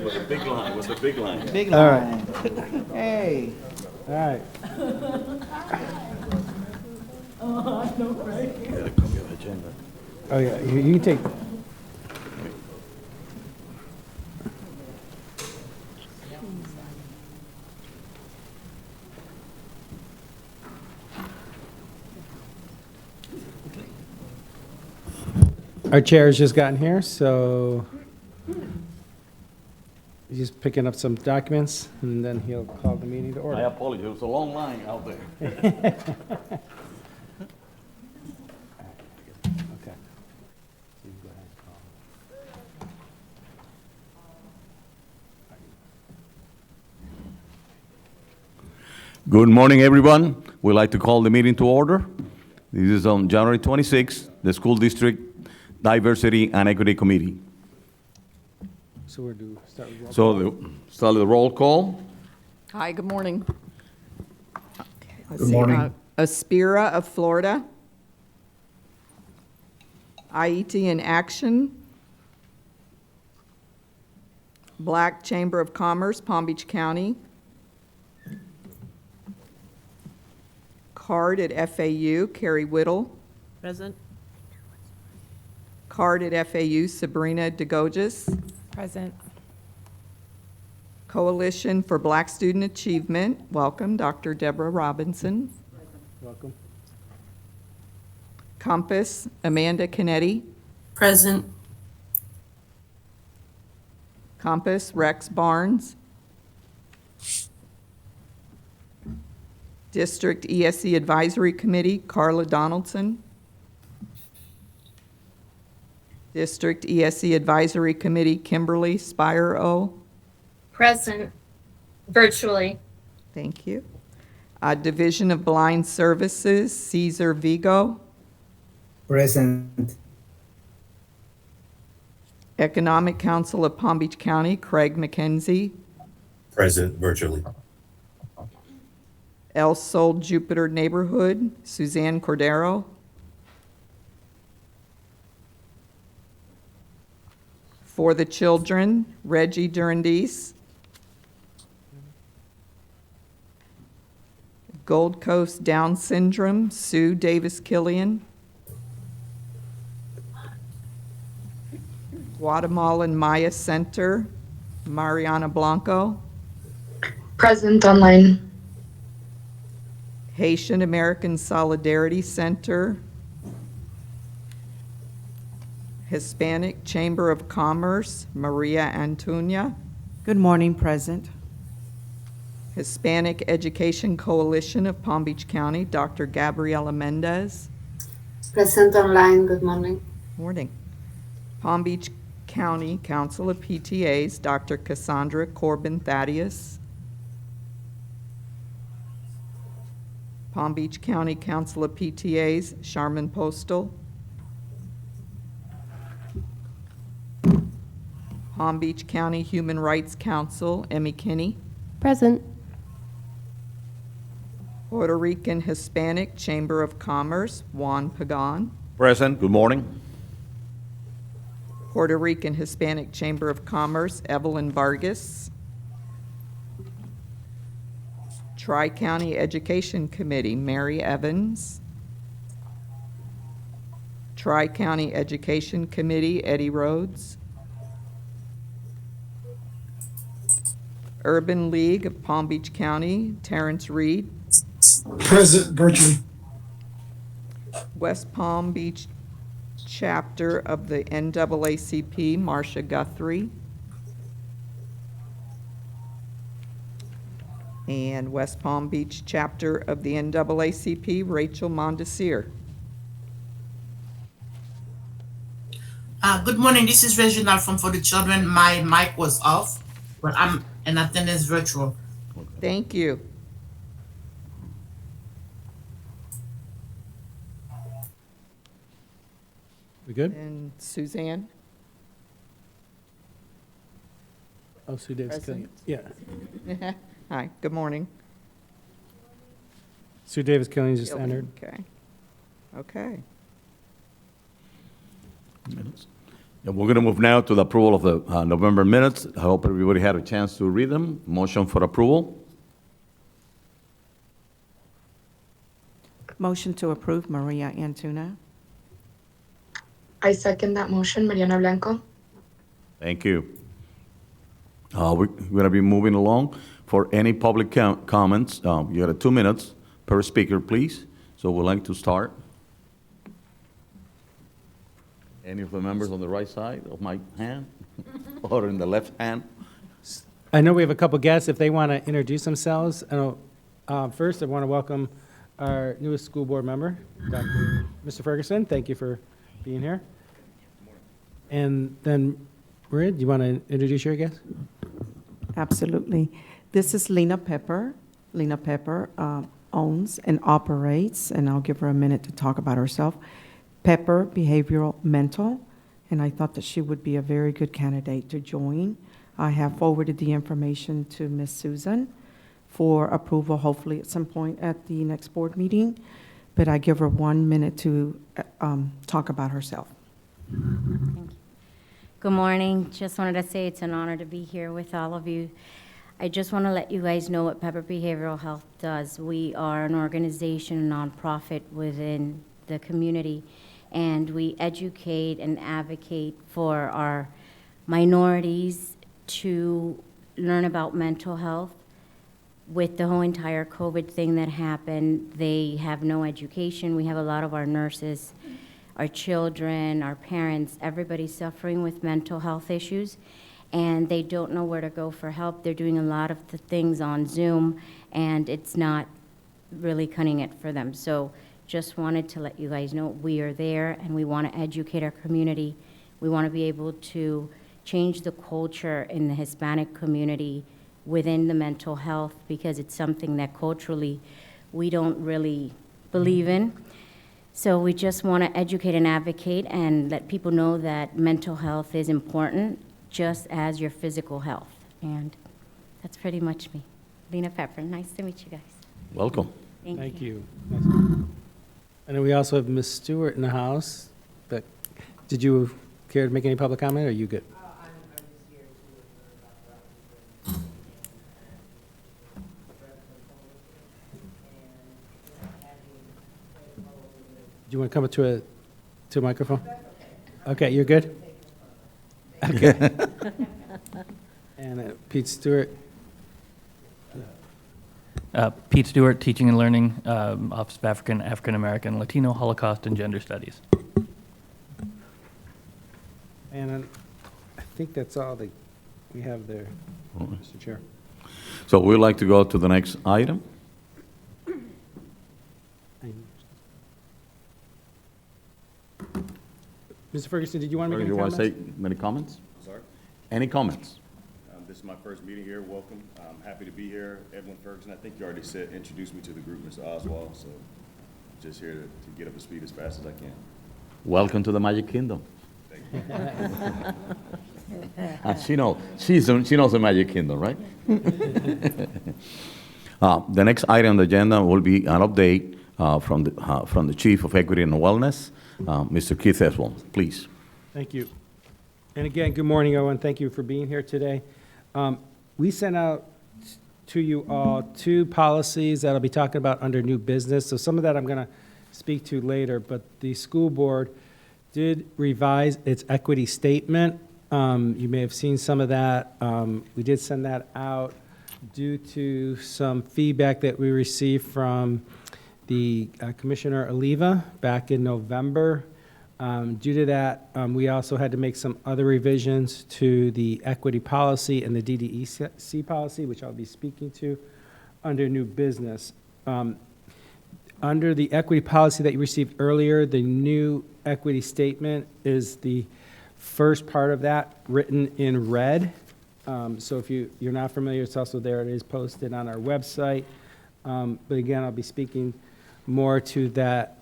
With a big line, with a big line. Big All line. Hey. All right. Gotta copy of agenda. Oh, yeah, you can take. Our chair has just gotten here, so he's just picking up some documents, and then he'll call the meeting to I order. apologize, it was a long line out there. Okay. You can go ahead and call. Good morning, everyone. We'd like to call the meeting to order. This is on January 26th, the School District Diversity and Equity Committee. So we're due, start with roll So, call. start the roll call. Hi, good morning. Good morning. Aspira of Florida. IET in Action. Black Chamber of Commerce, Palm Beach County. CARD at FAU, Carrie Whittle. Present. CARD at FAU, Sabrina DeGoges. Present. Coalition for Black Student Achievement, welcome, Dr. Deborah Robinson. Welcome. Compass, Amanda Canetti. Present. Compass, Rex Barnes. District ESC Advisory Committee, Carla Donaldson. District ESC Advisory Committee, Kimberly Spire-O. Present, virtually. Thank you. Division of Blind Services, Cesar Vigo. Present. Economic Council of Palm Beach County, Craig McKenzie. Present virtually. El Sol Jupiter Neighborhood, Suzanne Cordero. For the Children, Reggie Durandis. Gold Coast Down Syndrome, Sue Davis-Killian. Guatemalan Maya Center, Mariana Blanco. Present online. Haitian American Solidarity Center, Hispanic Chamber of Commerce, Maria Antuña, Good morning, present. Hispanic Education Coalition of Palm Beach County, Dr. Gabriela Mendez. Present online. Good morning. Morning. Palm Beach County Council of PTAs, Dr. Cassandra Corbin Thaddeus. Palm Beach County Council of PTAs, Charmin Postal. Palm Beach County Human Rights Council, Emmy Kinney. Present. Puerto Rican Hispanic Chamber of Commerce, Juan Pagan. Present, good morning. Puerto Rican Hispanic Chamber of Commerce, Evelyn Vargas. Tri-County Education Committee, Mary Evans. Tri-County Education Committee, Eddie Rhodes. Urban League of Palm Beach County, Terrence Reed. Present virtually. West Palm Beach Chapter of the NAACP, Marcia Guthrie. And West Palm Beach Chapter of the NAACP, Rachel Mondesir. Good morning. This is Reginald from For the Children. My mic was off, but I'm in attendance virtual. Thank you. We good? And Suzanne? Oh, Sue Davis Killian. Present. Yeah. Hi, good morning. Sue Davis Killian just entered. Okay. Okay. Minutes. And we're going to move now to the approval of the November minutes. I hope everybody had a chance to read them. Motion for approval. Motion to approve, Maria Antuna. I second that motion, Mariana Blanco. Thank you. We're going to be moving along. For any public comments, you got 2 minutes per speaker, please. So we'd like to start. Any of the members on the right side of my hand or in the left hand? I know we have a couple guests, if they want to introduce themselves. First, I want to welcome our newest school board member, Mr. Ferguson. Thank you for being here. And then, Maria, do you want to introduce your guest? Absolutely. This is Lena Pepper. Lena Pepper owns and operates, and I'll give her a minute to talk about herself, Pepper Behavioral Mental, and I thought that she would be a very good candidate to join. I have forwarded the information to Ms. Susan for approval, hopefully at some point at the next board meeting, but I give her 1 minute to talk about herself. Thank you. Good morning. Just wanted to say it's an honor to be here with all of you. I just want to let you guys know what Pepper Behavioral Health does. We are an organization, a nonprofit within the community, and we educate and advocate for our minorities to learn about mental health. With the whole entire COVID thing that happened, they have no education. We have a lot of our nurses, our children, our parents, everybody suffering with mental health issues, and they don't know where to go for help. They're doing a lot of the things on Zoom, and it's not really cutting it for them. So just wanted to let you guys know we are there, and we want to educate our community. We want to be able to change the culture in the Hispanic community within the mental health, because it's something that culturally we don't really believe in. So we just want to educate and advocate and let people know that mental health is important, just as your physical health. And that's pretty much me. Lena Pepper, nice to meet you guys. Welcome. Thank you. And then we also have Ms. Stewart in the house. But did you care to make any public comment, or are you good? Do you want to come up to a microphone? Okay, you're good? Okay. And Pete Stewart. Pete Stewart, Teaching and Learning, Office of African American, Latino, Holocaust, and Gender Studies. And I think that's all that we have there, Mr. Chair. So we'd like to go to the next item. Mr. Ferguson, did you want to make any You want comments? to say many comments? Sorry? Any comments? This is my first meeting here. Welcome. I'm happy to be here. Edwin Ferguson, I think you already introduced me to the group, Mr. Oswald, so just here to get up to speed as fast as I can. Welcome to the Magic Kingdom. Thank you. She knows the Magic Kingdom, right? The next item on the agenda will be an update from the Chief of Equity and Wellness, Mr. Keith Eswell, please. Thank you. And again, good morning, Owen. Thank you for being here today. We sent out to you all 2 policies that I'll be talking about under new business. So some of that I'm going to speak to later, but the school board did revise its equity statement. You may have seen some of that. We did send that out due to some feedback that we received from the Commissioner Oliva back in November. Due to that, we also had to make some other revisions to the equity policy and the DDEC policy, which I'll be speaking to under new business. Under the equity policy that you received earlier, the new equity statement is the first part of that written in red. So if you're not familiar, it's also there. It is posted on our website. But again, I'll be speaking more to that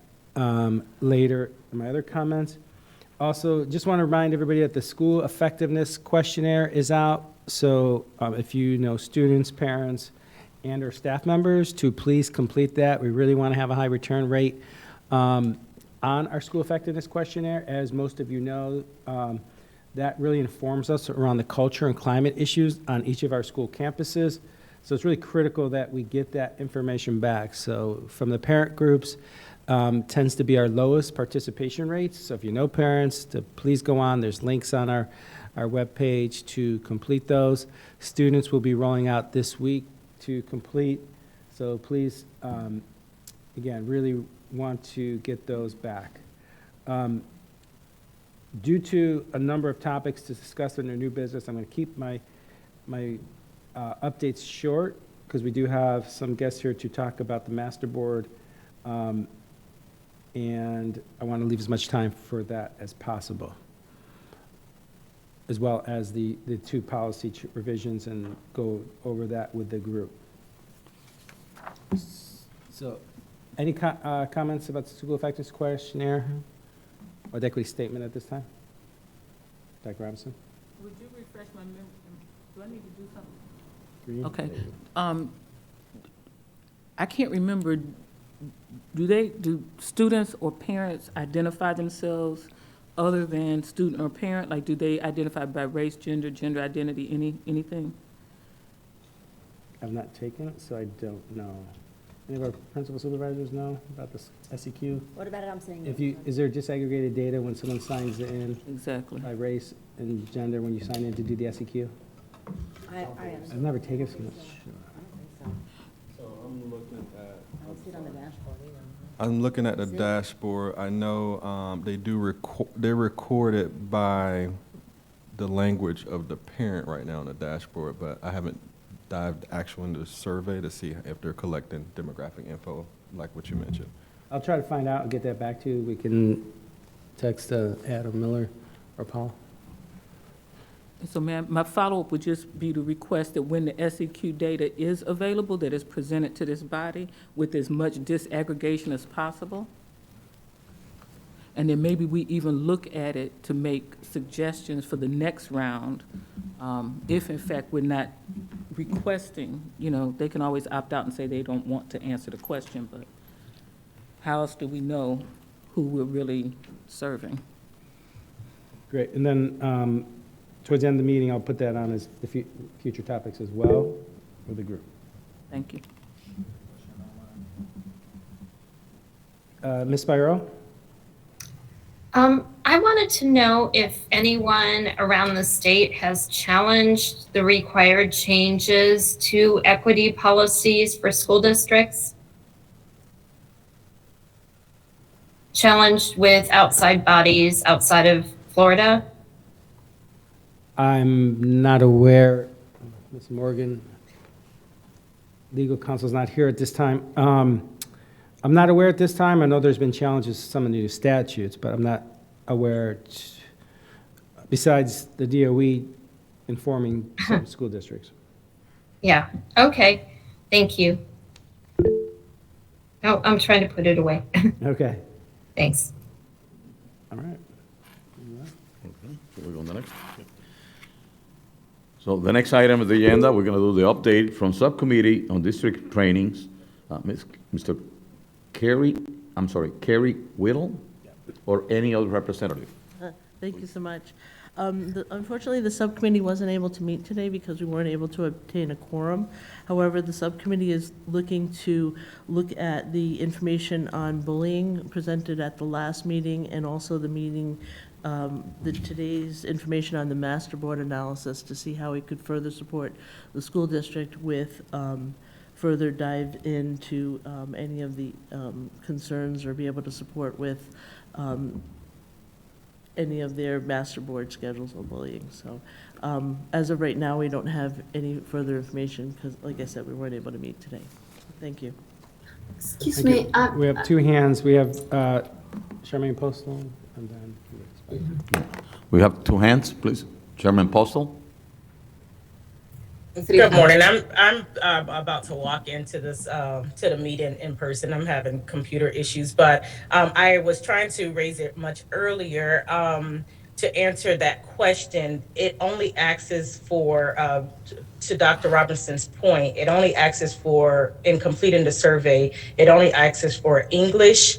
later in my other comments. Also, just want to remind everybody that the school effectiveness questionnaire is out. So if you know students, parents, and or staff members, to please complete that. We really want to have a high return rate on our school effectiveness questionnaire. As most of you know, That really informs us around the culture and climate issues on each of our school campuses. So it's really critical that we get that information back. So from the parent groups, tends to be our lowest participation rates. So if you know parents, to please go on. There's links on our webpage to complete those. Students will be rolling out this week to complete. So please, again, really want to get those back. Due to a number of topics to discuss under new business, I'm going to keep my updates short because we do have some guests here to talk about the master board. And I want to leave as much time for that as possible, as well as the two policy revisions, and go over that with the group. So any comments about the school effectiveness questionnaire or the equity statement at this time? Dr. Robinson? Would you refresh my memory? Do I need to do something? Green? Okay. I can't remember, do students or parents identify themselves other than student or parent? Like, do they identify by race, gender identity, anything? I've not taken it, so I don't know. Any of our principal supervisors know about this SEQ? What about it? I'm saying. Is there disaggregated data when someone signs in Exactly. by race and gender when you sign in to do the SEQ? I understand. I've never taken it, so I'm not sure. So I'm looking at. I don't see it on the dashboard either. I'm looking at the dashboard. I know they do they're recorded by the language of the parent right now on the dashboard, but I haven't dived actually into the survey to see if they're collecting demographic info like what you mentioned. I'll try to find out and get that back to you. We can text Adam Miller or Paul. So ma'am, my follow-up would just be to request that when the SEQ data is available, that is presented to this body with as much disaggregation as possible. And then maybe we even look at it to make suggestions for the next round. If in fact we're not requesting, they can always opt out and say they don't want to answer the question, but how else do we know who we're really serving? Great, and then towards the end of the meeting, I'll put that on as the future topics as well for the group. Thank you. Ms. Spiro? I wanted to know if anyone around the state has challenged the required changes to equity policies for school districts. Challenged with outside bodies outside of Florida. I'm not aware, Ms. Morgan, legal counsel's not here at this time. I'm not aware at this time. I know there's been challenges to some of the new statutes, but I'm not aware, besides the DOE informing some school districts. Yeah, okay, thank you. Oh, I'm trying to put it away. Okay, Thanks. all right. Okay, so we go on the next. So the next item of the agenda, we're going to do the update from subcommittee on district trainings. Mr. Kerry Whittle, or any other representative. Thank you so much. Unfortunately, the subcommittee wasn't able to meet today because we weren't able to obtain a quorum. However, the subcommittee is looking to look at the information on bullying presented at the last meeting, and also the meeting, today's information on the master board analysis, to see how we could further support the school district with further dive into any of the concerns, or be able to support with any of their master board schedules on bullying. So as of right now, we don't have any further information because, like I said, we weren't able to meet today. Thank you. Excuse Thank me. you. We have two hands. We have Charmaine Postal, and then. We have two hands, please. Chairman Postal. Good morning. I'm about to walk into this to the meeting in person. I'm having computer issues, but I was trying to raise it much earlier to answer that question. It only asks for, to Dr. Robinson's point, it only asks for, in completing the survey, it only asks for English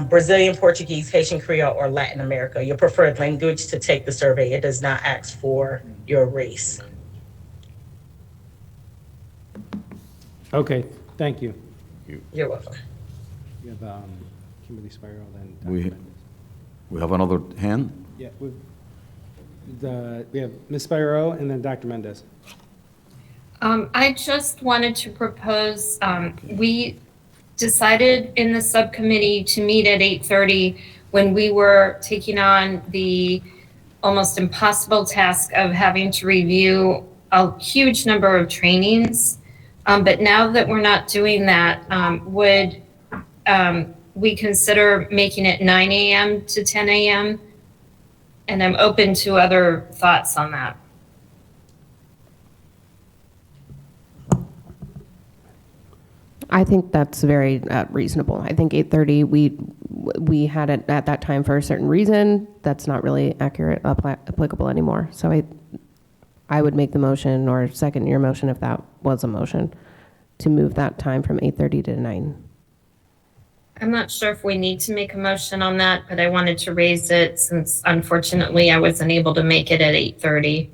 Brazilian, Portuguese, Haitian Creole, or Latin America, your preferred language to take the survey. It does not ask for your race. Okay, thank you. You're welcome. You have Kimberly Spiral, then We, Dr. Mendez. we have another hand. Yeah, we have Ms. Spiro and then Dr. Mendez. I just wanted to propose, we decided in the subcommittee to meet at 8:30 when we were taking on the almost impossible task of having to review a huge number of trainings. But now that we're not doing that, would we consider making it 9 a.m. to 10 a.m.? And I'm open to other thoughts on that. I think that's very reasonable. I think 8:30, we had it at that time for a certain reason. That's not really accurate, applicable anymore. So I would make the motion or second your motion if that was a motion to move that time from 8:30 to 9. I'm not sure if we need to make a motion on that, but I wanted to raise it since unfortunately I wasn't able to make it at 8:30.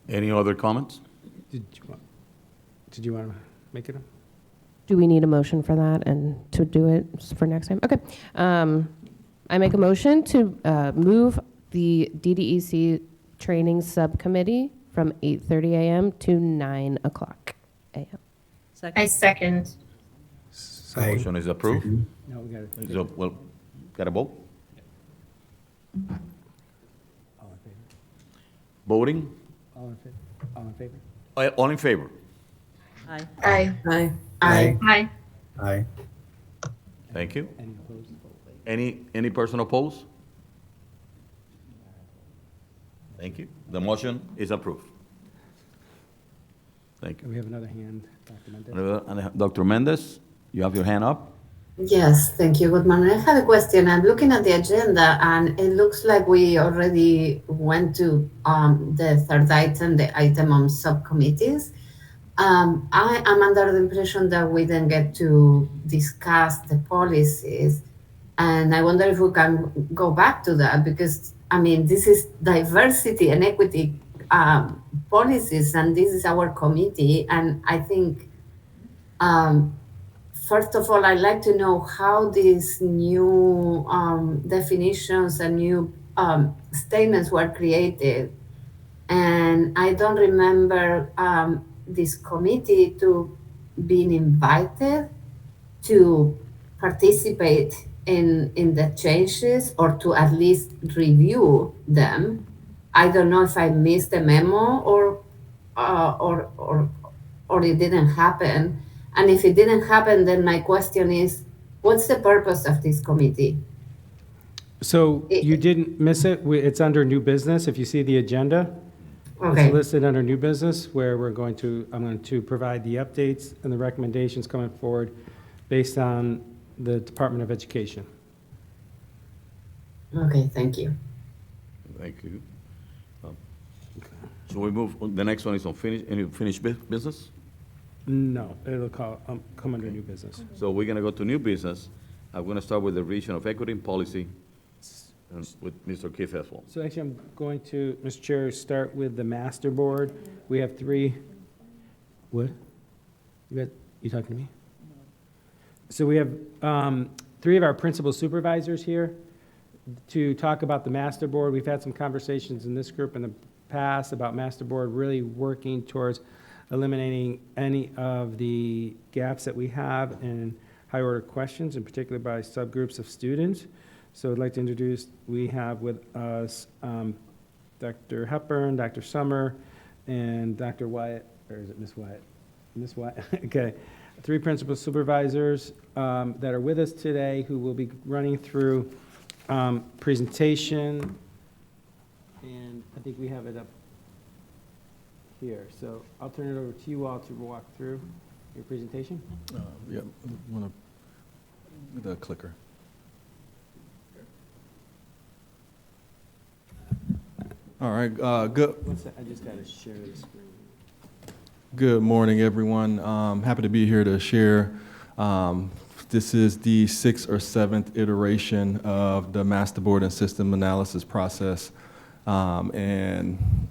Any other comments? Did you want to make it? Do we need a motion for that and to do it for next time? Okay. I make a motion to move the DDEC training subcommittee from 8:30 a.m. to 9 o'clock a.m. I second. Motion is approved. No, we got it. So, well, got a vote? All in favor? Voting? All in favor? All in favor? All in favor? Aye. Aye. Aye. Aye. Aye. Aye. Thank you. Any opposed? Any person opposed? Thank you. The motion is approved. Thank you. We have another hand, Dr. Mendez. Dr. Mendez, you have your hand up? Yes, thank you. Good morning. I have a question. I'm looking at the agenda and it looks like we already went to the third item, the item on subcommittees. I am under the impression that we didn't get to discuss the policies. And I wonder if we can go back to that because, I mean, this is diversity and equity policies and this is our committee. And I think, first of all, I'd like to know how these new definitions and new statements were created. And I don't remember this committee to being invited to participate in the changes or to at least review them. I don't know if I missed the memo or it didn't happen. And if it didn't happen, then my question is, what's the purpose of this committee? So you didn't miss it. It's under new business. If you see the agenda, Okay. it's listed under new business where I'm going to provide the updates and the recommendations coming forward based on the Department of Education. Okay, thank you. Thank you. So we move, the next one is on unfinished business? No, it'll come under new business. So we're gonna go to new business. I'm gonna start with the revision of equity and policy with Mr. Keith Heswell. So actually, I'm going to, Mr. Chair, start with the master board. We have three, what? You talking to me? So we have three of our principal supervisors here to talk about the master board. We've had some conversations in this group in the past about master board really working towards eliminating any of the gaps that we have in high order questions, in particular by subgroups of students. So I'd like to introduce, we have with us Dr. Hepburn, Dr. Summer, and Dr. Wyatt, or is it Ms. Wyatt? Ms. Wyatt, okay. Three principal supervisors that are with us today who will be running through presentation. And I think we have it up here. So I'll turn it over to you all to walk through your presentation. Yeah, want to, the clicker. All right, good. What's that? I just got to share the screen. Good morning, everyone. Happy to be here to share. This is the 6th or 7th iteration of the Master Board and System Analysis process. And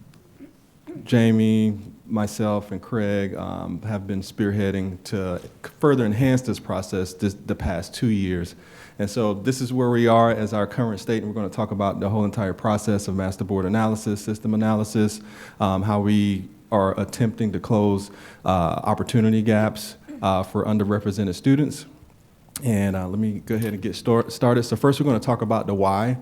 Jamie, myself, and Craig have been spearheading to further enhance this process the past 2 years. And so this is where we are as our current state, and we're going to talk about the whole entire process of Master Board analysis, system analysis, how we are attempting to close opportunity gaps for underrepresented students. And let me go ahead and get started. So first we're going to talk about the why.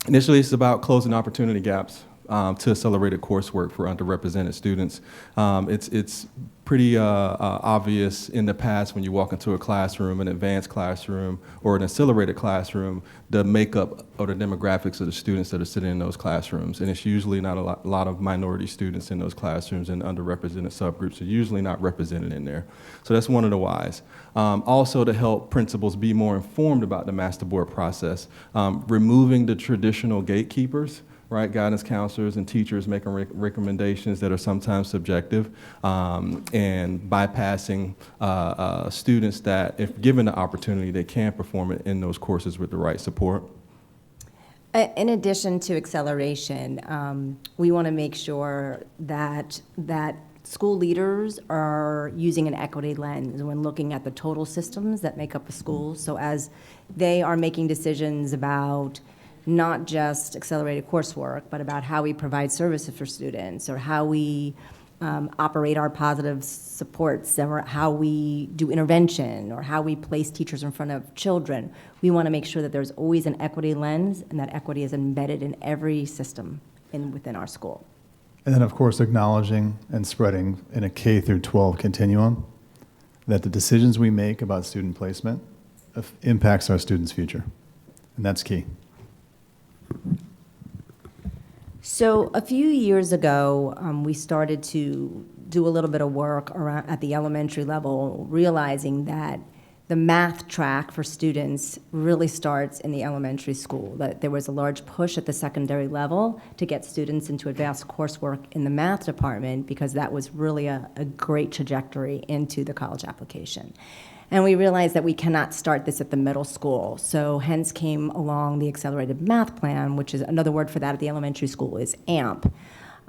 Initially, it's about closing opportunity gaps to accelerated coursework for underrepresented students. It's pretty obvious in the past when you walk into a classroom, an advanced classroom, or an accelerated classroom, the makeup or the demographics of the students that are sitting in those classrooms. And it's usually not a lot of minority students in those classrooms, and underrepresented subgroups are usually not represented in there. So that's one of the whys. Also to help principals be more informed about the Master Board process, removing the traditional gatekeepers, right, guidance counselors and teachers making recommendations that are sometimes subjective, and bypassing students that, if given the opportunity, they can perform in those courses with the right support. In addition to acceleration, we want to make sure that school leaders are using an equity lens when looking at the total systems that make up a school. So as they are making decisions about not just accelerated coursework, but about how we provide services for students, or how we operate our positive supports, or how we do intervention, or how we place teachers in front of children. We want to make sure that there's always an equity lens, and that equity is embedded in every system within our school. And then, of course, acknowledging and spreading in a K through 12 continuum that the decisions we make about student placement impacts our students' future. And that's key. So a few years ago, we started to do a little bit of work around at the elementary level, realizing that the math track for students really starts in the elementary school, that there was a large push at the secondary level to get students into advanced coursework in the math department, because that was really a great trajectory into the college application. And we realized that we cannot start this at the middle school. So hence came along the Accelerated Math Plan, which is another word for that at the elementary school is AMP.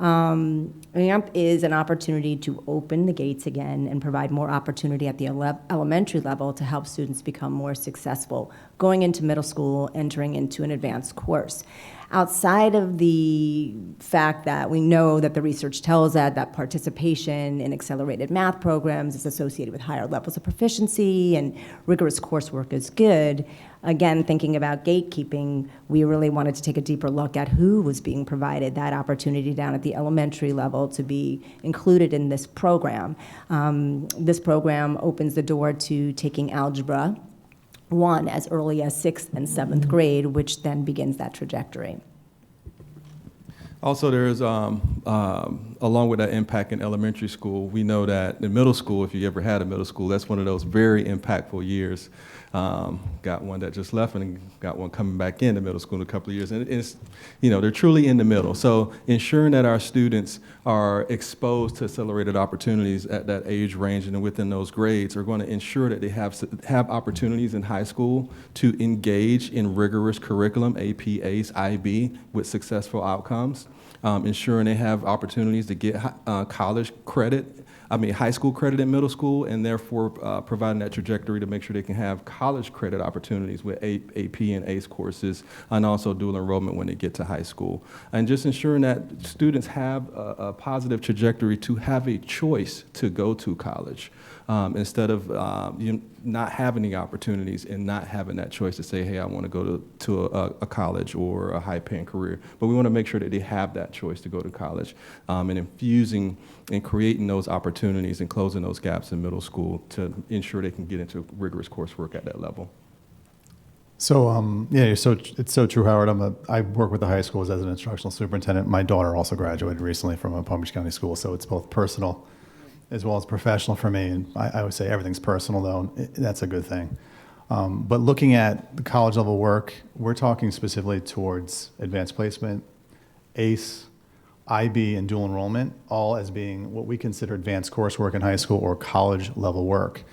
AMP is an opportunity to open the gates again and provide more opportunity at the elementary level to help students become more successful going into middle school, entering into an advanced course. Outside of the fact that we know that the research tells that participation in accelerated math programs is associated with higher levels of proficiency and rigorous coursework is good, again, thinking about gatekeeping, we really wanted to take a deeper look at who was being provided that opportunity down at the elementary level to be included in this program. This program opens the door to taking Algebra 1 as early as 6th and 7th grade, which then begins that trajectory. Also, there's, along with that impact in elementary school, we know that in middle school, if you ever had a middle school, that's one of those very impactful years. Got one that just left and got one coming back into middle school in a couple of years. And it's, they're truly in the middle. So ensuring that our students are exposed to accelerated opportunities at that age range and within those grades are going to ensure that they have opportunities in high school to engage in rigorous curriculum, AP, ACE, IB, with successful outcomes. Ensuring they have opportunities to get high school credit in middle school, and therefore providing that trajectory to make sure they can have college credit opportunities with AP and ACE courses, and also dual enrollment when they get to high school. And just ensuring that students have a positive trajectory to have a choice to go to college, instead of not having the opportunities and not having that choice to say, hey, I want to go to a college or a high-paying career. But we want to make sure that they have that choice to go to college, and infusing and creating those opportunities and closing those gaps in middle school to ensure they can get into rigorous coursework at that level. So, it's so true, Howard. I work with the high schools as an instructional superintendent. My daughter also graduated recently from a Palm Beach County school, so it's both personal as well as professional for me. And I would say everything's personal, though. That's a good thing. But looking at the college level work, we're talking specifically towards advanced placement, ACE, IB, and dual enrollment, all as being what we consider advanced coursework in high school or college level work.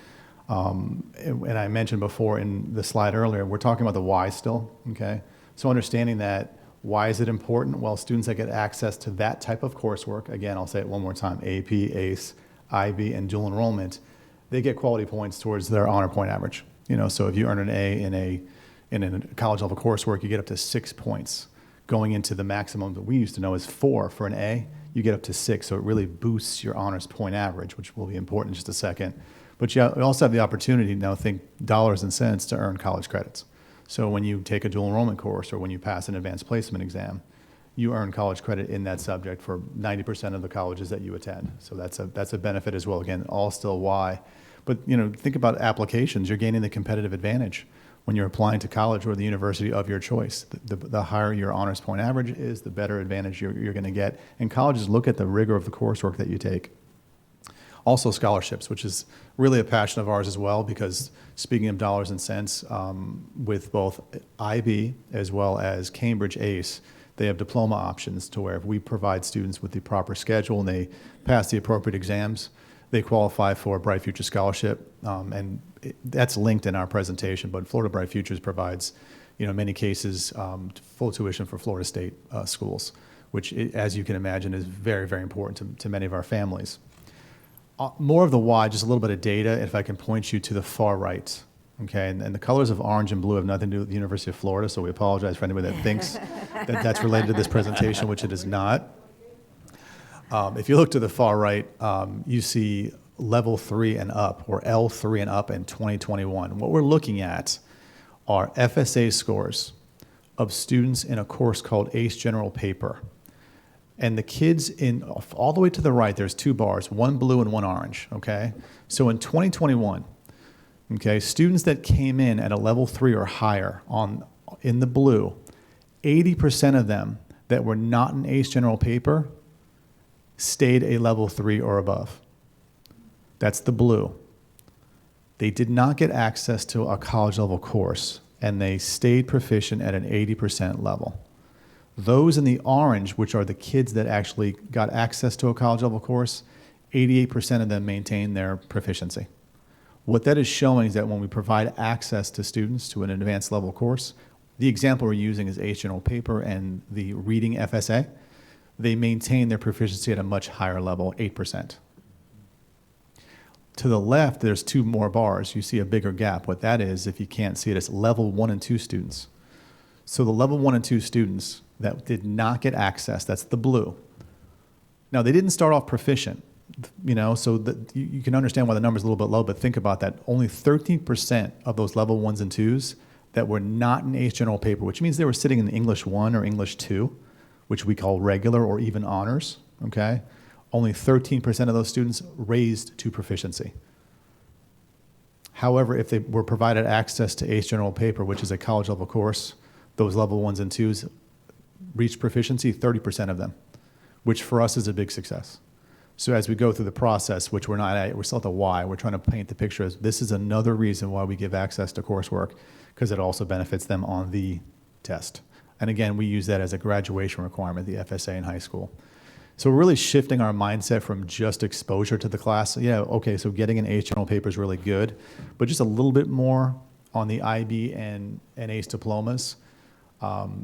And I mentioned before in the slide earlier, we're talking about the why still, okay? So understanding that, why is it important? Well, students that get access to that type of coursework, again, I'll say it one more time, AP, ACE, IB, and dual enrollment, they get quality points towards their honor point average. You know, so if you earn an A in a college level coursework, you get up to 6 points. Going into the maximum that we used to know is 4 for an A, you get up to 6, so it really boosts your honors point average, which will be important in just a second. But you also have the opportunity, now think dollars and cents, to earn college credits. So when you take a dual enrollment course or when you pass an advanced placement exam, you earn college credit in that subject for 90% of the colleges that you attend. So that's a benefit as well. Again, all still why. But you know, think about applications. You're gaining the competitive advantage when you're applying to college or the university of your choice. The higher your honors point average is, the better advantage you're going to get. And colleges look at the rigor of the coursework that you take. Also scholarships, which is really a passion of ours as well, because speaking of dollars and cents, with both IB as well as Cambridge ACE, they have diploma options to where if we provide students with the proper schedule and they pass the appropriate exams, they qualify for a Bright Futures Scholarship. That's linked in our presentation, but Florida Bright Futures provides, you know, in many cases, full tuition for Florida State schools, which, as you can imagine, is very, very important to many of our families. More of the why, just a little bit of data, if I can point you to the far right, okay? And the colors of orange and blue have nothing to do with the University of Florida, so we apologize for anybody that thinks that that's related to this presentation, which it is not. If you look to the far right, you see level 3 and up, or L3 and up in 2021. What we're looking at are FSA scores of students in a course called ACE General Paper. And the kids all the way to the right, there's 2 bars, one blue and one orange, okay? So in 2021, okay, students that came in at a level 3 or higher in the blue, 80% of them that were not in ACE General Paper stayed a level 3 or above. That's the blue. They did not get access to a college level course, and they stayed proficient at an 80% level. Those in the orange, which are the kids that actually got access to a college level course, 88% of them maintained their proficiency. What that is showing is that when we provide access to students to an advanced level course, the example we're using is ACE General Paper and the reading FSA, they maintain their proficiency at a much higher level, 8%. To the left, there's 2 more bars. You see a bigger gap. What that is, if you can't see it, it's level 1 and 2 students. So the level 1 and 2 students that did not get access, that's the blue. Now, they didn't start off proficient, you know, so you can understand why the number's a little bit low, but think about that. Only 13% of those level 1s and 2s that were not in ACE General Paper, which means they were sitting in English 1 or English 2, which we call regular or even honors, okay? Only 13% of those students raised to proficiency. However, if they were provided access to ACE General Paper, which is a college level course, those level 1s and 2s reached proficiency, 30% of them, which for us is a big success. So as we go through the process, which we're not at, we're still at the why, we're trying to paint the picture as this is another reason why we give access to coursework, because it also benefits them on the test. And again, we use that as a graduation requirement, the FSA in high school. So we're really shifting our mindset from just exposure to the class. Yeah, okay, so getting an ACE General Paper is really good, but just a little bit more on the IB and ACE diplomas.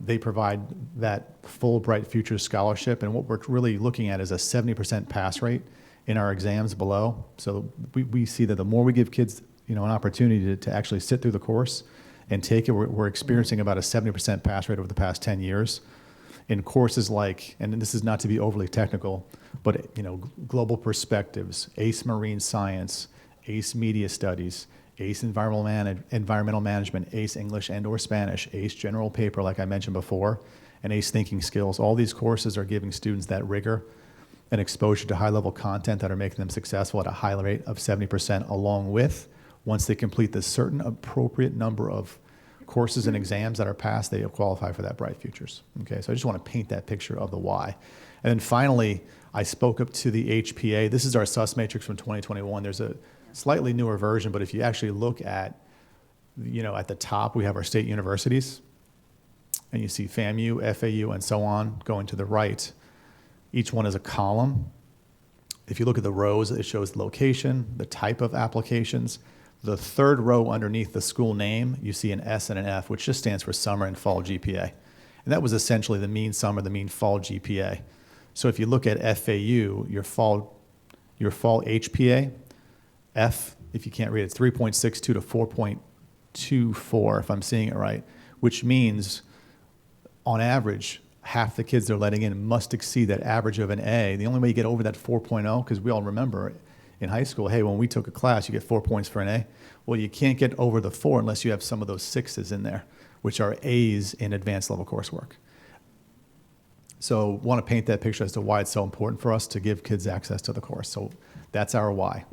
They provide that full Bright Futures Scholarship, and what we're really looking at is a 70% pass rate in our exams below. So we see that the more we give kids, you know, an opportunity to actually sit through the course and take it, we're experiencing about a 70% pass rate over the past 10 years in courses like, and this is not to be overly technical, but you know, Global Perspectives, ACE Marine Science, ACE Media Studies, ACE Environmental Management, ACE English and or Spanish, ACE General Paper, like I mentioned before, and ACE Thinking Skills. All these courses are giving students that rigor and exposure to high-level content that are making them successful at a high rate of 70%, along with, once they complete the certain appropriate number of courses and exams that are passed, they qualify for that Bright Futures. Okay, so I just want to paint that picture of the why. And then finally, I spoke up to the HPA. This is our SUS matrix from 2021. There's a slightly newer version, but if you actually look at, you know, at the top, we have our state universities, and you see FAMU, FAU, and so on going to the right. Each one is a column. If you look at the rows, it shows location, the type of applications. The third row underneath the school name, you see an S and an F, which just stands for summer and fall GPA. And that was essentially the mean summer, the mean fall GPA. So if you look at FAU, your fall HPA, F, if you can't read it, it's 3.62 to 4.24, if I'm seeing it right, which means on average, half the kids they're letting in must exceed that average of an A. The only way you get over that 4.0, because we all remember in high school, hey, when we took a class, you get 4 points for an A. Well, you can't get over the 4 unless you have some of those 6s in there, which are A's in advanced level coursework. So want to paint that picture as to why it's so important for us to give kids access to the course. So that's our why.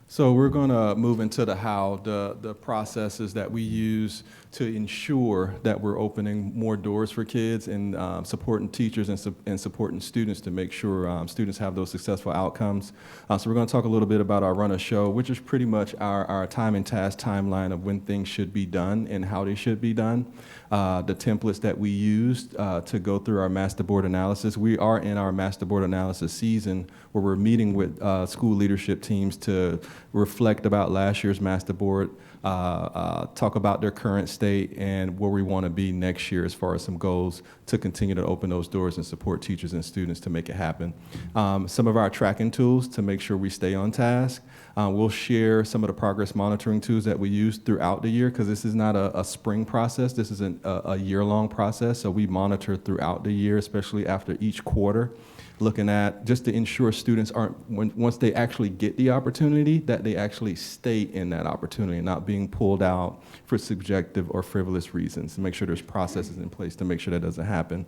So we're going to move into the how, the processes that we use to ensure that we're opening more doors for kids and supporting teachers and supporting students to make sure students have those successful outcomes. So we're going to talk a little bit about our run of show, which is pretty much our time and task timeline of when things should be done and how they should be done. The templates that we used to go through our master board analysis. We are in our master board analysis season where we're meeting with school leadership teams to reflect about last year's master board, talk about their current state and where we want to be next year as far as some goals to continue to open those doors and support teachers and students to make it happen. Some of our tracking tools to make sure we stay on task. We'll share some of the progress monitoring tools that we use throughout the year because this is not a spring process. This is a year-long process, so we monitor throughout the year, especially after each quarter, looking at just to ensure students aren't, once they actually get the opportunity, that they actually stay in that opportunity, not being pulled out for subjective or frivolous reasons, to make sure there's processes in place to make sure that doesn't happen.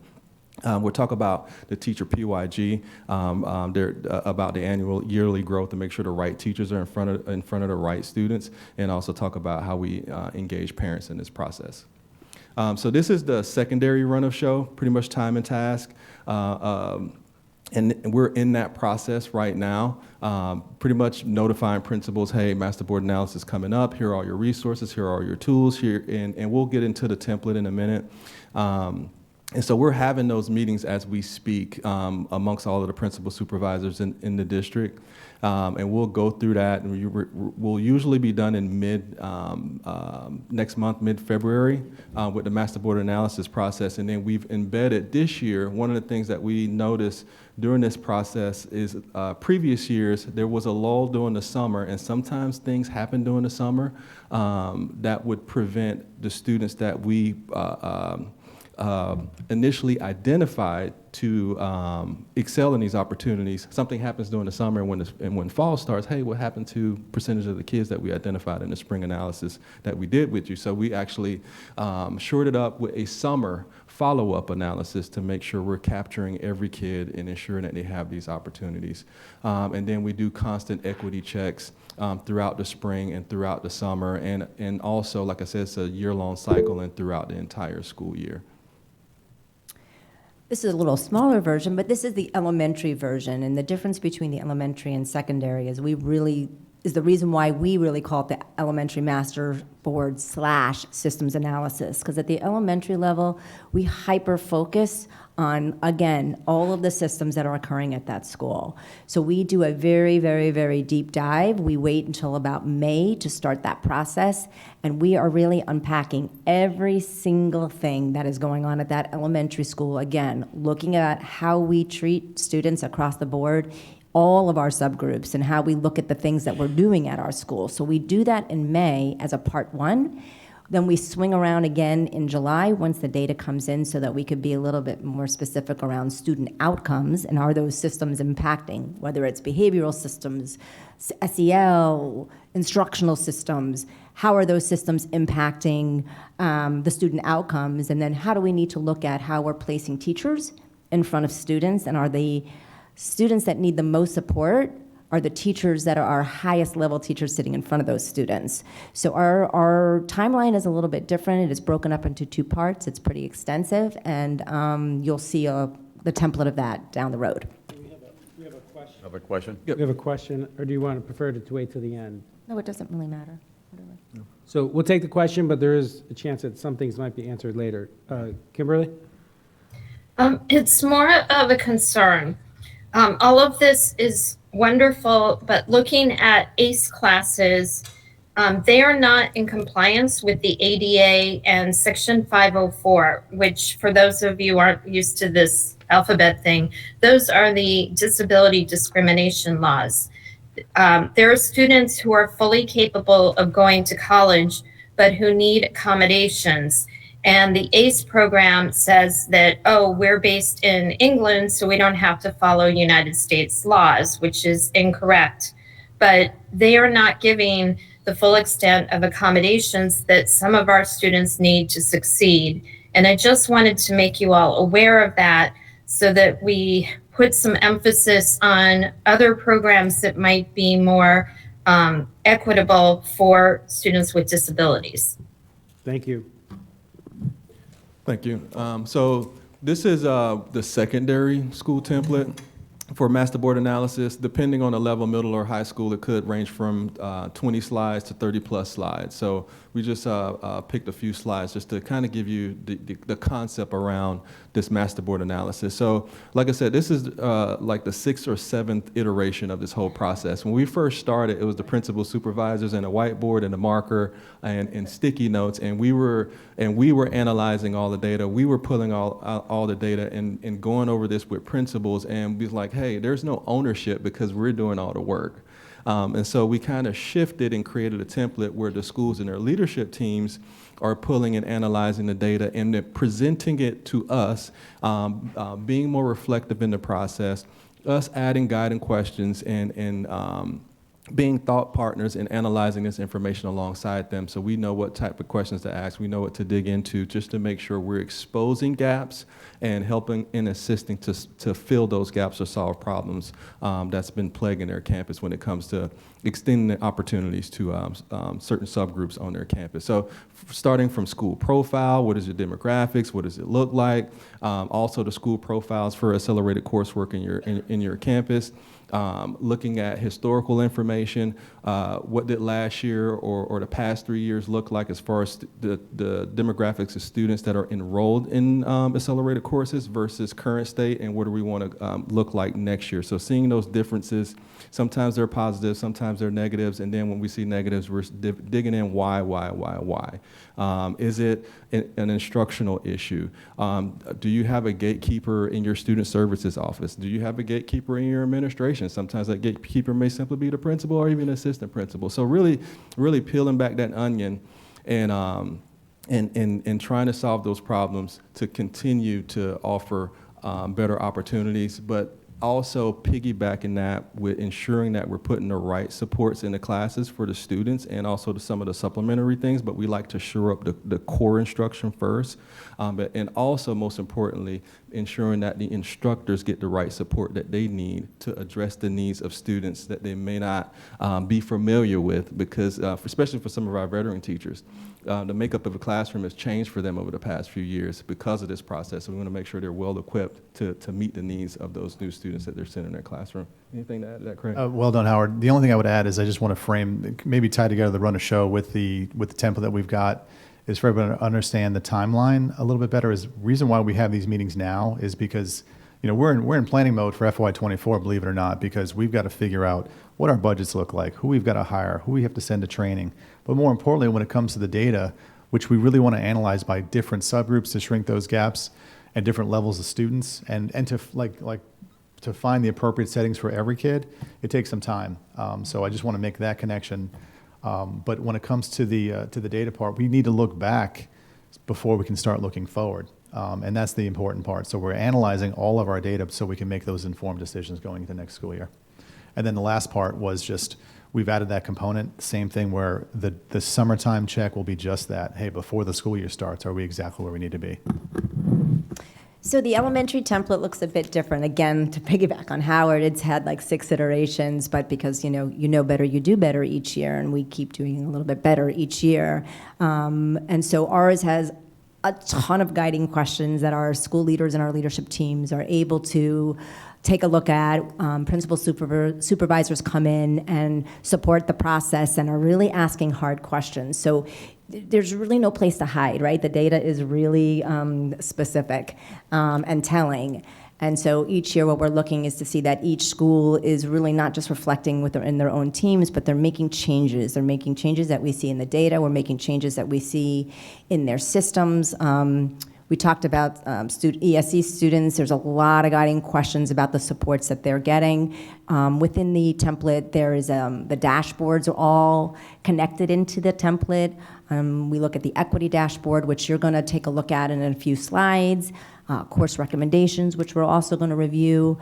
We'll talk about the teacher PYG, about the annual yearly growth to make sure the right teachers are in front of the right students, and also talk about how we engage parents in this process. So this is the secondary run of show, pretty much time and task. And we're in that process right now, pretty much notifying principals, hey, master board analysis coming up, here are all your resources, here are all your tools, and we'll get into the template in a minute. And so we're having those meetings as we speak amongst all of the principal supervisors in the district. And we'll go through that, and we'll usually be done in next month, mid-February, with the master board analysis process. And then we've embedded this year, one of the things that we noticed during this process is previous years, there was a lull during the summer, and sometimes things happen during the summer that would prevent the students that we initially identified to excel in these opportunities. Something happens during the summer, and when fall starts, hey, what happened to percentage of the kids that we identified in the spring analysis that we did with you? So we actually shored it up with a summer follow-up analysis to make sure we're capturing every kid and ensuring that they have these opportunities. And then we do constant equity checks throughout the spring and throughout the summer, and also, like I said, it's a year-long cycle and throughout the entire school year. This is a little smaller version, but this is the elementary version. And the difference between the elementary and secondary is the reason why we really call it the elementary master board / systems analysis. Because at the elementary level, we hyper-focus on, again, all of the systems that are occurring at that school. So we do a very, very, very deep dive. We wait until about May to start that process, and we are really unpacking every single thing that is going on at that elementary school. Again, looking at how we treat students across the board, all of our subgroups, and how we look at the things that we're doing at our school. So we do that in May as a part 1. Then we swing around again in July once the data comes in so that we could be a little bit more specific around student outcomes and are those systems impacting, whether it's behavioral systems, SEL, instructional systems, how are those systems impacting the student outcomes, and then how do we need to look at how we're placing teachers in front of students, and are the students that need the most support are the teachers that are our highest level teachers sitting in front of those students. So our timeline is a little bit different. It is broken up into 2 parts. It's pretty extensive, and you'll see the template of that down the road. We have a question. Have a question? We have a question, or do you want to prefer to wait till the end? No, it doesn't really matter. So we'll take the question, but there is a chance that some things might be answered later. Kimberly? It's more of a concern. All of this is wonderful, but looking at ACE classes, they are not in compliance with the ADA and Section 504, which for those of you who aren't used to this alphabet thing, those are the disability discrimination laws. There are students who are fully capable of going to college, but who need accommodations. And the ACE program says that, oh, we're based in England, so we don't have to follow United States laws, which is incorrect. But they are not giving the full extent of accommodations that some of our students need to succeed. And I just wanted to make you all aware of that so that we put some emphasis on other programs that might be more equitable for students with disabilities. Thank you. Thank you. So this is the secondary school template for master board analysis. Depending on the level, middle or high school, it could range from 20 slides to 30 plus slides. So we just picked a few slides just to kind of give you the concept around this master board analysis. So like I said, this is like the 6th or 7th iteration of this whole process. When we first started, it was the principal supervisors and a whiteboard and a marker and sticky notes, and we were analyzing all the data. We were pulling all the data and going over this with principals, and we was like, hey, there's no ownership because we're doing all the work. And so we kind of shifted and created a template where the schools and their leadership teams are pulling and analyzing the data and then presenting it to us, being more reflective in the process, us adding guiding questions and being thought partners in analyzing this information alongside them, so we know what type of questions to ask, we know what to dig into, just to make sure we're exposing gaps and helping and assisting to fill those gaps or solve problems that's been plaguing their campus when it comes to extending the opportunities to certain subgroups on their campus. So starting from school profile, what is your demographics, what does it look like, also the school profiles for accelerated coursework in your campus, looking at historical information, what did last year or the past 3 years look like as far as the demographics of students that are enrolled in accelerated courses versus current state, and what do we want to look like next year. So seeing those differences, sometimes they're positive, sometimes they're negatives, and then when we see negatives, we're digging in why. Is it an instructional issue? Do you have a gatekeeper in your student services office? Do you have a gatekeeper in your administration? Sometimes that gatekeeper may simply be the principal or even assistant principal. So really peeling back that onion and trying to solve those problems to continue to offer better opportunities, but also piggybacking that with ensuring that we're putting the right supports in the classes for the students and also some of the supplementary things, but we like to shore up the core instruction first. And also, most importantly, ensuring that the instructors get the right support that they need to address the needs of students that they may not be familiar with, because especially for some of our veteran teachers, the makeup of a classroom has changed for them over the past few years because of this process. So we want to make sure they're well equipped to meet the needs of those new students that they're sending in their classroom. Anything to add to that, Craig? Well done, Howard. The only thing I would add is I just want to frame, maybe tie together the run of show with the template that we've got, is for everyone to understand the timeline a little bit better. Is reason why we have these meetings now is because we're in planning mode for FY24, believe it or not, because we've got to figure out what our budgets look like, who we've got to hire, who we have to send to training. But more importantly, when it comes to the data, which we really want to analyze by different subgroups to shrink those gaps and different levels of students, and to to find the appropriate settings for every kid, it takes some time. So I just want to make that connection. But when it comes to the data part, we need to look back before we can start looking forward. And that's the important part. So we're analyzing all of our data so we can make those informed decisions going into next school year. And then the last part was just, we've added that component, same thing where the summertime check will be just that. Hey, before the school year starts, are we exactly where we need to be? So the elementary template looks a bit different. Again, to piggyback on Howard, it's had like 6 iterations, but because you know better, you do better each year, and we keep doing a little bit better each year. And so ours has a ton of guiding questions that our school leaders and our leadership teams are able to take a look at. Principal supervisors come in and support the process and are really asking hard questions. So there's really no place to hide, right? The data is really specific and telling. And so each year what we're looking is to see that each school is really not just reflecting in their own teams, but they're making changes. They're making changes that we see in the data. We're making changes that we see in their systems. We talked about ESE students. There's a lot of guiding questions about the supports that they're getting. Within the template, there is the dashboards are all connected into the template. We look at the equity dashboard, which you're going to take a look at in a few slides. Course recommendations, which we're also going to review.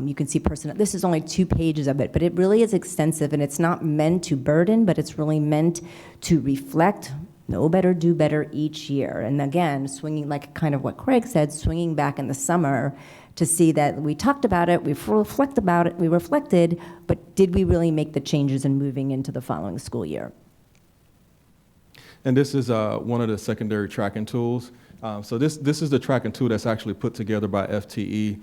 You can see this is only 2 pages of it, but it really is extensive, and it's not meant to burden, but it's really meant to reflect, know better, do better each year. And again, swinging, like kind of what Craig said, swinging back in the summer to see that we talked about it, we reflected, but did we really make the changes in moving into the following school year? And this is one of the secondary tracking tools. So this is the tracking tool that's actually put together by FTE,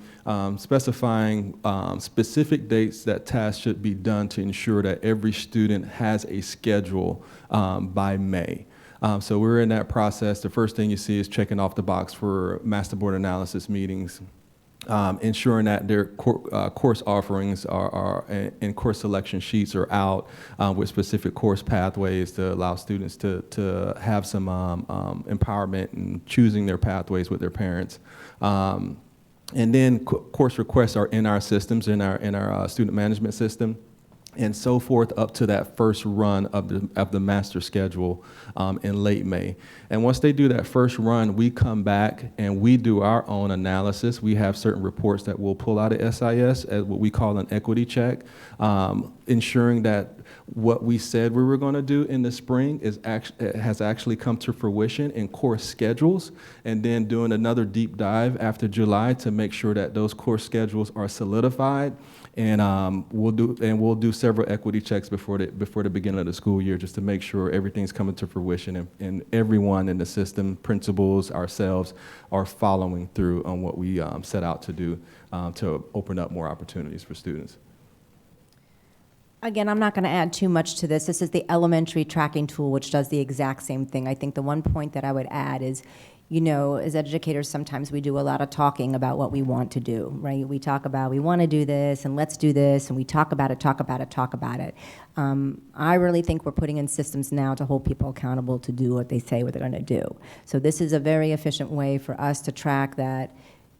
specifying specific dates that tasks should be done to ensure that every student has a schedule by May. So we're in that process. The first thing you see is checking off the box for master board analysis meetings, ensuring that their course offerings and course selection sheets are out with specific course pathways to allow students to have some empowerment in choosing their pathways with their parents. And then course requests are in our systems, in our student management system, and so forth up to that first run of the master schedule in late May. And once they do that first run, we come back and we do our own analysis. We have certain reports that we'll pull out of SIS as what we call an equity check, ensuring that what we said we were going to do in the spring has actually come to fruition in course schedules, and then doing another deep dive after July to make sure that those course schedules are solidified. And we'll do several equity checks before the beginning of the school year, just to make sure everything's coming to fruition and everyone in the system, principals, ourselves, are following through on what we set out to do to open up more opportunities for students. Again, I'm not going to add too much to this. This is the elementary tracking tool, which does the exact same thing. I think the one point that I would add is, as educators, sometimes we do a lot of talking about what we want to do, right? We talk about, we want to do this, and let's do this, and we talk about it. I really think we're putting in systems now to hold people accountable to do what they say what they're going to do. So this is a very efficient way for us to track that,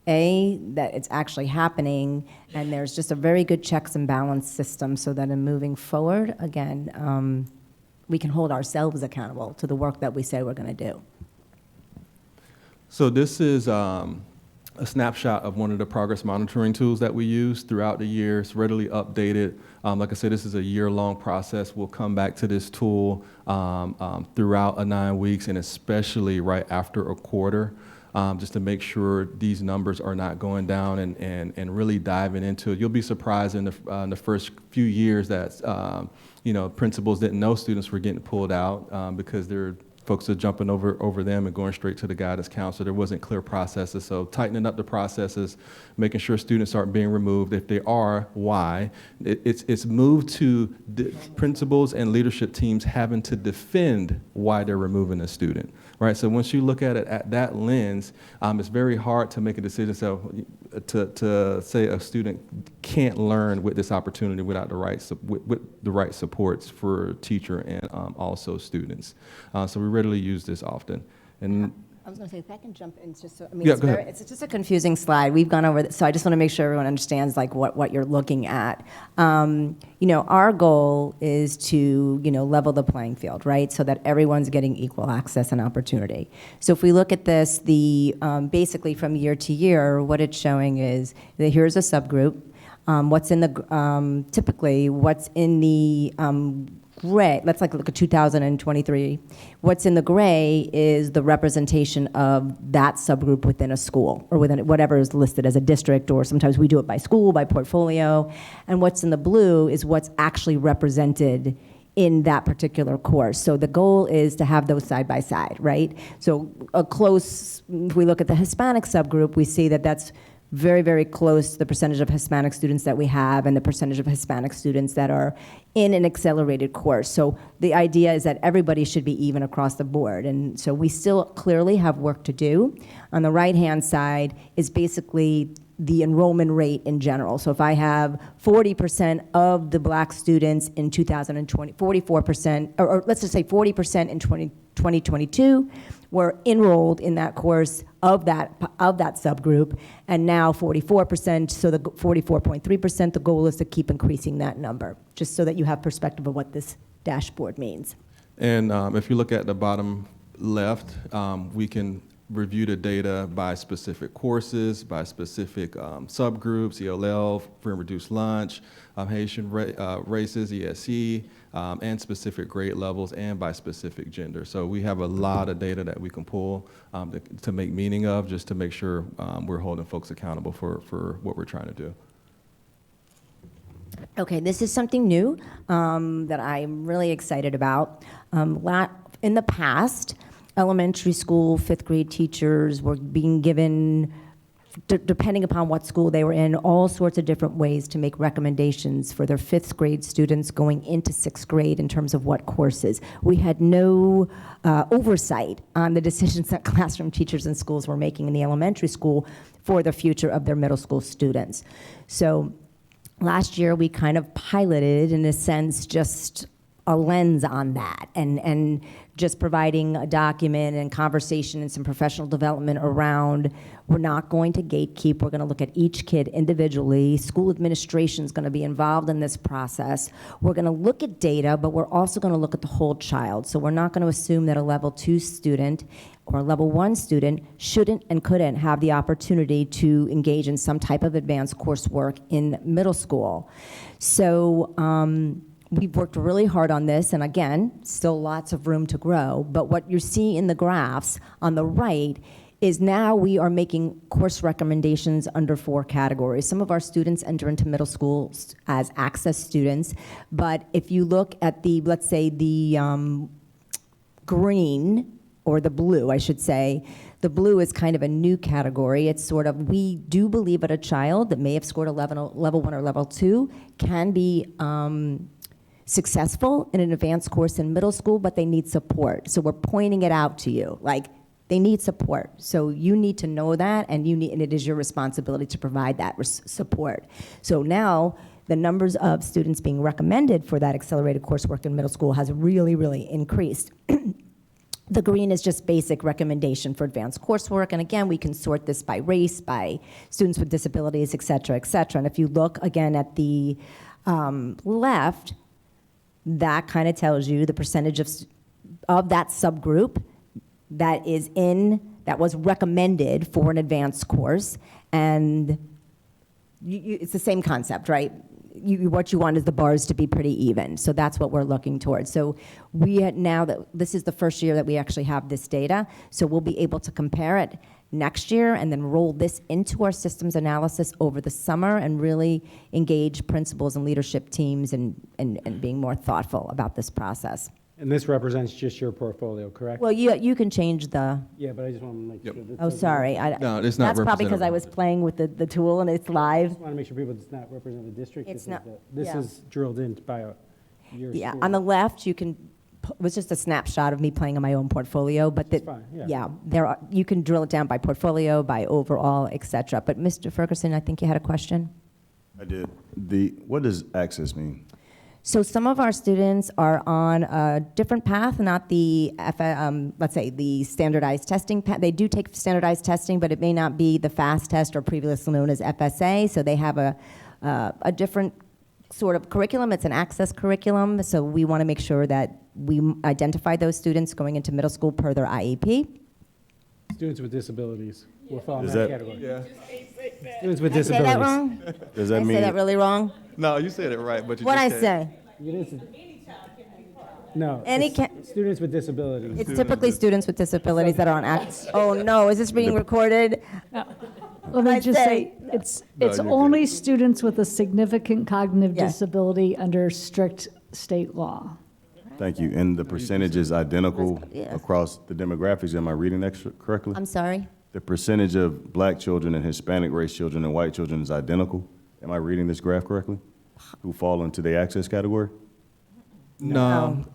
that it's actually happening, and there's just a very good checks and balance system so that in moving forward, again, we can hold ourselves accountable to the work that we say we're going to do. So this is a snapshot of one of the progress monitoring tools that we use throughout the year. It's readily updated. Like I said, this is a year-long process. We'll come back to this tool throughout 9 weeks, and especially right after a quarter, just to make sure these numbers are not going down and really diving into it. You'll be surprised in the first few years that principals didn't know students were getting pulled out because folks are jumping over them and going straight to the guidance counselor. There wasn't clear processes, so tightening up the processes, making sure students aren't being removed. If they are, why? It's moved to principals and leadership teams having to defend why they're removing a student, right? So once you look at it at that lens, it's very hard to make a decision to say a student can't learn with this opportunity without with the right supports for teacher and also students. So we readily use this often. And I was going to say, if I can jump in, just it's just a confusing slide. We've gone over so I just want to make sure everyone understands what you're looking at. Our goal is to level the playing field, right, so that everyone's getting equal access and opportunity. So if we look at this, basically from year to year, what it's showing is that here's a subgroup. Typically what's in the gray, let's look at 2023. What's in the gray is the representation of that subgroup within a school or within whatever is listed as a district, or sometimes we do it by school, by portfolio. And what's in the blue is what's actually represented in that particular course. So the goal is to have those side by side, right? So if we look at the Hispanic subgroup, we see that that's very, very close to the percentage of Hispanic students that we have and the percentage of Hispanic students that are in an accelerated course. So the idea is that everybody should be even across the board. And so we still clearly have work to do. On the right-hand side is basically the enrollment rate in general. So if I have 40% of the black students in 2020, 44%, or let's just say 40% in 2022 were enrolled in that course of that subgroup, and now 44%, so the 44.3%, the goal is to keep increasing that number, just so that you have perspective of what this dashboard means. And if you look at the bottom left, we can review the data by specific courses, by specific subgroups, ELL, free and reduced lunch, Haitian races, ESE, and specific grade levels, and by specific gender. So we have a lot of data that we can pull to make meaning of, just to make sure we're holding folks accountable for what we're trying to do. Okay, this is something new that I'm really excited about. In the past, elementary school, fifth grade teachers were being given, depending upon what school they were in, all sorts of different ways to make recommendations for their fifth grade students going into sixth grade in terms of what courses. We had no oversight on the decisions that classroom teachers and schools were making in the elementary school for the future of their middle school students. So last year, we kind of piloted, in a sense, just a lens on that, and just providing a document and conversation and some professional development around, we're not going to gatekeep, we're going to look at each kid individually. School administration is going to be involved in this process. We're going to look at data, but we're also going to look at the whole child. So we're not going to assume that a level 2 student or a level 1 student shouldn't and couldn't have the opportunity to engage in some type of advanced coursework in middle school. So we've worked really hard on this, and again, still lots of room to grow, but what you see in the graphs on the right is now we are making course recommendations under 4 categories. Some of our students enter into middle school as access students, but if you look at the, let's say, the green, or the blue, I should say, the blue is kind of a new category. It's sort of, we do believe that a child that may have scored a level 1 or level 2 can be successful in an advanced course in middle school, but they need support. So we're pointing it out to you, like they need support. So you need to know that, and it is your responsibility to provide that support. So now the numbers of students being recommended for that accelerated coursework in middle school has really, really increased. The green is just basic recommendation for advanced coursework, and again, we can sort this by race, by students with disabilities, et cetera, et cetera. And if you look again at the left, that kind of tells you the percentage of that subgroup that was recommended for an advanced course, and it's the same concept, right? What you want is the bars to be pretty even, so that's what we're looking towards. So now that this is the first year that we actually have this data, so we'll be able to compare it next year and then roll this into our systems analysis over the summer and really engage principals and leadership teams and being more thoughtful about this process. And this represents just your portfolio, correct? Well, you can change the. Yeah, but I just want to make sure. That Oh, sorry. No, it's not That's probably because representative. I was playing with the tool and it's I live. just want to make sure people, does not represent the district. It's This is not- This yeah. is drilled in by your Yeah, school. on the left, you can, it was just a snapshot of me playing on my own portfolio, but That's fine, yeah. you can drill it down by portfolio, by overall, et cetera. But Mr. Ferguson, I think you had a question? I did. What does access mean? So some of our students are on a different path, not the, let's say, the standardized testing path. They do take standardized testing, but it may not be the FAST test or previously known as FSA. So they have a different sort of curriculum. It's an access curriculum. So we want to make sure that we identify those students going into middle school per their IEP. Students with disabilities will fall in Is that that- category. Yeah. Students with Did I say disabilities. that wrong? Does Did that I mean? say that really wrong? No, you said it right, but you What'd I just said. say? No, Any it's students with disabilities. It's typically students with disabilities that are on access. Oh, no, is this being recorded? Let me I just say- say, it's No, it's you're only students with a significant cognitive Yeah. disability under strict state law. Thank you. And the percentage is identical Yeah. across the demographics. Am I reading that correctly? I'm sorry? the percentage of black children and Hispanic race children and white children is identical. Am I reading this graph correctly? Who fall into the access category? No.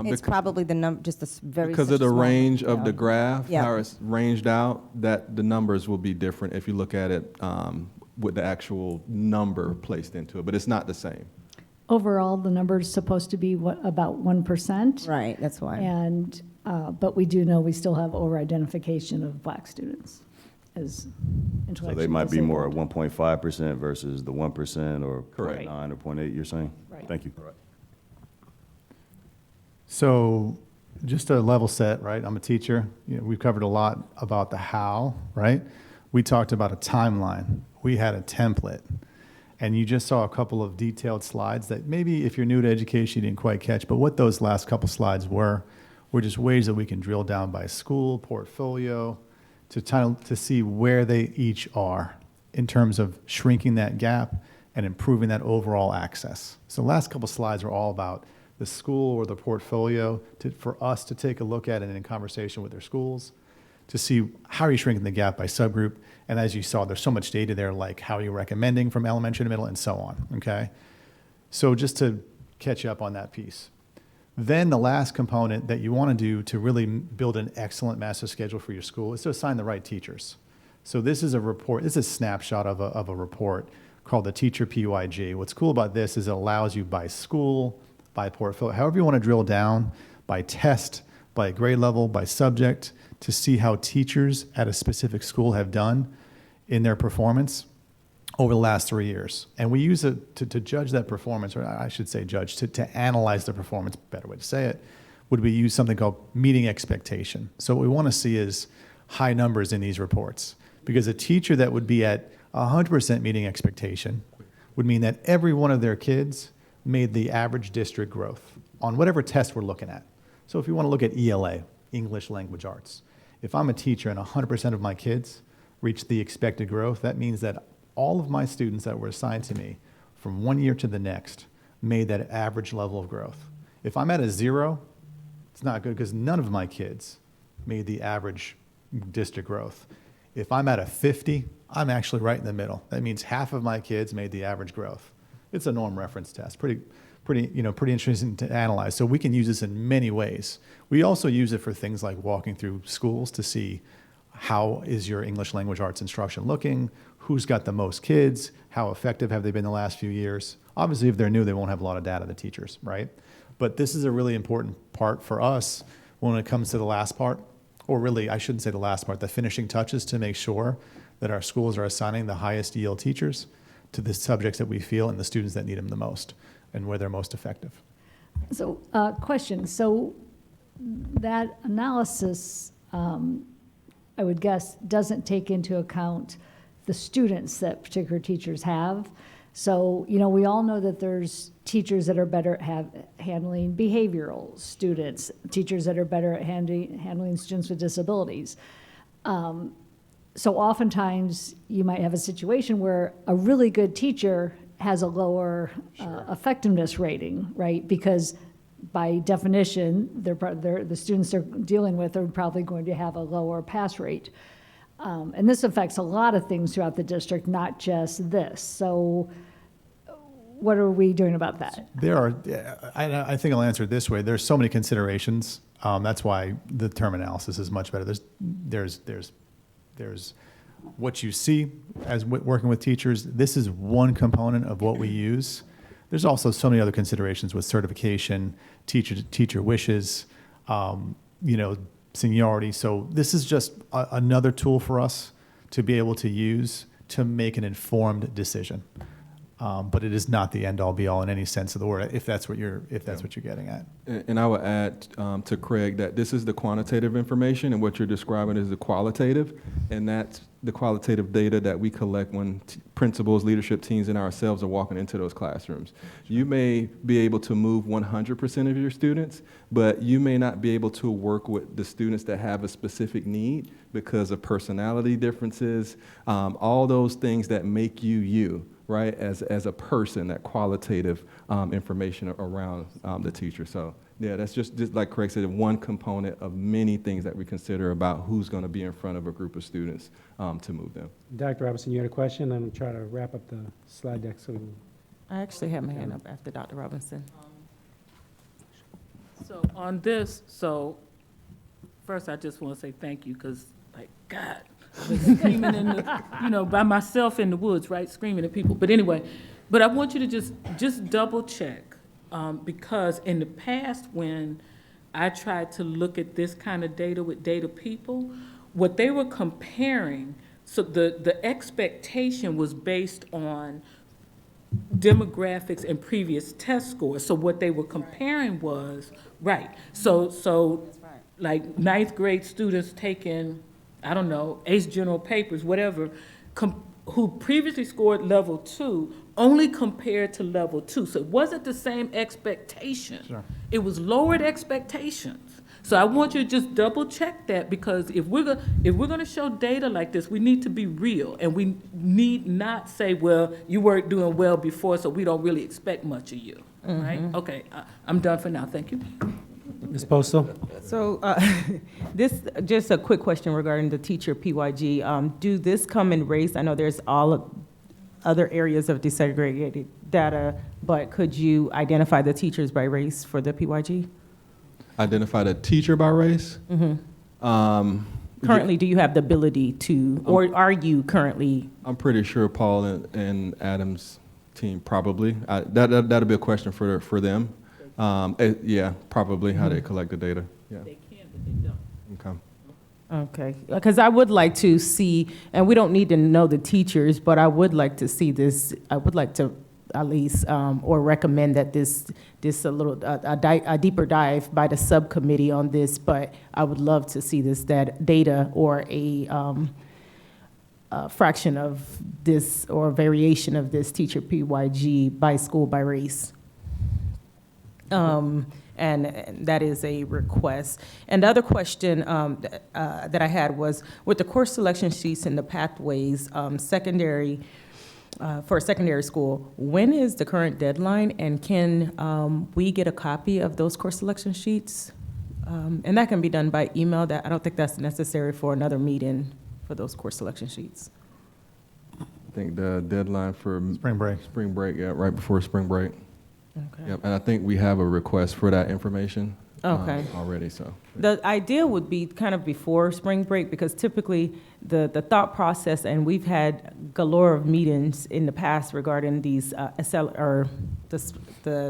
It's probably just a very. Because such of a the small- range of yeah. the graph, Yeah. how it's ranged out, that the numbers will be different if you look at it with the actual number placed into it, but it's not the same. Overall, the number's supposed to be about 1%. Right, that's why. And, but we do know we still have over-identification of black students as So intellectually they might be more at disabled. 1.5% versus the 1% or Correct. 0.9 or 0.8, you're saying? Right. Thank you. So just to level set, right? I'm a teacher. We've covered a lot about the how, right? We talked about a timeline. We had a template. And you just saw a couple of detailed slides that maybe if you're new to education, you didn't quite catch. But what those last couple slides were just ways that we can drill down by school, portfolio, to see where they each are in terms of shrinking that gap and improving that overall access. So the last couple slides are all about the school or the portfolio for us to take a look at it in conversation with their schools to see how are you shrinking the gap by subgroup. And as you saw, there's so much data there, like how are you recommending from elementary to middle and so on, okay? So just to catch up on that piece. Then the last component that you want to do to really build an excellent master schedule for your school is to assign the right teachers. So this is a report, this is a snapshot of a report called the Teacher PYG. What's cool about this is it allows you by school, by portfolio, however you want to drill down, by test, by grade level, by subject, to see how teachers at a specific school have done in their performance over the last 3 years. And we use it to judge that performance, or I should say judge, to analyze the performance, better way to say it, would we use something called meeting expectation. So what we want to see is high numbers in these reports. Because a teacher that would be at 100% meeting expectation would mean that every one of their kids made the average district growth on whatever test we're looking at. So if you want to look at ELA, English Language Arts, if I'm a teacher and 100% of my kids reach the expected growth, that means that all of my students that were assigned to me from one year to the next made that average level of growth. If I'm at a 0, it's not good because none of my kids made the average district growth. If I'm at a 50, I'm actually right in the middle. That means half of my kids made the average growth. It's a norm reference test. Pretty interesting to analyze. So we can use this in many ways. We also use it for things like walking through schools to see how is your English language arts instruction looking, who's got the most kids, how effective have they been the last few years. Obviously, if they're new, they won't have a lot of data, the teachers, right? But this is a really important part for us when it comes to the last part, or really, I shouldn't say the last part, the finishing touches to make sure that our schools are assigning the highest EL teachers to the subjects that we feel and the students that need them the most and where they're most effective. So, question, so that analysis, I would guess, doesn't take into account the students that particular teachers have. So, we all know that there's teachers that are better at handling behavioral students, teachers that are better at handling students with disabilities. So oftentimes, you might have a situation where a really good teacher has a lower effectiveness rating, right? Because by definition, the students they're dealing with are probably going to have a lower pass rate. And this affects a lot of things throughout the district, not just this. So what are we doing about that? I think I'll answer it this way. There's so many considerations. That's why the term analysis is much better. There's what you see as working with teachers. This is one component of what we use. There's also so many other considerations with certification, teacher wishes, seniority. So this is just another tool for us to be able to use to make an informed decision. But it is not the end all be all in any sense of the word, if that's what you're getting at. And I would add to Craig that this is the quantitative information, and what you're describing is the qualitative, and that's the qualitative data that we collect when principals, leadership teams, and ourselves are walking into those classrooms. You may be able to move 100% of your students, but you may not be able to work with the students that have a specific need because of personality differences, all those things that make you, right, as a person, that qualitative information around the teacher. So Yeah, that's just like Craig said, one component of many things that we consider about who's going to be in front of a group of students to move them. Dr. Robinson, you had a question? I'm going to try to wrap up the slide deck so we can. I actually have my hand up after Dr. Robinson. So on this, first I just want to say thank you, because, like, God, I've been screaming in the, by myself in the woods, right, screaming at people. But anyway, but I want you to just double check, because in the past when I tried to look at this kind of data with data people, what they were comparing, so the expectation was based on demographics and previous test scores. So what they were comparing was, right, so like ninth grade students taking, I don't know, ACE general papers, whatever, who previously scored level 2 only compared to level 2. So it wasn't the same expectation. Sure. It was lowered expectations. So I want you to just double check that, because if we're gonna show data like this, we need to be real, and we need not say, well, you weren't doing well before, so we don't really expect much of you, right? Okay, I'm done for now. Thank you. Ms. Postal? So this, just a quick question regarding the teacher PYG. Do this come in race? I know there's all other areas of desegregated data, but could you identify the teachers by race for the PYG? Identify the teacher by race? Currently, do you have the ability to, or are you currently? I'm pretty sure Paul and Adam's team probably. That'll be a question for them. Yeah, probably how they collect the data. Yeah. They can, but they don't. Okay. Okay, because I would like to see, and we don't need to know the teachers, but I would like to see this. I would like to at least, or recommend that this a deeper dive by the subcommittee on this. But I would love to see this data or a fraction of this or variation of this teacher PYG by school by race. And that is a request. And the other question that I had was, with the course selection sheets and the pathways, secondary, for secondary school, when is the current deadline, and can we get a copy of those course selection sheets? And that can be done by email. That I don't think that's necessary for another meeting for those course selection sheets. I think the deadline for Spring break. Spring break, yeah, right before spring break. Okay. Yep, and I think we have a request for that information already, so. The idea would be kind of before spring break, because typically the thought process, and we've had galore of meetings in the past regarding these the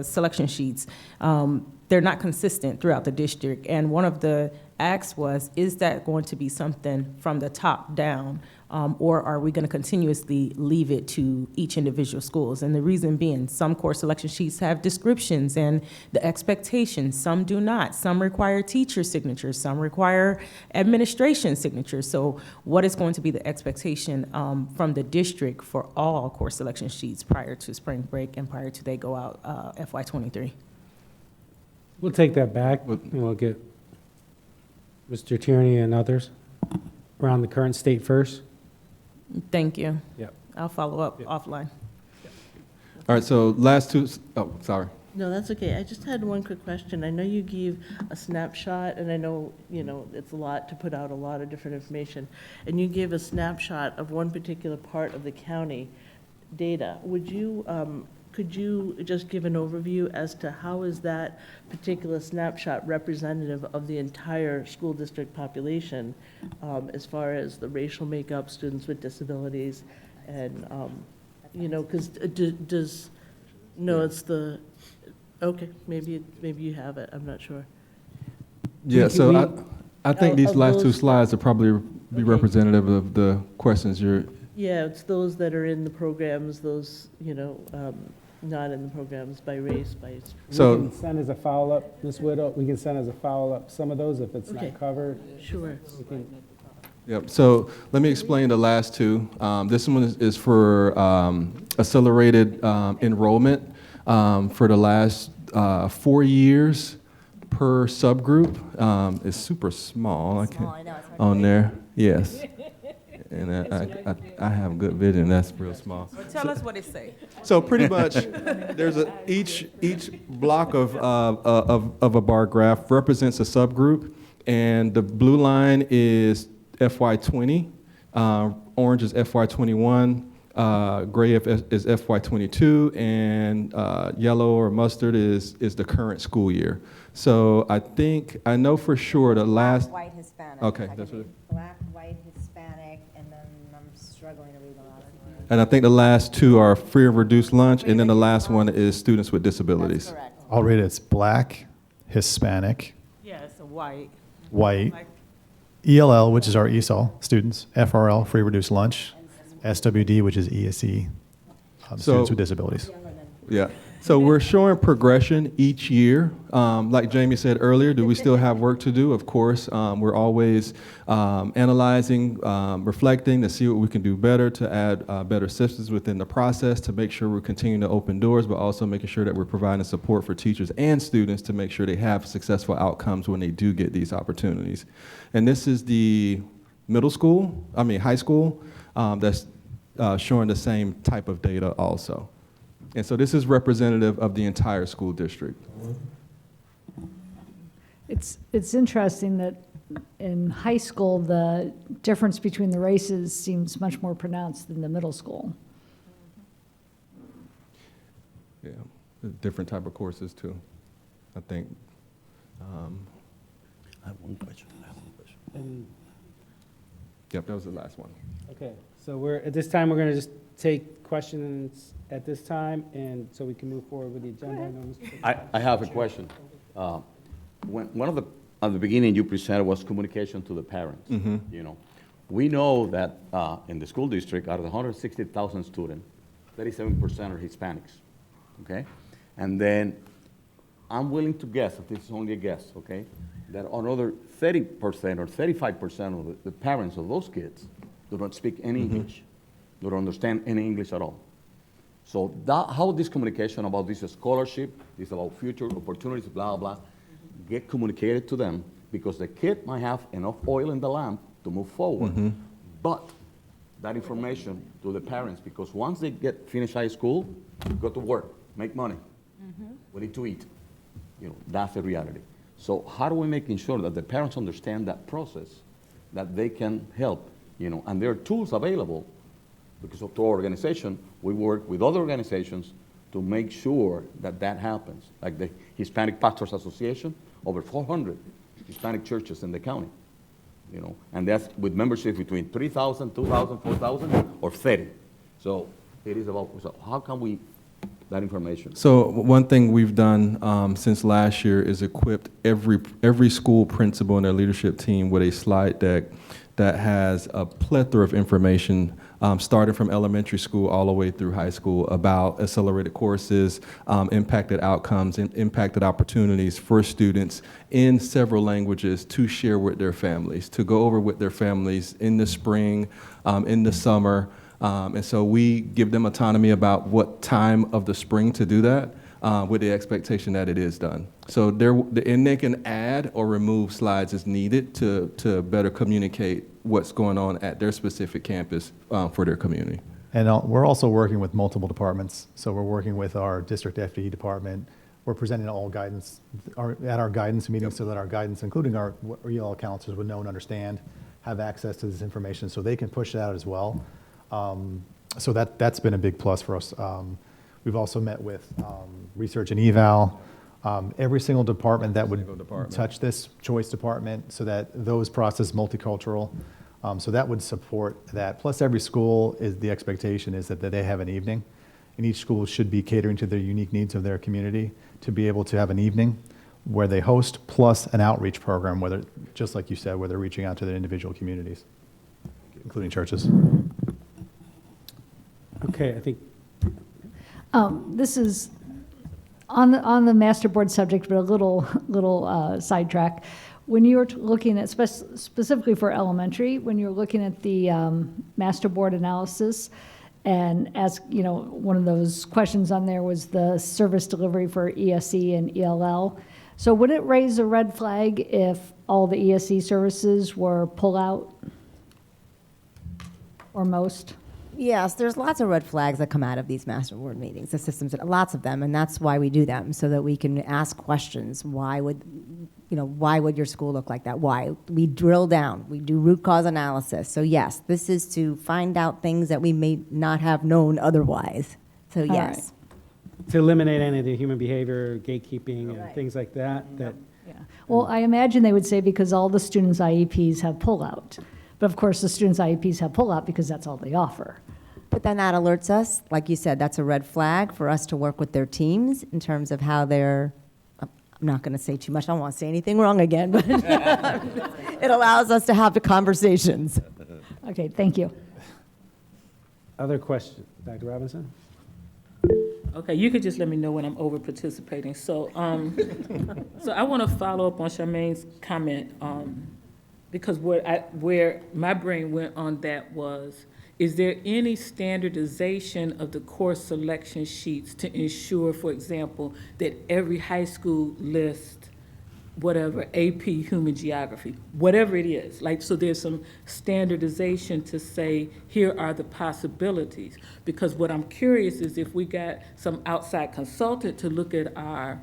selection sheets. They're not consistent throughout the district, and one of the asks was, is that going to be something from the top down, or are we going to continuously leave it to each individual schools? And the reason being, some course selection sheets have descriptions and the expectations, some do not. Some require teacher signatures, some require administration signatures. So what is going to be the expectation from the district for all course selection sheets prior to spring break and prior to they go out FY23? We'll take that back, and we'll get Mr. Tierney and others around the current state first. Thank you. Yep. I'll follow up offline. All right, so last two, oh, sorry. No, that's okay. I just had one quick question. I know you gave a snapshot, and I know, it's a lot to put out a lot of different information. And you gave a snapshot of one particular part of the county data. Would you, could you just give an overview as to how is that particular snapshot representative of the entire school district population, as far as the racial makeup, students with disabilities, and, because it's the, okay, maybe you have it, I'm not sure. Yeah, so I think these last two slides will probably be representative of the questions you're. Yeah, it's those that are in the programs, those, not in the programs by race, by. So we can send as a follow-up, Ms. Widow, we can send as a follow-up some of those if it's not covered. Sure. Yep, so let me explain the last two. This one is for accelerated enrollment for the last 4 years per subgroup. It's super small. I can't, on there, yes. and I have good vision. That's real small. Well, tell us what it say. So pretty much, there's each block of a bar graph represents a subgroup, and the blue line is FY20, orange is FY21, gray is FY22, and yellow or mustard is the current school year. So I know for sure the last. Black, white, Hispanic. Okay, that's what. Black, white, Hispanic, and then I'm struggling to read the last one. And I think the last two are free or reduced lunch, and then the last one is students with disabilities. That's correct. I'll read it. It's Black, Hispanic, Yeah, it's a white. white, ELL, which is our ESOL students, FRL, free reduced lunch, SWD, which is ESE, students with disabilities. Yeah. So we're showing progression each year. Like Jamie said earlier, do we still have work to do? Of course. We're always analyzing, reflecting to see what we can do better, to add better systems within the process, to make sure we're continuing to open doors, but also making sure that we're providing support for teachers and students to make sure they have successful outcomes when they do get these opportunities. And this is the high school, that's showing the same type of data also. And so this is representative of the entire school district. It's interesting that in high school, the difference between the races seems much more pronounced than the middle school. Yeah, different type of courses too, I think. I have one question. Yep, that was the last one. Okay, so at this time, we're going to just take questions at this time, and so we can move forward with the agenda. I know Mr. I have a question. One of at the beginning you presented was communication to the parents. Mhm. You know, we know that in the school district, out of the 160,000 students, 37% are Hispanics. Okay, and then I'm willing to guess, if this is only a guess, okay, that another 30% or 35% of the parents of those kids do not speak any English, don't understand any English at all. So how this communication about this scholarship, this about future opportunities, blah, blah, get communicated to them, because the kid might have enough oil in the lamp to move forward. But that information to the parents, because once they finish high school, go to work, make money. We need to eat. You know, that's the reality. So how do we making sure that the parents understand that process, that they can help, you know, and there are tools available, because of our organization, we work with other organizations to make sure that that happens. Like the Hispanic Pastors Association, over 400 Hispanic churches in the county, you know, and that's with membership between 3,000, 2,000, 4,000, or 30. So it is about, so how can we, that information? So one thing we've done since last year is equipped every school principal and their leadership team with a slide deck that has a plethora of information, starting from elementary school all the way through high school, about accelerated courses, impacted outcomes, and impacted opportunities for students in several languages to share with their families, to go over with their families in the spring, in the summer. And so we give them autonomy about what time of the spring to do that, with the expectation that it is done. So they can add or remove slides as needed to better communicate what's going on at their specific campus for their community. And we're also working with multiple departments. So we're working with our district FDE department. We're presenting all guidance at our guidance meetings, so that our guidance, including our EL counselors, would know and understand, have access to this information, so they can push it out as well. So that's been a big plus for us. We've also met with research and eval, every single department that would touch this choice department, so that those process multicultural. So that would support that. Plus, every school the expectation is that they have an evening, and each school should be catering to the unique needs of their community to be able to have an evening where they host, plus an outreach program, whether, just like you said, where they're reaching out to their individual communities, including churches. Okay, I think. This is on the master board subject, but a little sidetrack. When you're looking at, specifically for elementary, when you're looking at the master board analysis, and as you know, one of those questions on there was the service delivery for ESE and ELL. So would it raise a red flag if all the ESE services were pull out? or most? Yes, there's lots of red flags that come out of these master board meetings, the systems, lots of them, and that's why we do them, so that we can ask questions. Why would your school look like that? Why? We drill down, we do root cause analysis. So yes, this is to find out things that we may not have known otherwise. So All yes. To eliminate any of the human behavior, gatekeeping, and Right. things like that, Well, I imagine they would say because all the students' IEPs have pullout. But of course, the students' IEPs have pullout because that's all they offer. But then that alerts us, like you said, that's a red flag for us to work with their teams in terms of how they're, I'm not going to say too much, I don't want to say anything wrong again, but it allows us to have the conversations. Okay, thank you. Other questions? Dr. Robinson? Okay, you could just let me know when I'm over participating. So, so I want to follow up on Charmaine's comment, because where my brain went on that was, is there any standardization of the course selection sheets to ensure, for example, that every high school lists whatever, AP Human Geography, whatever it is. Like, so there's some standardization to say, here are the possibilities. Because what I'm curious is if we got some outside consultant to look at our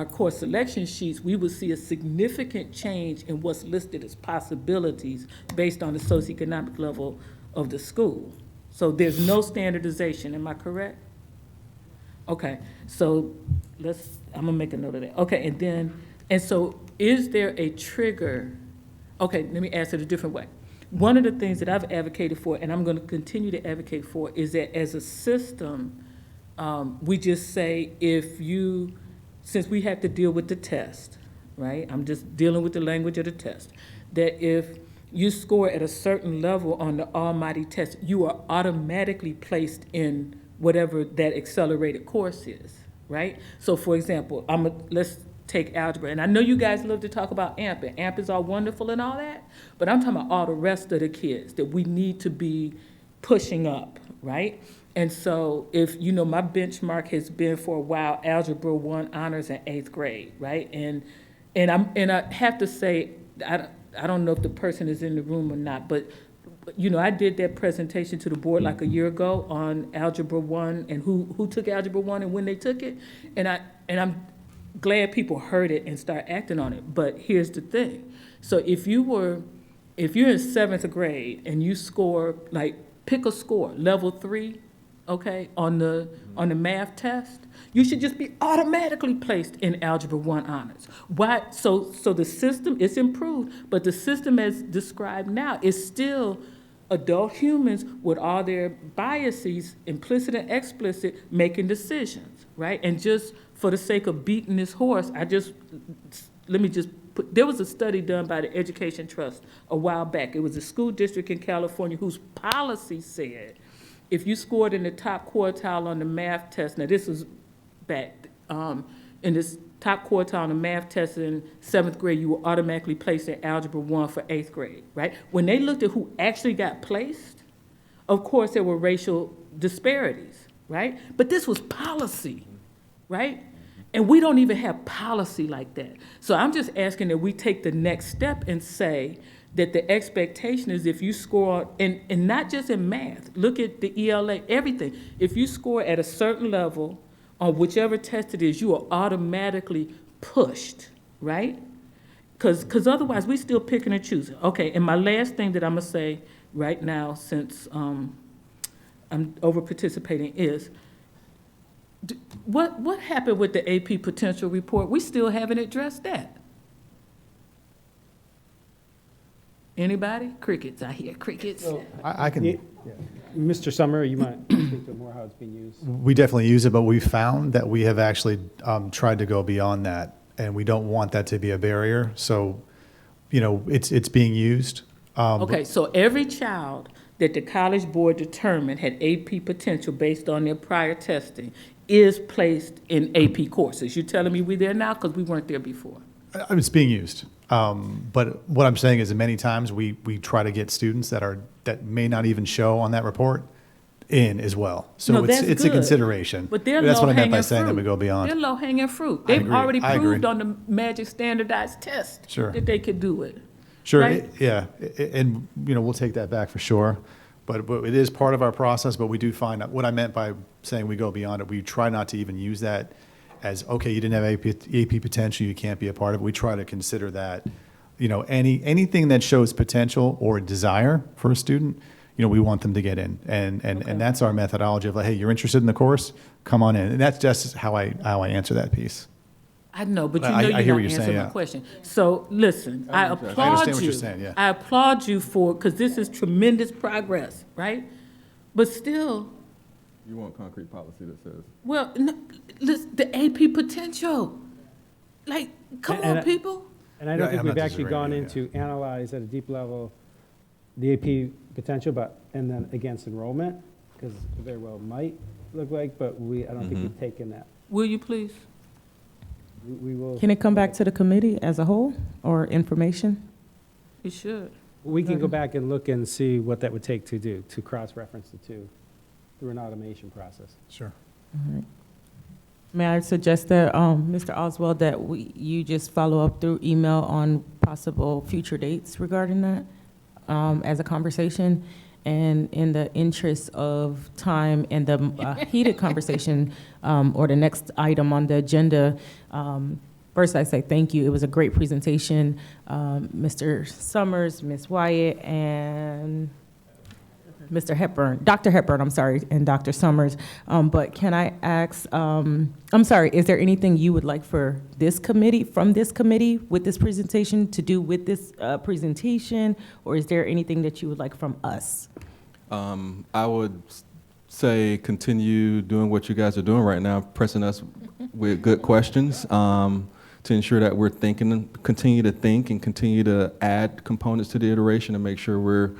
course selection sheets, we would see a significant change in what's listed as possibilities based on the socioeconomic level of the school. So there's no standardization, am I correct? Okay, so I'm gonna make a note of that. Okay, and so is there a trigger? Okay, let me ask it a different way. One of the things that I've advocated for, and I'm gonna continue to advocate for, is that as a system, we just say since we have to deal with the test, right? I'm just dealing with the language of the test, that if you score at a certain level on the almighty test, you are automatically placed in whatever that accelerated course is, right? So for example, let's take algebra, and I know you guys love to talk about AMP, and AMP is all wonderful and all that, but I'm talking about all the rest of the kids that we need to be pushing up, right? And so if, my benchmark has been for a while, Algebra 1 honors in 8th grade, right? And I have to say, I don't know if the person is in the room or not, but I did that presentation to the board like a year ago on Algebra 1 and who took Algebra 1 and when they took it. And I'm glad people heard it and start acting on it. But here's the thing. So if you're in 7th grade and you score, pick a score, level 3, okay, on the math test, you should just be automatically placed in Algebra 1 honors. Why? So the system is improved, but the system as described now is still adult humans with all their biases, implicit and explicit, making decisions, right? And just for the sake of beating this horse, there was a study done by the Education Trust a while back. It was a school district in California whose policy said, if you scored in the top quartile on the math test, now this was back in this top quartile on the math test in 7th grade, you were automatically placed in Algebra 1 for 8th grade, right? When they looked at who actually got placed, of course there were racial disparities, right? But this was policy, right? And we don't even have policy like that. So I'm just asking that we take the next step and say that the expectation is if you score, and not just in math, look at the ELA, everything. If you score at a certain level on whichever test it is, you are automatically pushed, right? Because otherwise we still picking and choosing. Okay, and my last thing that I'm gonna say right now, since I'm over participating, is what happened with the AP potential report? We still haven't addressed that. Anybody? Crickets, I hear crickets. I can. Mr. Summer, you might speak to more how it's being used. We definitely use it, but we found that we have actually tried to go beyond that, and we don't want that to be a barrier. So, it's being used. Okay, so every child that the College Board determined had AP potential based on their prior testing is placed in AP courses. You're telling me we're there now because we weren't there before? It's being used. But what I'm saying is that many times we try to get students that may not even show on that report in as well. So No, it's that's a good. consideration. But they're That's what I meant by low-hanging saying that we fruit. go beyond. They're low-hanging fruit. They've agree. already I proved agree. on the magic standardized test Sure. that they could do it. Sure, Right? yeah, and we'll take that back for sure. But it is part of our process, but we do find, what I meant by saying we go beyond it, we try not to even use that as, okay, you didn't have AP potential, you can't be a part of it. We try to consider that, anything that shows potential or desire for a student, we want them to get in. And that's our methodology of like, hey, you're interested in the course, come on in. And that's just how I answer that piece. I know, but I you're hear not what you're saying, answering my yeah. question. So listen, I applaud you. I understand what you're saying, yeah. I applaud you for, because this is tremendous progress, right? But still, You want concrete policy that says. well, no, listen, the AP potential. Like, come on, people. And I don't Yeah, think I'm we've not actually disagreeing, gone yeah. into analyze at a deep level the AP potential, and then against enrollment, because it very well might look like, but I don't think we've taken that. Will you please? We will. Can it come back to the committee as a whole or information? You should. We can go back and look and see what that would take to do, to cross-reference the two through an automation process. Sure. All right. May I suggest that, Mr. Oswald, that you just follow up through email on possible future dates regarding that as a conversation? And in the interest of time and the heated conversation or the next item on the agenda, first I say thank you. It was a great presentation. Mr. Summers, Ms. Wyatt, and Mr. Hepburn, Dr. Hepburn, I'm sorry, and Dr. Summers. But can I ask, I'm sorry, is there anything you would like for this committee, from this committee with this presentation to do with this presentation? Or is there anything that you would like from us? I would say continue doing what you guys are doing right now, pressing us with good questions to ensure that we're thinking, continue to think and continue to add components to the iteration and make sure we're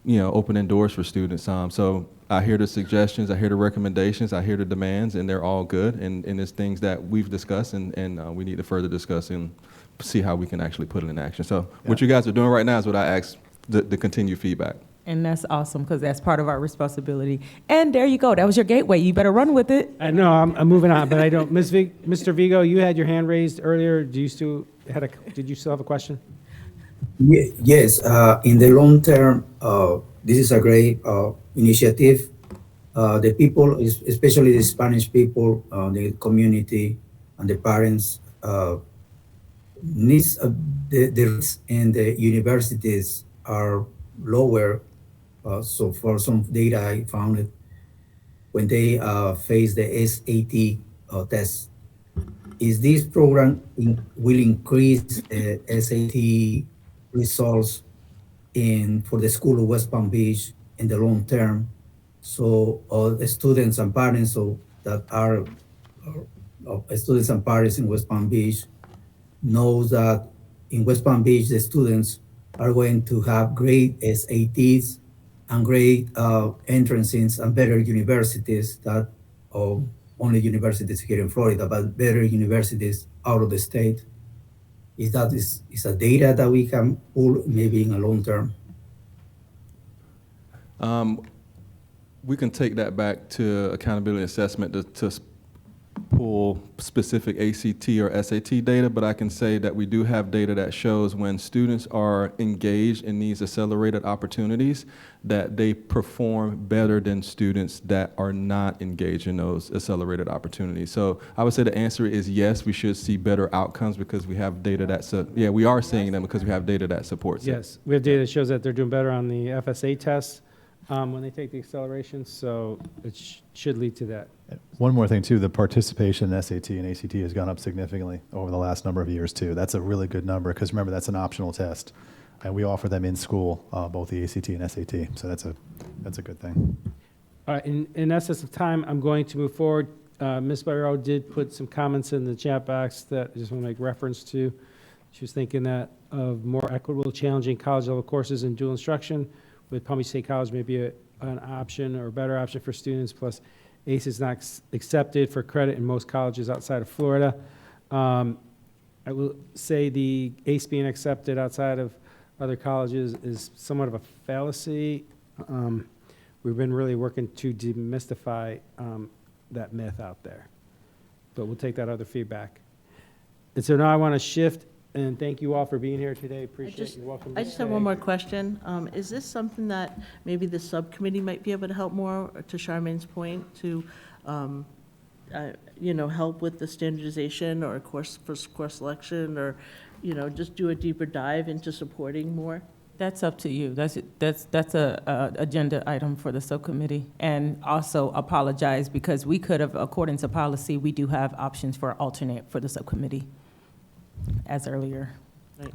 opening doors for students. So I hear the suggestions, I hear the recommendations, I hear the demands, and they're all good. And it's things that we've discussed and we need to further discuss and see how we can actually put it in action. So what you guys are doing right now is what I ask, the continued feedback. And that's awesome, because that's part of our responsibility. And there you go. That was your gateway. You better run with it. I know, I'm moving on, but I don't, Mr. Vigo, you had your hand raised earlier. Did you still have a question? Yes, in the long term, this is a great initiative. The people, especially the Spanish people, the community and the parents, needs the rates in the universities are lower. So for some data I found it, when they face the SAT test, is this program will increase SAT results for the school of West Palm Beach in the long term? So the students and parents that are students and parents in West Palm Beach knows that in West Palm Beach, the students are going to have great SATs and great entrances and better universities that only universities here in Florida, but better universities out of the state. Is a data that we can pull maybe in a long term? We can take that back to accountability assessment to pull specific ACT or SAT data, but I can say that we do have data that shows when students are engaged in these accelerated opportunities, that they perform better than students that are not engaged in those accelerated opportunities. So I would say the answer is yes, we should see better outcomes because we have data that, we are seeing them because we have data that supports it. Yes, we have data that shows that they're doing better on the FSA tests when they take the acceleration, so it should lead to that. One more thing too, the participation in SAT and ACT has gone up significantly over the last number of years too. That's a really good number because remember, that's an optional test. And we offer them in school, both the ACT and SAT. So that's a good thing. All right, in essence of time, I'm going to move forward. Ms. Barrow did put some comments in the chat box that I just want to make reference to. She was thinking that of more equitable, challenging college level courses in dual instruction with Palm Beach State College may be an option or a better option for students, plus ACE is not accepted for credit in most colleges outside of Florida. I will say the ACE being accepted outside of other colleges is somewhat of a fallacy. We've been really working to demystify that myth out there, but we'll take that other feedback. And so now I want to shift And thank you all for being here today. Appreciate you. Welcome. I just have one more question. Is this something that maybe the subcommittee might be able to help more, to Charmaine's point, to, help with the standardization or course selection, or, just do a deeper dive into supporting more? That's up to you. That's a agenda item for the subcommittee. And also apologize because we could have, according to policy, we do have options for alternate for the subcommittee as earlier. Right.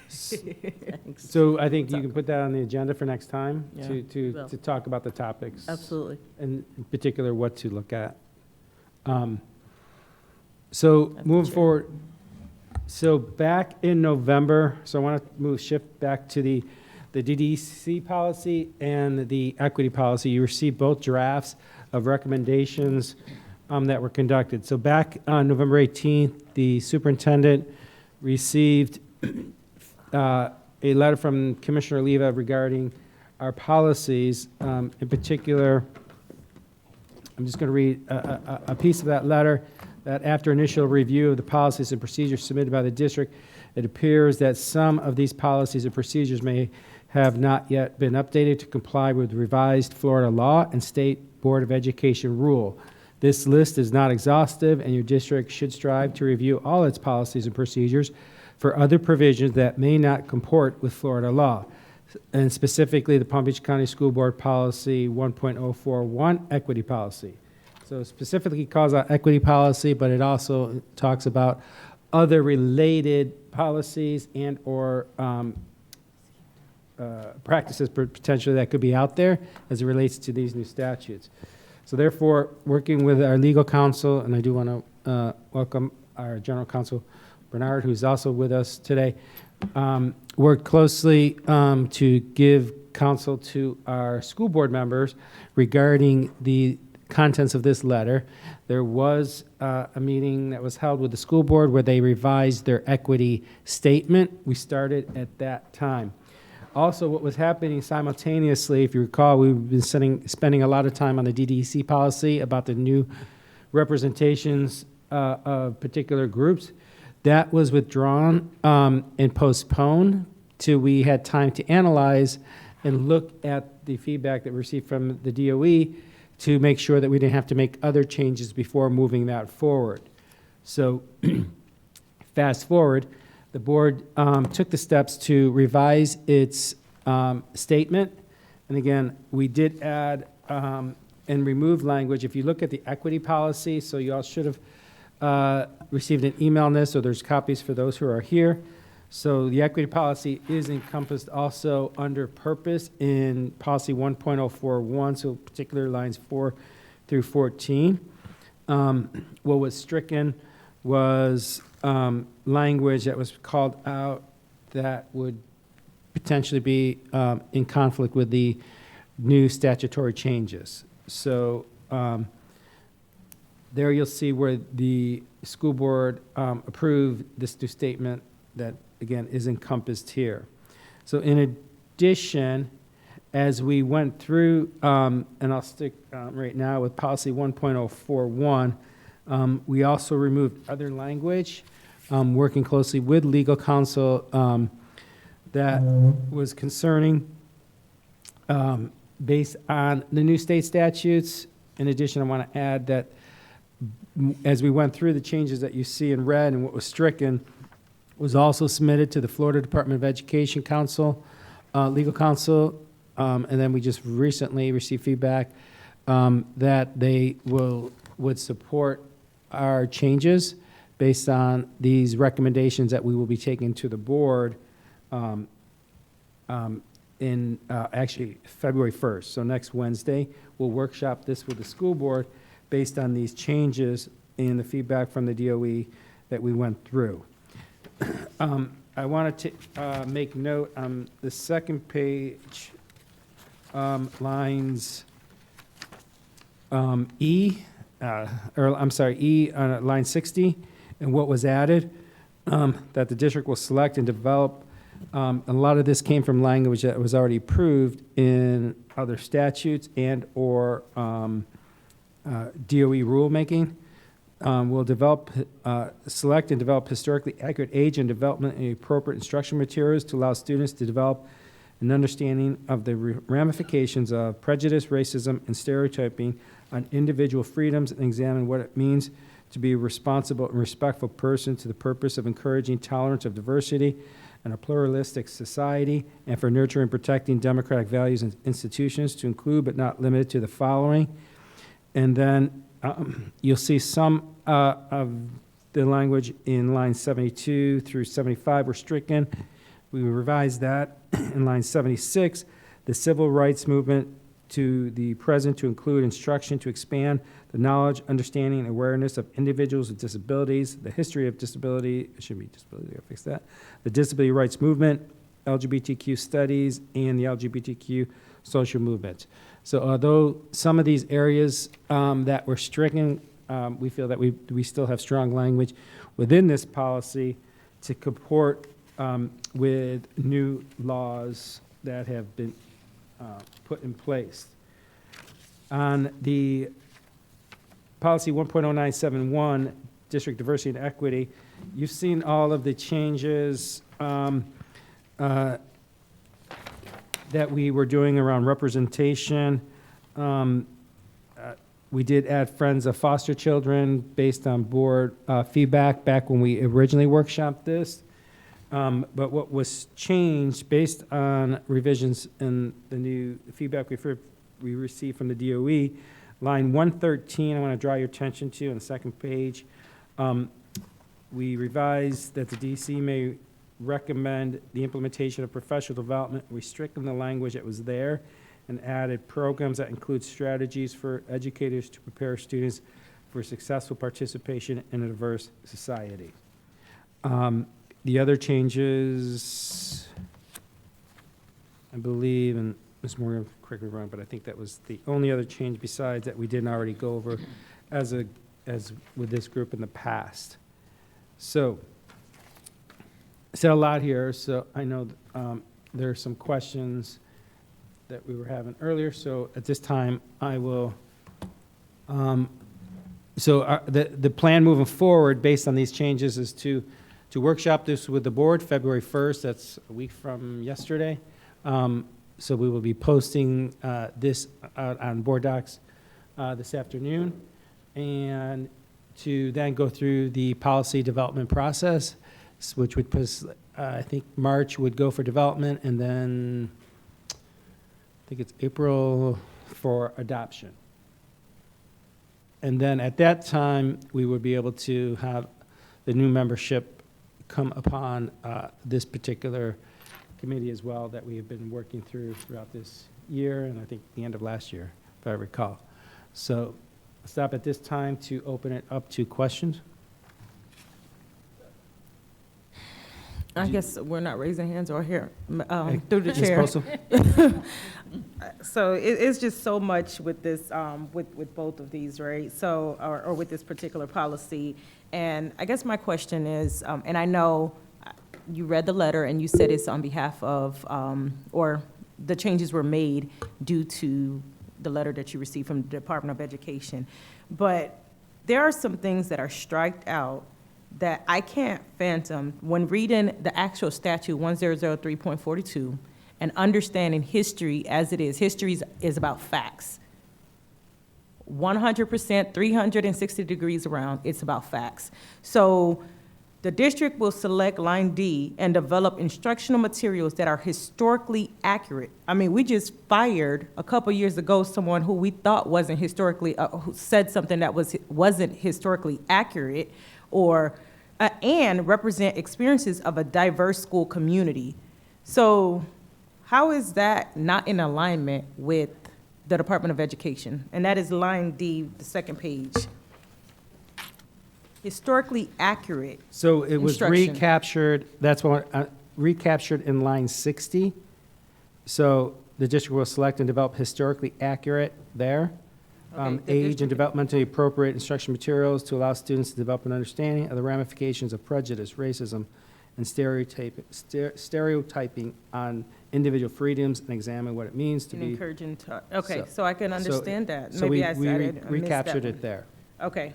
Thanks. So I think you can put that on the agenda for next time Yeah. to talk about the topics. Absolutely. And in particular, what to look at. So moving forward, so back in November, so I want to shift back to the DDEC policy and the equity policy. You received both drafts of recommendations that were conducted. So back on November 18th, the superintendent received a letter from Commissioner Oliva regarding our policies. In particular, I'm just going to read a piece of that letter. That after initial review of the policies and procedures submitted by the district, it appears that some of these policies and procedures may have not yet been updated to comply with revised Florida law and State Board of Education rule. This list is not exhaustive, and your district should strive to review all its policies and procedures for other provisions that may not comport with Florida law, and specifically the Palm Beach County School Board Policy 1.041 Equity Policy. So specifically calls out equity policy, but it also talks about other related policies and or practices potentially that could be out there as it relates to these new statutes. So therefore, working with our legal counsel, and I do want to welcome our general counsel, Bernard, who's also with us today, worked closely to give counsel to our school board members regarding the contents of this letter. There was a meeting that was held with the school board where they revised their equity statement. We started at that time. Also, what was happening simultaneously, if you recall, we've been spending a lot of time on the DDEC policy about the new representations of particular groups. That was withdrawn and postponed till we had time to analyze and look at the feedback that we received from the DOE to make sure that we didn't have to make other changes before moving that forward. So fast forward, the board took the steps to revise its statement. And again, we did add and remove language. If you look at the equity policy, so you all should have received an email on this, so there's copies for those who are here. So the equity policy is encompassed also under purpose in policy 1.041, so particular lines 4 through 14. What was stricken was language that was called out that would potentially be in conflict with the new statutory changes. So there you'll see where the school board approved this new statement that, again, is encompassed here. So in addition, as we went through, and I'll stick right now with policy 1.041, we also removed other language, working closely with legal counsel that was concerning based on the new state statutes. In addition, I want to add that as we went through the changes that you see in red and what was stricken, was also submitted to the Florida Department of Education Council, legal counsel, and then we just recently received feedback that they would support our changes based on these recommendations that we will be taking to the board in actually February 1st. So next Wednesday, we'll workshop this with the school board based on these changes in the feedback from the DOE that we went through. I wanted to make note on the second page, lines E on line 60, and what was added, that the district will select and develop. A lot of this came from language that was already approved in other statutes and or DOE rulemaking. will develop, select and develop historically accurate age and development and appropriate instructional materials to allow students to develop an understanding of the ramifications of prejudice, racism, and stereotyping on individual freedoms, and examine what it means to be a responsible and respectful person to the purpose of encouraging tolerance of diversity and a pluralistic society, and for nurturing and protecting democratic values and institutions, to include but not limited to the following. And then you'll see some of the language in lines 72 through 75 were stricken. We revised that in line 76, the civil rights movement to the present to include instruction to expand the knowledge, understanding, and awareness of individuals with disabilities, the history of disability, it should be disability, I'll fix that, the disability rights movement, LGBTQ studies, and the LGBTQ social movement. So although some of these areas that were stricken, we feel that we still have strong language within this policy to comport with new laws that have been put in place. On the policy 1.0971, district diversity and equity, you've seen all of the changes that we were doing around representation. We did add friends of foster children based on board feedback back when we originally workshopped this. But what was changed based on revisions in the new feedback we received from the DOE, line 113, I want to draw your attention to on the second page. We revised that the DC may recommend the implementation of professional development, restricting the language that was there, and added programs that include strategies for educators to prepare students for successful participation in a diverse society. The other changes, I believe, and Ms. Morgan, correct me if I'm wrong, but I think that was the only other change besides that we didn't already go over as with this group in the past. So, I said a lot here, so I know there are some questions that we were having earlier, so at this time, I will, the plan moving forward based on these changes is to workshop this with the board February 1st, that's a week from yesterday. So we will be posting this out on board docs this afternoon, and to then go through the policy development process, which would put, I think March would go for development, and then I think it's April for adoption. And then at that time, we would be able to have the new membership come upon this particular committee as well that we have been working throughout this year, and I think the end of last year, if I recall. So I'll stop at this time to open it up to questions. I guess we're not raising hands or here, through the Ms. chair. Postle? So it's just so much with this, with both of these, right? So, or with this particular policy. And I guess my question is, and I know you read the letter and you said it's on behalf of, or the changes were made due to the letter that you received from the Department of Education. But there are some things that are striked out that I can't fathom when reading the actual statute 1003.42 and understanding history as it is. History is about facts. 100%, 360 degrees around, it's about facts. So the district will select line D and develop instructional materials that are historically accurate. I mean, we just fired a couple years ago someone who we thought wasn't historically, who said something that wasn't historically accurate, or and represent experiences of a diverse school community. So how is that not in alignment with the Department of Education? And that is line D, the second page. Historically accurate. So it was instruction. recaptured, that's what, recaptured in line 60. So the district will select and develop historically accurate there. Age and developmentally appropriate instruction materials to allow students to develop an understanding of the ramifications of prejudice, racism, and stereotyping on individual freedoms, and examine what it means to And be. okay, so I can understand that. So Maybe we I said it. recaptured it there. Okay.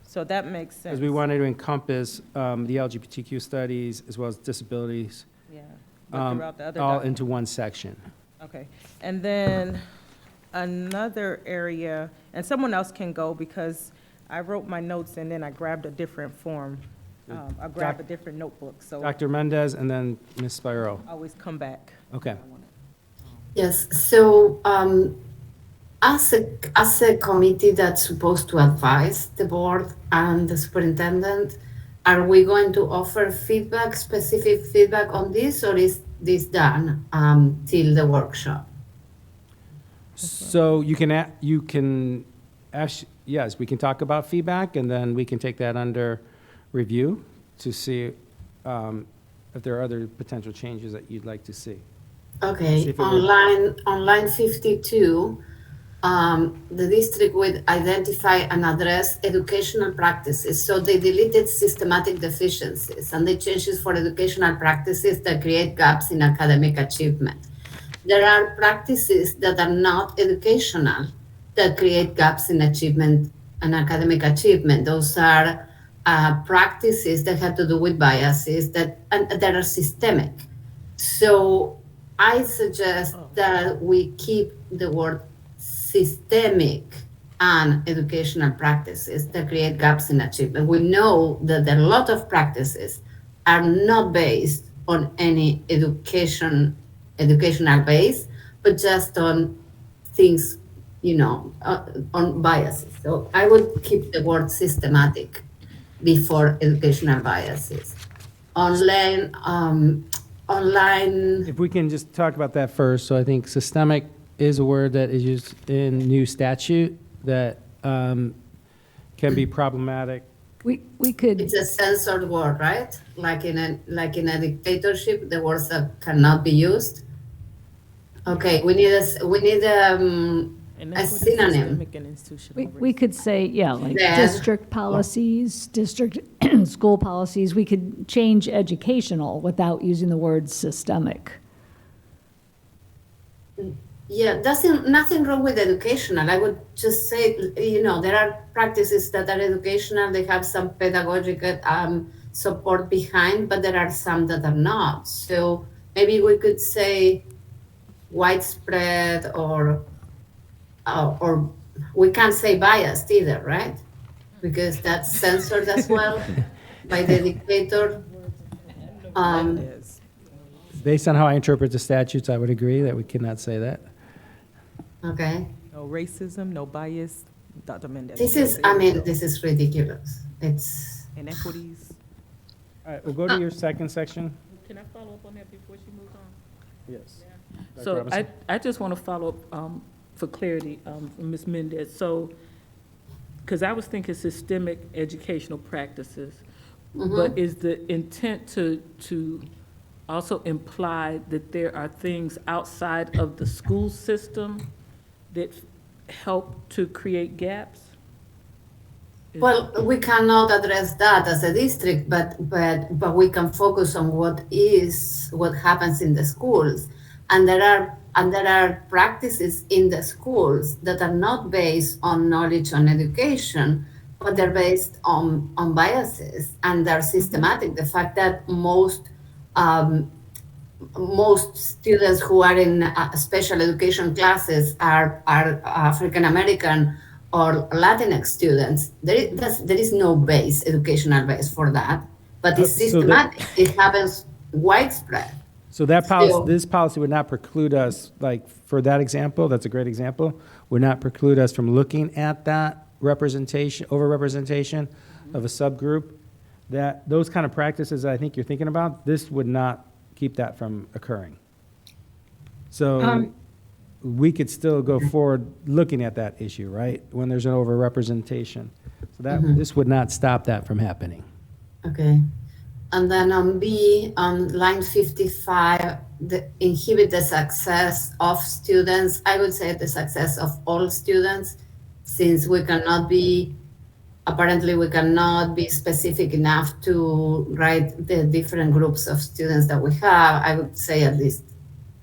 So that makes sense. Because we wanted to encompass the LGBTQ studies as well as disabilities, Yeah. But throughout the other all documents. into one section. Okay, and then another area, and someone else can go because I wrote my notes and then I grabbed a different form. I grabbed a different notebook, so Dr. Mendez and then Ms. Spiro. always come back. Okay. Yes, so as a committee that's supposed to advise the board and the superintendent, are we going to offer feedback, specific feedback on this, or is this done till the workshop? So you can ask, yes, we can talk about feedback and then we can take that under review to see if there are other potential changes that you'd like to see. See Okay, if it would- on line 52, the district would identify and address educational practices. So they deleted systematic deficiencies and they changed it for educational practices that create gaps in academic achievement. There are practices that are not educational that create gaps in achievement and academic achievement. Those are practices that have to do with biases that are systemic. So I suggest that we keep the word systemic and educational practices that create gaps in achievement. We know that a lot of practices are not based on any educational base, but just on things, on biases. So I would keep the word systematic before educational biases. Online, If we can just talk about that first, so I think systemic is a word that is used in new statute that can be problematic. We could, it's a censored word, right? Like in a dictatorship, the words that cannot be used. Okay, we need a synonym. we could say, yeah, like Yeah. district policies, district school policies. We could change educational without using the word systemic. Yeah, nothing wrong with educational. I would just say, there are practices that are educational. They have some pedagogical support behind, but there are some that are not. So maybe we could say widespread or we can't say biased either, right? Because that's censored as well by the dictator. Based on how I interpret the statutes, I would agree that we cannot say that. Okay. No racism, no bias, Dr. Mendez. This is ridiculous. It's inequities. All right, we'll go to your second section. Can I follow up on that before she moves on? Yes. Dr. So Robinson? I just want to follow up for clarity from Ms. Mendez. So, because I was thinking systemic educational practices, but is the intent to also imply that there are things outside of the school system that help to create gaps? Well, we cannot address that as a district, but we can focus on what happens in the schools, and there are practices in the schools that are not based on knowledge on education, but they're based on biases and they're systematic. The fact that most students who are in special education classes are African American or Latinx students, there is no educational base for that, but it's systematic. It happens widespread. So that this policy would not preclude us, like for that example, that's a great example, would not preclude us from looking at that representation, overrepresentation of a subgroup. That those kind of practices that I think you're thinking about, this would not keep that from occurring. So we could still go forward looking at that issue, right? When there's an overrepresentation. So that this would not stop that from happening. Okay. And then on B, on line 55, inhibit the success of students. I would say the success of all students, since apparently we cannot be specific enough to write the different groups of students that we have. I would say at least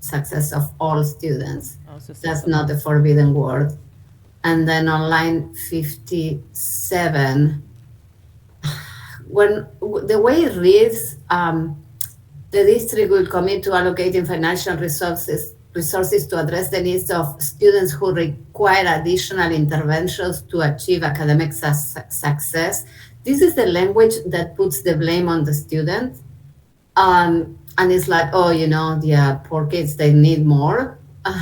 success of all students. That's not a forbidden word. And then on line 57, the way it reads, the district will commit to allocating financial resources to address the needs of students who require additional interventions to achieve academic success. This is the language that puts the blame on the student. And it's like, oh, the poor kids, they need more.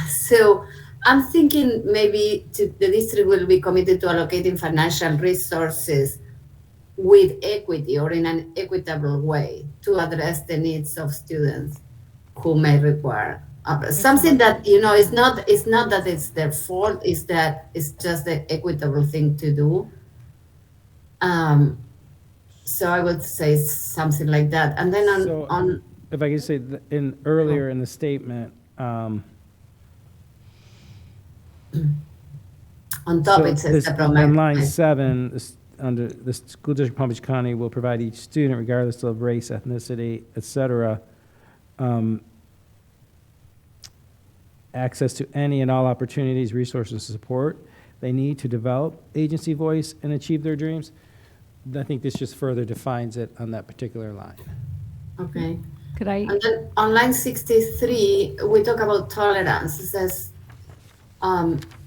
So I'm thinking maybe the district will be committed to allocating financial resources with equity or in an equitable way to address the needs of students who may require something that it's not that it's their fault, is that it's just the equitable thing to do. So I would say something like that. And then on if I could say earlier in the statement, on top it says on line 7, under the school district of Palm Beach County will provide each student, regardless of race, ethnicity, etc., access to any and all opportunities, resources, and support they need to develop agency voice and achieve their dreams. I think this just further defines it on that particular line. Okay. Could I? And then on line 63, we talk about tolerance. It says,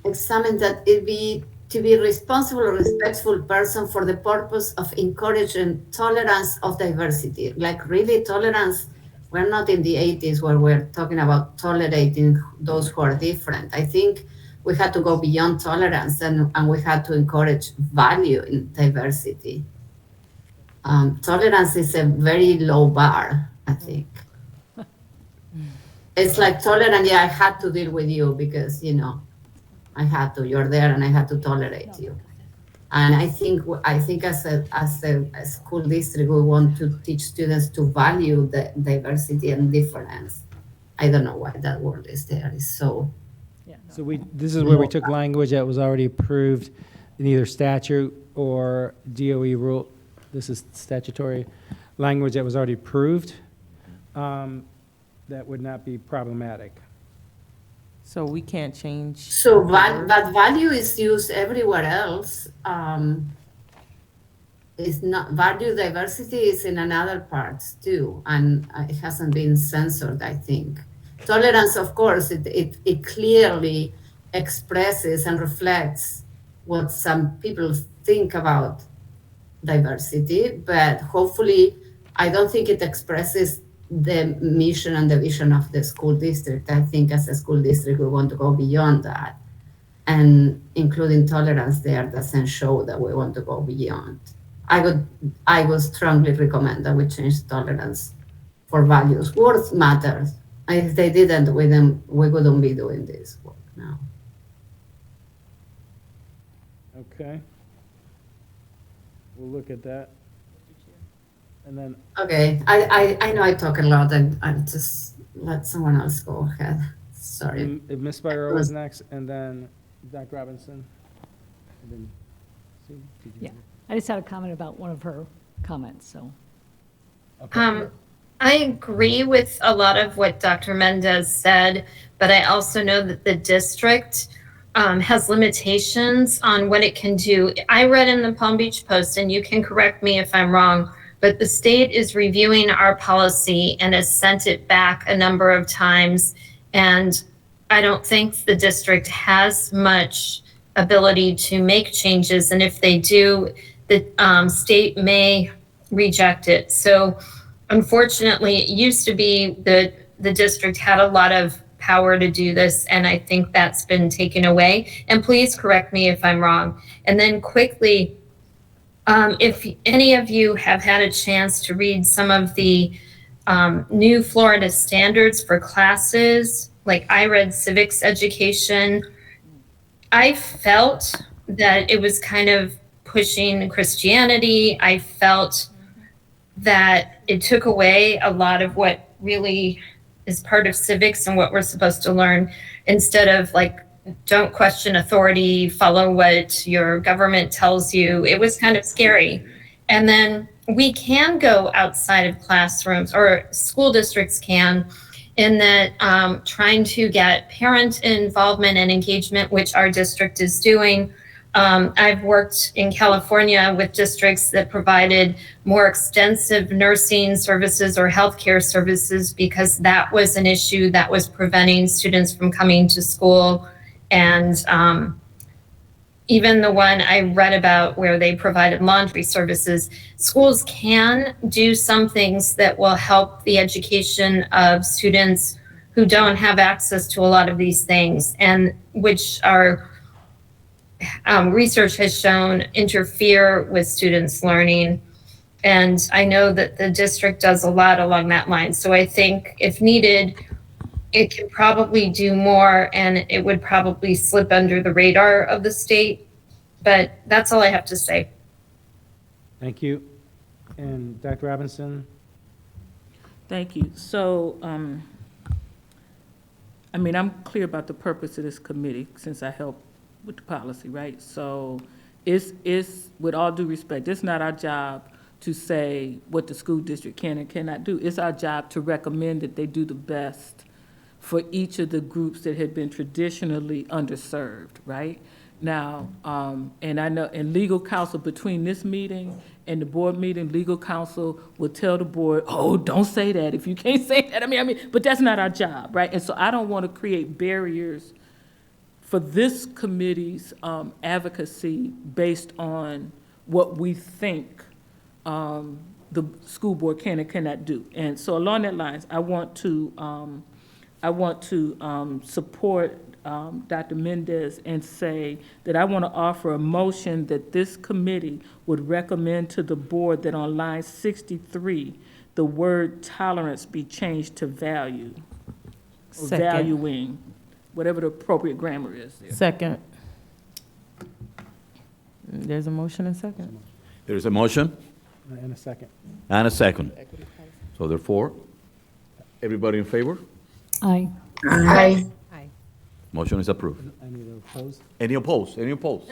examine that it be to be responsible, respectful person for the purpose of encouraging tolerance of diversity. Like really tolerance, we're not in the 80s where we're talking about tolerating those who are different. I think we had to go beyond tolerance and we had to encourage value in diversity. Tolerance is a very low bar, I think. It's like tolerant, yeah, I had to deal with you because, I had to, you're there and I had to tolerate you. And I think as a school district, we want to teach students to value the diversity and difference. I don't know why that word is there. It's so. So this is where we took language that was already approved in either statute or DOE rule. This is statutory language that was already approved. That would not be problematic. So we can't change. So that value is used everywhere else. It's not value diversity is in another parts too, and it hasn't been censored, I think. Tolerance, of course, it clearly expresses and reflects what some people think about diversity, but hopefully, I don't think it expresses the mission and the vision of the school district. I think as a school district, we want to go beyond that. And including tolerance there doesn't show that we want to go beyond. I would strongly recommend that we change tolerance for values. Words matter. If they didn't, we wouldn't be doing this work now. Okay. We'll look at that. And then. Okay, I know I talk a lot and I just let someone else go ahead. Sorry. Ms. Spiro was next, and then Doc Robinson. And then, Yeah, I just had a comment about one of her comments, so. Okay. I agree with a lot of what Dr. Mendez said, but I also know that the district has limitations on what it can do. I read in the Palm Beach Post, and you can correct me if I'm wrong, but the state is reviewing our policy and has sent it back a number of times. And I don't think the district has much ability to make changes. And if they do, the state may reject it. So unfortunately, it used to be that the district had a lot of power to do this, and I think that's been taken away. And please correct me if I'm wrong. And then quickly, if any of you have had a chance to read some of the new Florida standards for classes, like I read civics education, I felt that it was kind of pushing Christianity. I felt that it took away a lot of what really is part of civics and what we're supposed to learn, instead of like, don't question authority, follow what your government tells you. It was kind of scary. And then we can go outside of classrooms, or school districts can, in that trying to get parent involvement and engagement, which our district is doing, I've worked in California with districts that provided more extensive nursing services or healthcare services because that was an issue that was preventing students from coming to school. And even the one I read about where they provided laundry services, schools can do some things that will help the education of students who don't have access to a lot of these things, and which are research has shown interfere with students' learning. And I know that the district does a lot along that line. So I think if needed, it can probably do more, and it would probably slip under the radar of the state. But that's all I have to say. Thank you. And Dr. Robinson? Thank you. So, I mean, I'm clear about the purpose of this committee since I helped with the policy, right? So it's with all due respect, it's not our job to say what the school district can and cannot do. It's our job to recommend that they do the best for each of the groups that had been traditionally underserved, right? Now, and I know, in legal counsel between this meeting and the board meeting, legal counsel will tell the board, oh, don't say that if you can't say that. I mean, but that's not our job, right? And so I don't want to create barriers for this committee's advocacy based on what we think the school board can and cannot do. And so along that lines, I want to support Dr. Mendez and say that I want to offer a motion that this committee would recommend to the board that on line 63, the word tolerance be changed to value, or Second. valuing, whatever the appropriate grammar is there. Second. There's a motion and second. There's a motion In a second. and a second. So therefore, everybody in favor? Aye. Aye. Motion is approved. Any opposed? Any opposed? Any opposed?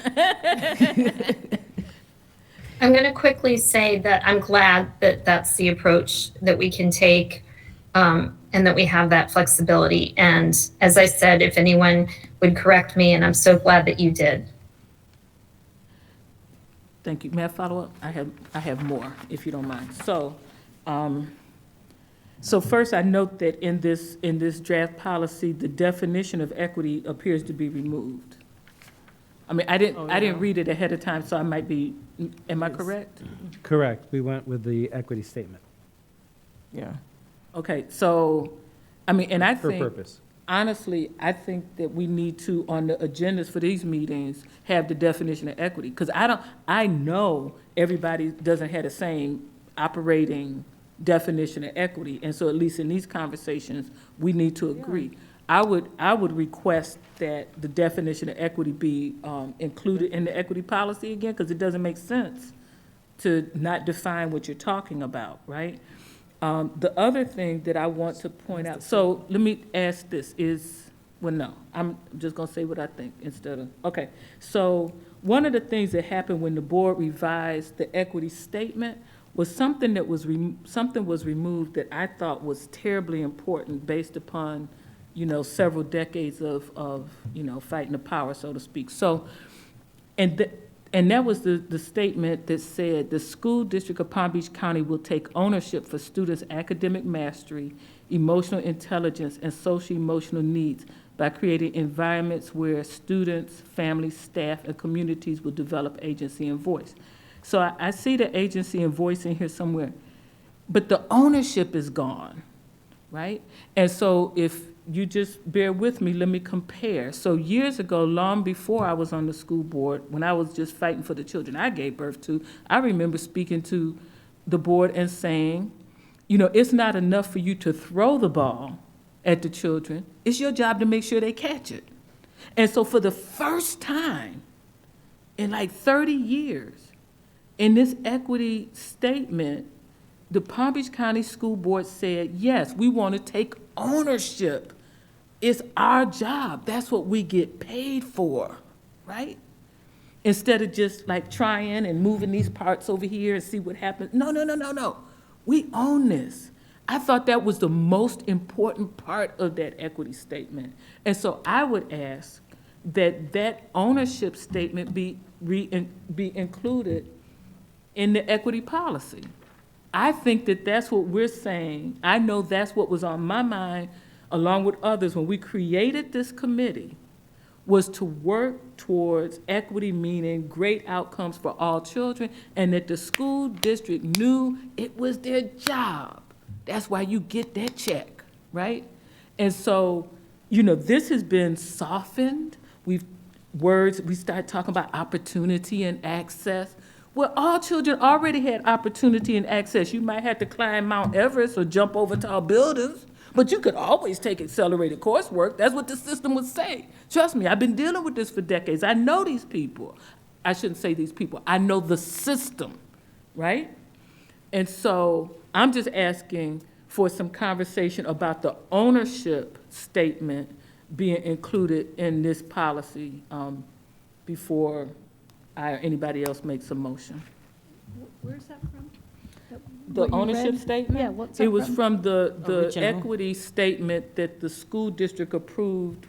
I'm going to quickly say that I'm glad that that's the approach that we can take, and that we have that flexibility. And as I said, if anyone would correct me, and I'm so glad that you did. Thank you. May I follow up? I have more, if you don't mind. So first, I note that in this draft policy, the definition of equity appears to be removed. I mean, I didn't read it ahead of time, so I might be. Am I correct? Correct. We went with the equity statement. Yeah. Okay. So, I mean, and I For think purpose. honestly, I think that we need to, on the agendas for these meetings, have the definition of equity. Because I know everybody doesn't have the same operating definition of equity. And so at least in these conversations, we need to agree. I would request that the definition of equity be included in the equity policy again, because it doesn't make sense to not define what you're talking about, right? The other thing that I want to point out, so let me ask this well, no, I'm just gonna say what I think instead of, okay. So one of the things that happened when the board revised the equity statement was something was removed that I thought was terribly important based upon, several decades of fighting the power, so to speak. So, and that was the statement that said, the school district of Palm Beach County will take ownership for students' academic mastery, emotional intelligence, and social-emotional needs by creating environments where students, families, staff, and communities will develop agency and voice. So I see the agency and voice in here somewhere, but the ownership is gone, right? And so if you just bear with me, let me compare. So years ago, long before I was on the school board, when I was just fighting for the children I gave birth to, I remember speaking to the board and saying, it's not enough for you to throw the ball at the children. It's your job to make sure they catch it. And so for the first time in like 30 years, in this equity statement, the Palm Beach County School Board said, yes, we want to take ownership. It's our job. That's what we get paid for, right? Instead of just like trying and moving these parts over here and see what happens. No. We own this. I thought that was the most important part of that equity statement. And so I would ask that ownership statement be be included in the equity policy. I think that that's what we're saying. I know that's what was on my mind, along with others, when we created this committee, was to work towards equity, meaning great outcomes for all children, and that the school district knew it was their job. That's why you get that check, right? And so, you know, this has been softened. We start talking about opportunity and access. Well, all children already had opportunity and access. You might have to climb Mount Everest or jump over tall buildings, but you could always take accelerated coursework. That's what the system would say. Trust me, I've been dealing with this for decades. I know these people. I shouldn't say these people. I know the system, right? And so I'm just asking for some conversation about the ownership statement being included in this policy before I or anybody else makes a motion. Where's that from? The What you ownership read? statement? Yeah, what's that It was from the Original. equity statement that the school district approved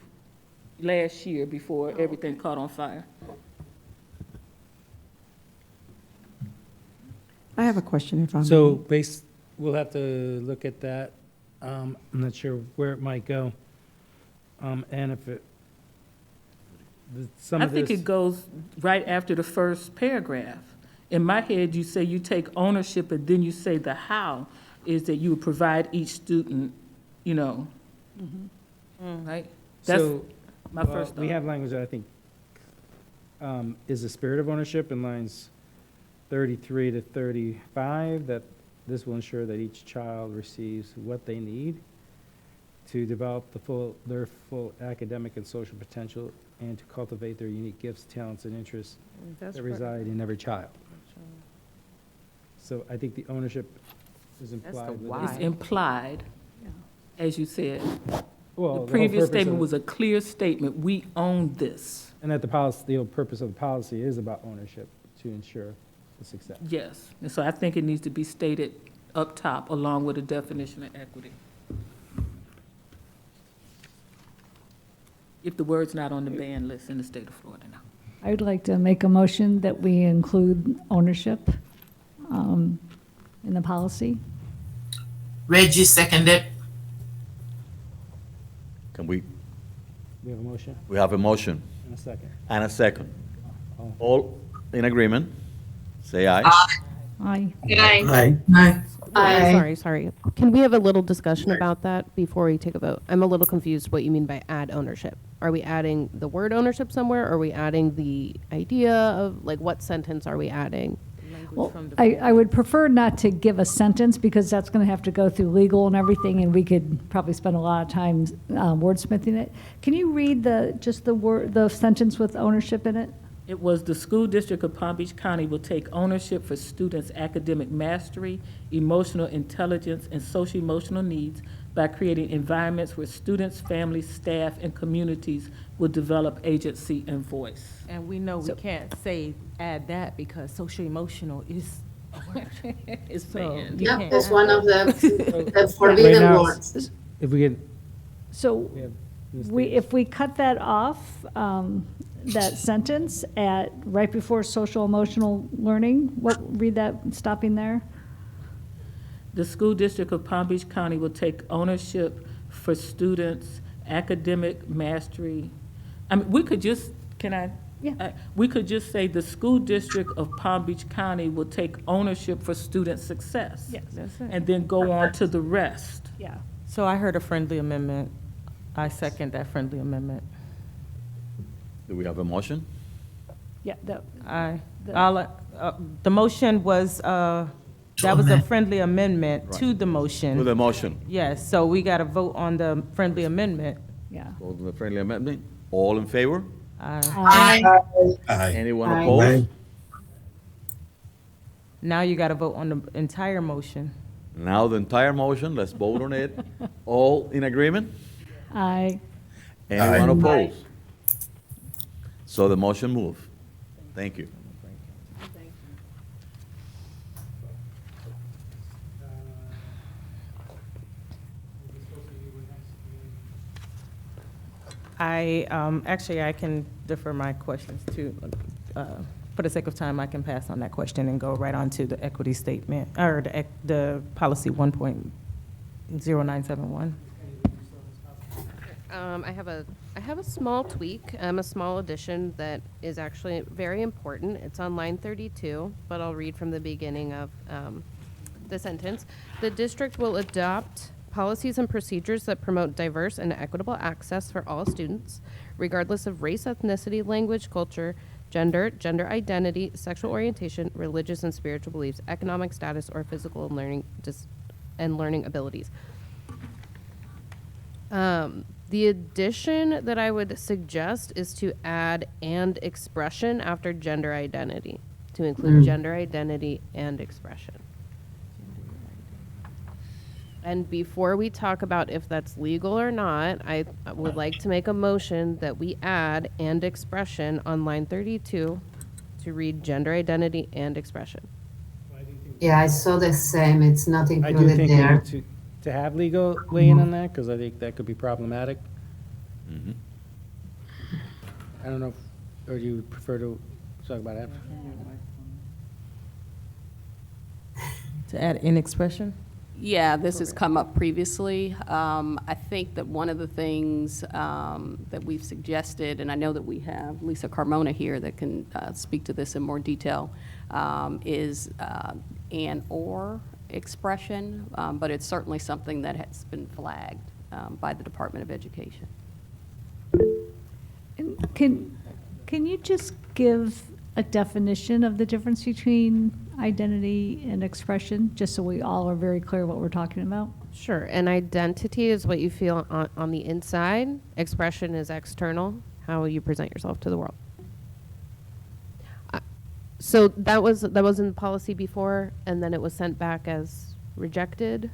last year before everything caught on fire. I have a question if I may. So we'll have to look at that. I'm not sure where it might go. And if it, I think it goes right after the first paragraph. In my head, you say you take ownership, and then you say the how is that you would provide each student, you know, right? That's So, my first we thought. have language that I think is the spirit of ownership in lines 33 to 35, that this will ensure that each child receives what they need to develop their full academic and social potential and to cultivate their unique gifts, talents, and interests That's that right. reside in every child. So I think the ownership is That's the implied. within- why. It's implied, as you said. Well, The whole previous purpose statement of- was a clear statement. We own this. And that the policy, the whole purpose of the policy is about ownership to ensure the success. Yes. And so I think it needs to be stated up top along with a definition of equity. If the word's not on the ban list in the state of Florida now. I would like to make a motion that we include ownership in the policy. Reggie seconded. Can we We have a motion have a motion and a second. and a second. Oh. All in agreement? Say aye. Aye. Aye. Sorry. Can we have a little discussion about that before we take a vote? I'm a little confused what you mean by add ownership. Are we adding the word ownership somewhere? Or are we adding the idea of, like, what sentence are we adding? Well, I would prefer not to give a sentence because that's going to have to go through legal and everything, and we could probably spend a lot of time wordsmithing it. Can you read the sentence with ownership in it? It was the school district of Palm Beach County will take ownership for students' academic mastery, emotional intelligence, and social-emotional needs by creating environments where students, families, staff, and communities will develop agency and voice. And we know we can't add that because social emotional is It's banned. banned. Yep, it's one of the Right forbidden now, words. if we could, So we have this if we cut that off, that sentence at right before social emotional learning, read that stopping there? The school district of Palm Beach County will take ownership for students' academic mastery. I mean, we could just, we could just say the school district of Palm Beach County will take ownership for student success. Yes. That's it. And then go on to the rest. Yeah. So I heard a friendly amendment. I second that friendly amendment. Do we have a motion? Yeah, The motion was, that was a friendly amendment to the motion. To the motion. Yes, so we got to vote on the friendly amendment. Yeah. Vote on the friendly amendment. All in favor? Aye. Anyone Aye. opposed? Now you got to vote on the entire motion. Now the entire motion, let's vote on it. All in agreement? Aye. Anyone opposed? So the motion moves. Thank you. Actually, I can defer my questions to For the sake of time, I can pass on that question and go right on to the equity statement, or the policy 1.0971. I have a small tweak, a small addition that is actually very important. It's on line 32, but I'll read from the beginning of the sentence. The district will adopt policies and procedures that promote diverse and equitable access for all students, regardless of race, ethnicity, language, culture, gender, gender identity, sexual orientation, religious and spiritual beliefs, economic status, or physical and learning abilities. The addition that I would suggest is to add "and expression" after gender identity, to include gender identity and expression. And before we talk about if that's legal or not, I would like to make a motion that we add "and expression" on line 32 to read gender identity and expression. Yeah, I saw the same. It's not I do included think we there. need to have legal weigh in on that, because I think that could be problematic. I don't know, or do you prefer to talk about it? To add "in expression"? Yeah, this has come up previously. I think that one of the things that we've suggested, and I know that we have Lisa Carmona here that can speak to this in more detail, is an or expression, but it's certainly something that has been flagged by the Department of Education. Can you just give a definition of the difference between identity and expression, just so we all are very clear what we're talking about? Sure. And identity is what you feel on the inside. Expression is external, how you present yourself to the world. So that was in the policy before, and then it was sent back as rejected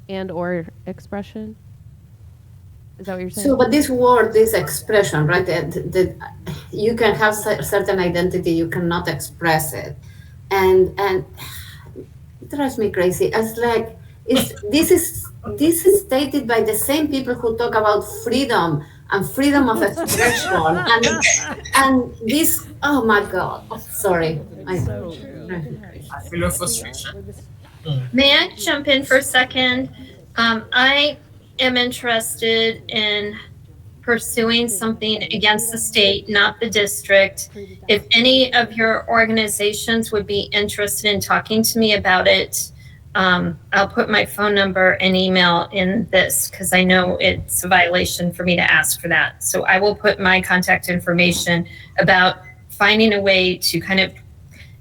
and or expression. Is that what you're saying? So, but this word, this expression, right? That you can have certain identity, you cannot express it, and it drives me crazy. It's like this is stated by the same people who talk about freedom and freedom of expression, and this. Oh my God! Oh, sorry. I feel your frustration. May I jump in for a second? I am interested in pursuing something against the state, not the district. If any of your organizations would be interested in talking to me about it, I'll put my phone number and email in this, because I know it's a violation for me to ask for that. So I will put my contact information about finding a way to kind of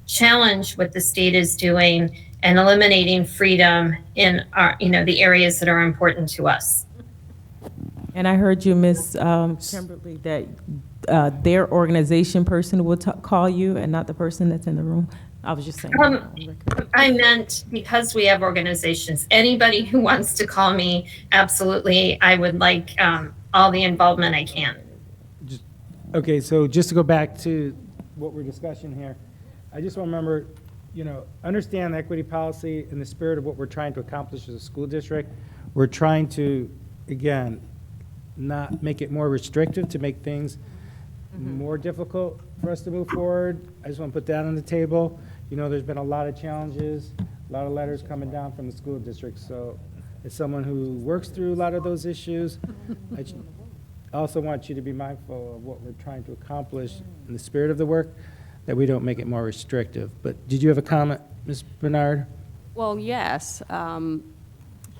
challenge what the state is doing and eliminating freedom in our, the areas that are important to us. And I heard you, Ms. Kimberly, that their organization person will call you and not the person that's in the room. I was just saying. I meant because we have organizations. Anybody who wants to call me, absolutely, I would like all the involvement I can. Okay, so just to go back to what we're discussing here, I just want to remember, understand the equity policy in the spirit of what we're trying to accomplish as a school district. We're trying to, again, not make it more restrictive, to make things more difficult for us to move forward. I just want to put that on the table. There's been a lot of challenges, a lot of letters coming down from the school district. So as someone who works through a lot of those issues, I also want you to be mindful of what we're trying to accomplish in the spirit of the work, that we don't make it more restrictive. But did you have a comment, Ms. Bernard? Well, yes.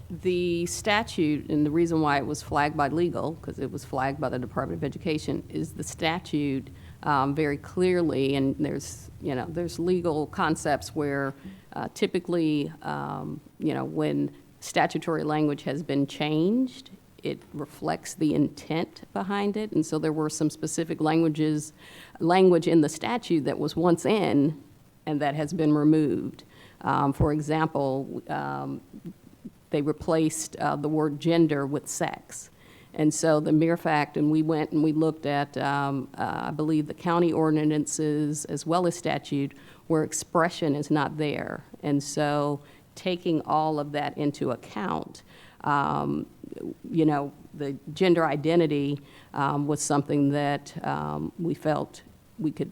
The statute, and the reason why it was flagged by legal, because it was flagged by the Department of Education, is the statute very clearly, and there's legal concepts where typically, when statutory language has been changed, it reflects the intent behind it. And so there were some specific language in the statute that was once in and that has been removed. For example, they replaced the word gender with sex. And so the mere fact, and we went and we looked at, I believe, the county ordinances as well as statute, where expression is not there. And so taking all of that into account, the gender identity was something that we felt we could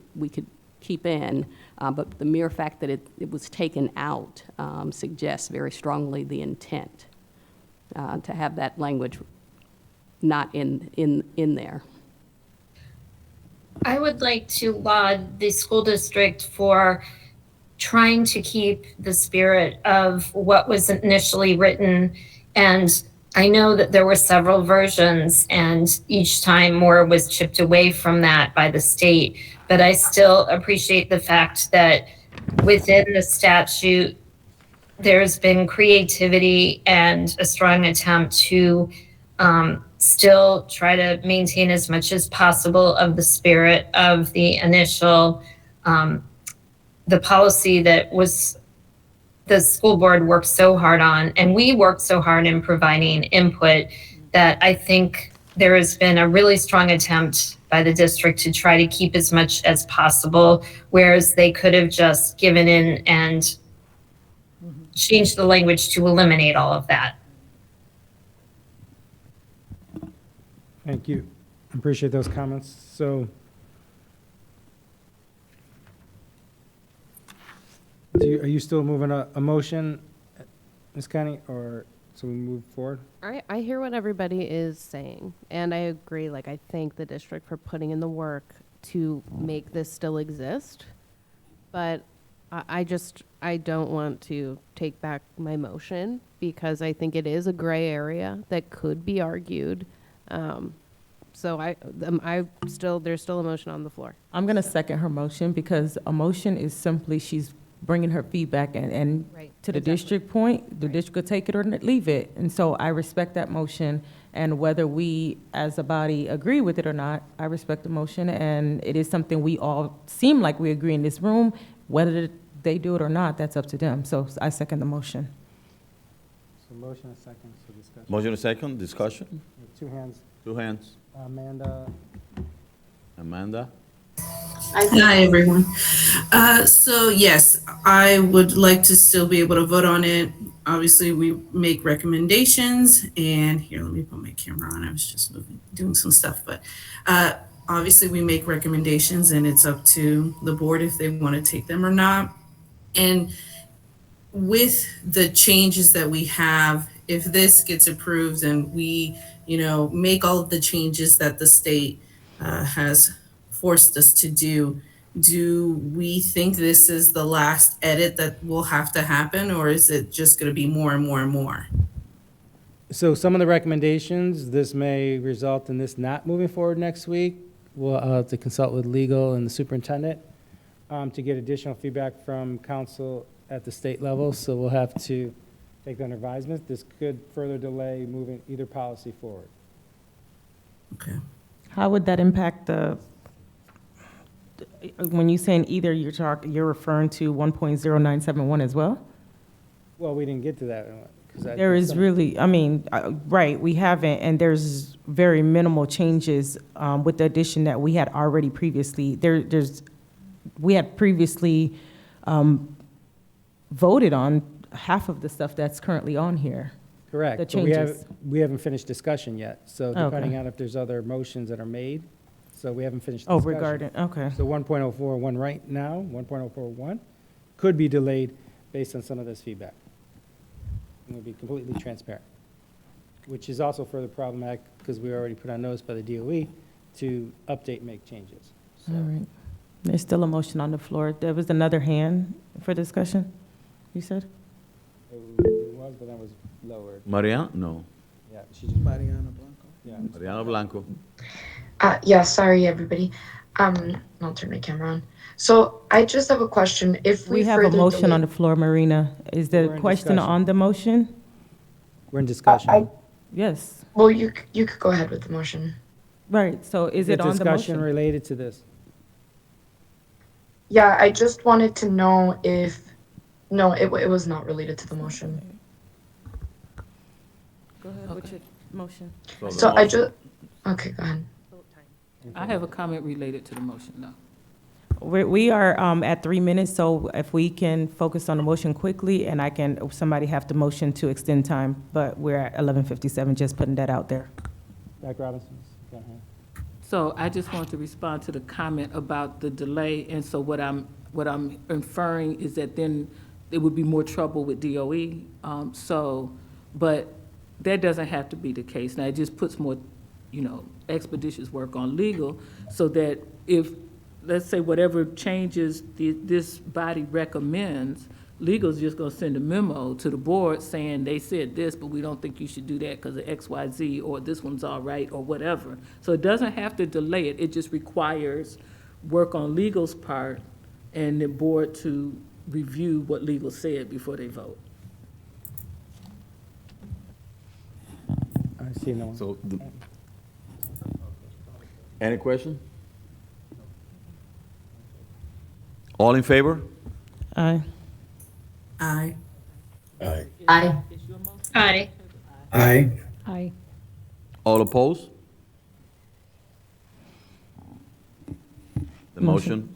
keep in, but the mere fact that it was taken out suggests very strongly the intent to have that language not in there. I would like to laud the school district for trying to keep the spirit of what was initially written. And I know that there were several versions, and each time more was chipped away from that by the state. But I still appreciate the fact that within the statute, there's been creativity and a strong attempt to still try to maintain as much as possible of the spirit of the initial, the policy that was the school board worked so hard on, and we worked so hard in providing input that I think there has been a really strong attempt by the district to try to keep as much as possible, whereas they could have just given in and changed the language to eliminate all of that. Thank you. I appreciate those comments. So, are you still moving a motion, Ms. Connie, or so we move forward? I hear what everybody is saying, and I agree. Like, I thank the district for putting in the work to make this still exist, but I don't want to take back my motion because I think it is a gray area that could be argued. So there's still a motion on the floor. I'm going to second her motion because a motion is simply she's bringing her feedback and Right, to the exactly. district point, the district could take it or leave it. And so I respect that motion, and whether we as a body agree with it or not, I respect the motion, and it is something we all seem like we agree in this room. Whether they do it or not, that's up to them. So I second the motion. So motion and second, so discussion. Motion and second, discussion? Two hands. Two hands. Amanda? Amanda? Hi, everyone. So yes, I would like to still be able to vote on it. Obviously, we make recommendations, and here, let me put my camera on. I was just doing some stuff, but obviously we make recommendations, and it's up to the board if they want to take them or not. And with the changes that we have, if this gets approved and we, make all of the changes that the state has forced us to do we think this is the last edit that will have to happen, or is it just going to be more and more and more? So some of the recommendations, this may result in this not moving forward next week. We'll have to consult with legal and the superintendent to get additional feedback from council at the state level. So we'll have to take that under advisement. This could further delay moving either policy forward. Okay. How would that impact when you're saying either, you're referring to 1.0971 as well? Well, we didn't get to that. There is really, right, we haven't, and there's very minimal changes with the addition that we had already previously. We had previously voted on half of the stuff that's currently on here. Correct. The But changes. we haven't finished discussion yet. So depending Okay. on if there's other motions that are made, so we haven't finished Oh, discussion. regarding, okay. So 1.041 right now, 1.041 could be delayed based on some of this feedback. And we'll be completely transparent, which is also further problematic because we already put on notice by the DOE to update and make changes. All right. There's still a motion on the floor. There was another hand for discussion, you said? It was, but that was lowered. Mariana? No. Yeah, she just. Mariana Blanco. Yeah. Mariana Blanco. Yeah, sorry, everybody. I'll turn my camera on. So I just have a question. If we We have a further motion on delay- the floor, Marina. Is We're the in question discussion. on the motion? We're in discussion. Yes. Well, you could go ahead with the motion. Right, so is it The on the discussion motion? related to this. Yeah, I just wanted to know if, no, it was not related to the motion. Go ahead with your motion. So I just, okay, go ahead. I have a comment related to the motion, though. We are at 3 minutes, so if we can focus on the motion quickly, and somebody have to motion to extend time, but we're at 11:57, just putting that out there. Dr. Robinson, go ahead. So I just want to respond to the comment about the delay, and so what I'm inferring is that then there would be more trouble with DOE. But that doesn't have to be the case. Now, it just puts more, expeditious work on legal, so that if, let's say, whatever changes this body recommends, legal's just gonna send a memo to the board saying they said this, but we don't think you should do that because of X, Y, Z, or this one's all right, or whatever. So it doesn't have to delay it. It just requires work on legal's part and the board to review what legal said before they vote. I see no one. So, any question? All in favor? Aye. Aye. Aye. Aye. Aye. Aye. Aye. All opposed? The motion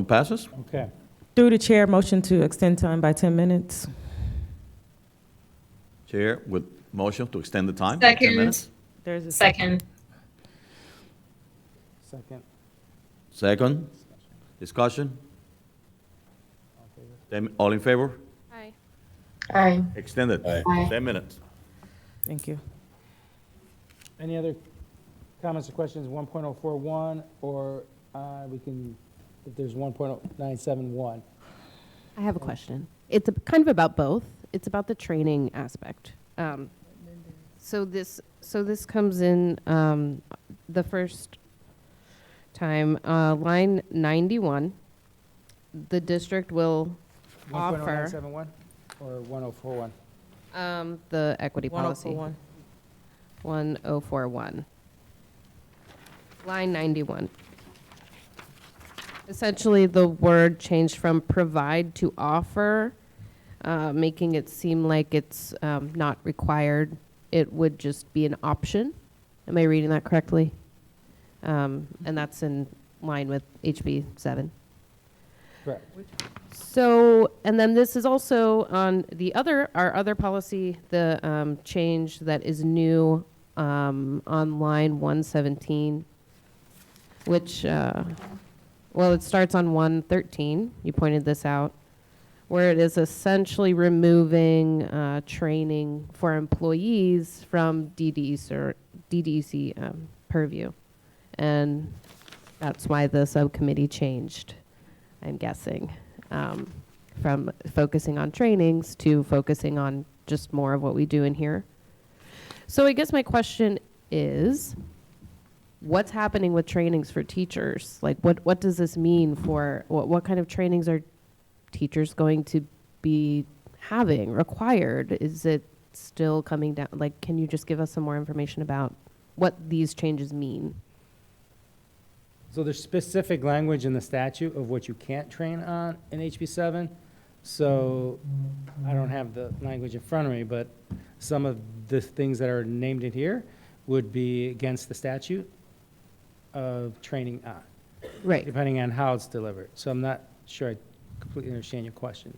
passes? Okay. Through the chair, motion to extend time by 10 minutes. Chair, with motion to extend the time? 10 minutes? There's a Second. Second. Second? Discussion? All in favor? Aye. Aye. Extended, Aye. 10 minutes. Thank you. Any other comments or questions, 1.041, or we can, if there's 1.0971? I have a question. It's kind of about both. It's about the training aspect. So this comes in the first time, line 91. The district will offer 1.0971 or 1041? the equity policy. 1041. 1041. Line 91. Essentially, the word changed from provide to offer, making it seem like it's not required. It would just be an option. Am I reading that correctly? And that's in line with HB 7. Correct. So, and then this is also on our other policy, the change that is new on line 117, which, it starts on 113. You pointed this out, where it is essentially removing training for employees from DDEC purview. And that's why the subcommittee changed, I'm guessing, from focusing on trainings to focusing on just more of what we do in here. So I guess my question is, what's happening with trainings for teachers? Like, what does this mean for, what kind of trainings are teachers going to be having, required? Is it still coming down? Like, can you just give us some more information about what these changes mean? So there's specific language in the statute of what you can't train on in HB 7. So I don't have the language in front of me, but some of the things that are named in here would be against the statute of training on. Right. Depending on how it's delivered. So I'm not sure I completely understand your question.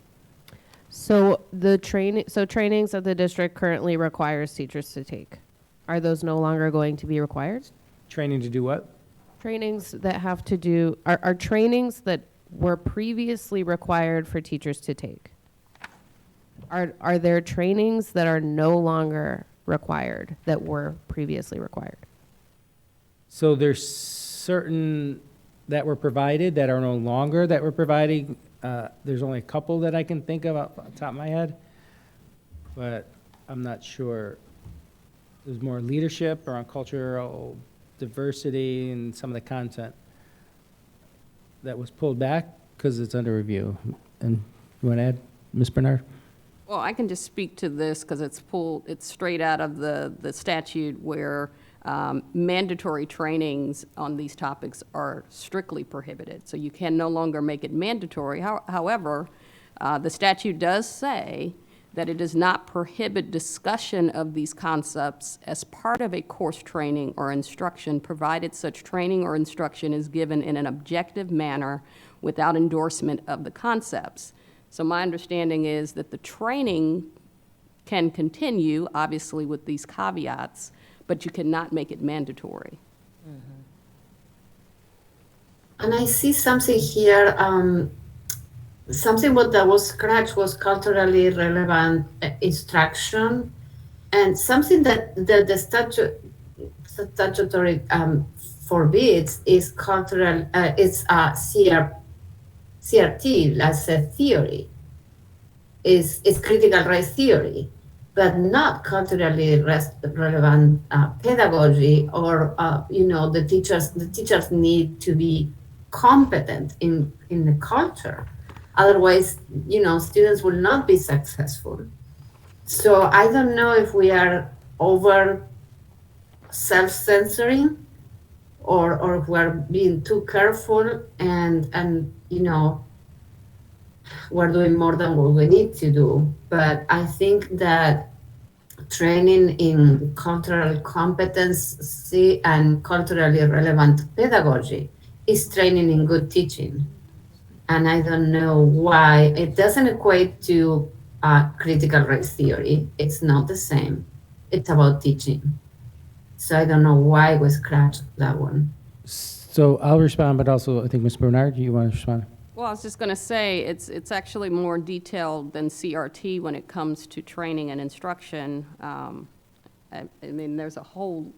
So trainings that the district currently requires teachers to take, are those no longer going to be required? Training to do what? Trainings that have to do, are trainings that were previously required for teachers to take. Are there trainings that are no longer required that were previously required? So there's certain that were provided that are no longer that we're providing. There's only a couple that I can think of off the top of my head, but I'm not sure. There's more leadership around cultural diversity and some of the content that was pulled back because it's under review. And you want to add, Ms. Bernard? Well, I can just speak to this because it's straight out of the statute where mandatory trainings on these topics are strictly prohibited. So you can no longer make it mandatory. However, the statute does say that it does not prohibit discussion of these concepts as part of a course training or instruction, provided such training or instruction is given in an objective manner without endorsement of the concepts. So my understanding is that the training can continue, obviously with these caveats, but you cannot make it mandatory. And I see something here, something that was scratched was culturally relevant instruction, and something that the statutory forbids is cultural, it's CRT as a theory, is critical race theory, but not culturally relevant pedagogy, or the teachers need to be competent in the culture. Otherwise, students will not be successful. So I don't know if we are over self-censoring or if we're being too careful and we're doing more than what we need to do. But I think that training in cultural competency and culturally relevant pedagogy is training in good teaching. And I don't know why it doesn't equate to critical race theory. It's not the same. It's about teaching. So I don't know why we scratched that one. So I'll respond, but also I think Ms. Bernard, you want to respond? Well, I was just going to say, it's actually more detailed than CRT when it comes to training and instruction. I mean, there's a whole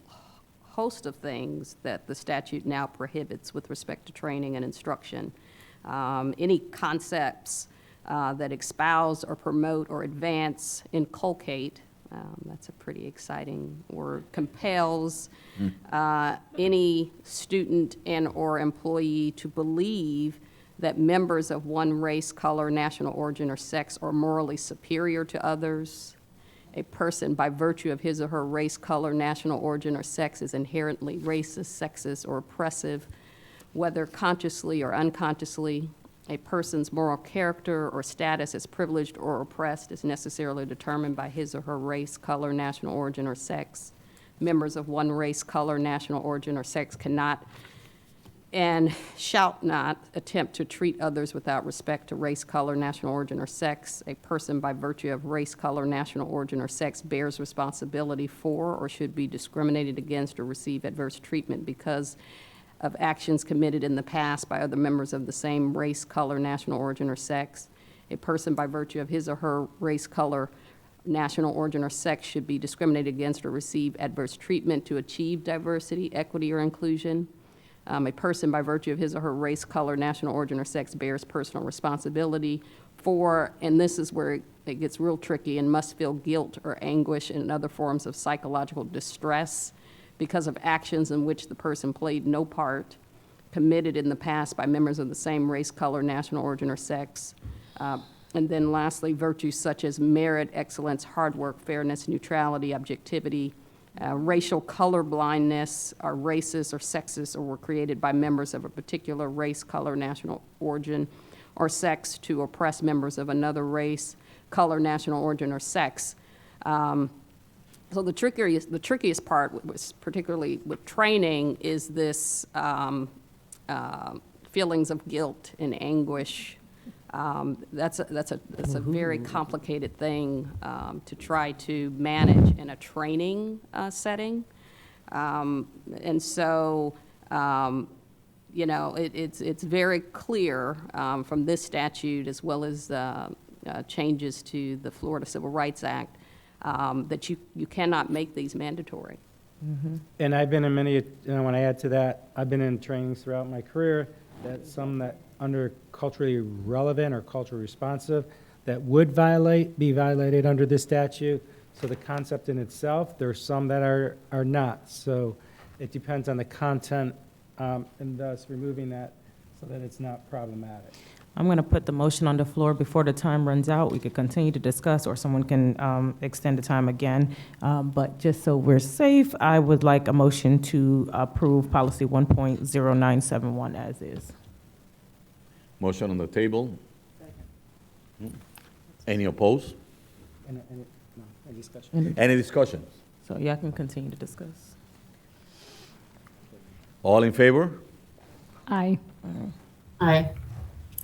host of things that the statute now prohibits with respect to training and instruction. Any concepts that espouse or promote or advance, inculcate, that's a pretty exciting word, compels any student and or employee to believe that members of one race, color, national origin, or sex are morally superior to others. A person, by virtue of his or her race, color, national origin, or sex, is inherently racist, sexist, or oppressive, whether consciously or unconsciously. A person's moral character or status as privileged or oppressed is necessarily determined by his or her race, color, national origin, or sex. Members of one race, color, national origin, or sex cannot and shall not attempt to treat others without respect to race, color, national origin, or sex. A person, by virtue of race, color, national origin, or sex, bears responsibility for or should be discriminated against or receive adverse treatment because of actions committed in the past by other members of the same race, color, national origin, or sex. A person, by virtue of his or her race, color, national origin, or sex, should be discriminated against or receive adverse treatment to achieve diversity, equity, or inclusion. A person, by virtue of his or her race, color, national origin, or sex, bears personal responsibility for, and this is where it gets real tricky, and must feel guilt or anguish and other forms of psychological distress because of actions in which the person played no part, committed in the past by members of the same race, color, national origin, or sex. And then lastly, virtues such as merit, excellence, hard work, fairness, neutrality, objectivity, racial color blindness, are racist or sexist, or were created by members of a particular race, color, national origin, or sex to oppress members of another race, color, national origin, or sex. So the trickiest part, was particularly with training, is this feelings of guilt and anguish. That's a very complicated thing to try to manage in a training setting. And so, it's very clear from this statute, as well as changes to the Florida Civil Rights Act, that you cannot make these mandatory. And I've been in many, when I add to that, I've been in trainings throughout my career that some that under culturally relevant or culturally responsive that would be violated under this statute. So the concept in itself, there's some that are not. So it depends on the content, and thus removing that so that it's not problematic. I'm going to put the motion on the floor before the time runs out. We could continue to discuss, or someone can extend the time again. But just so we're safe, I would like a motion to approve policy 1.0971 as is. Motion on the table. Any opposed? Any discussion? Any discussion? So y'all can continue to discuss. All in favor? Aye. Aye.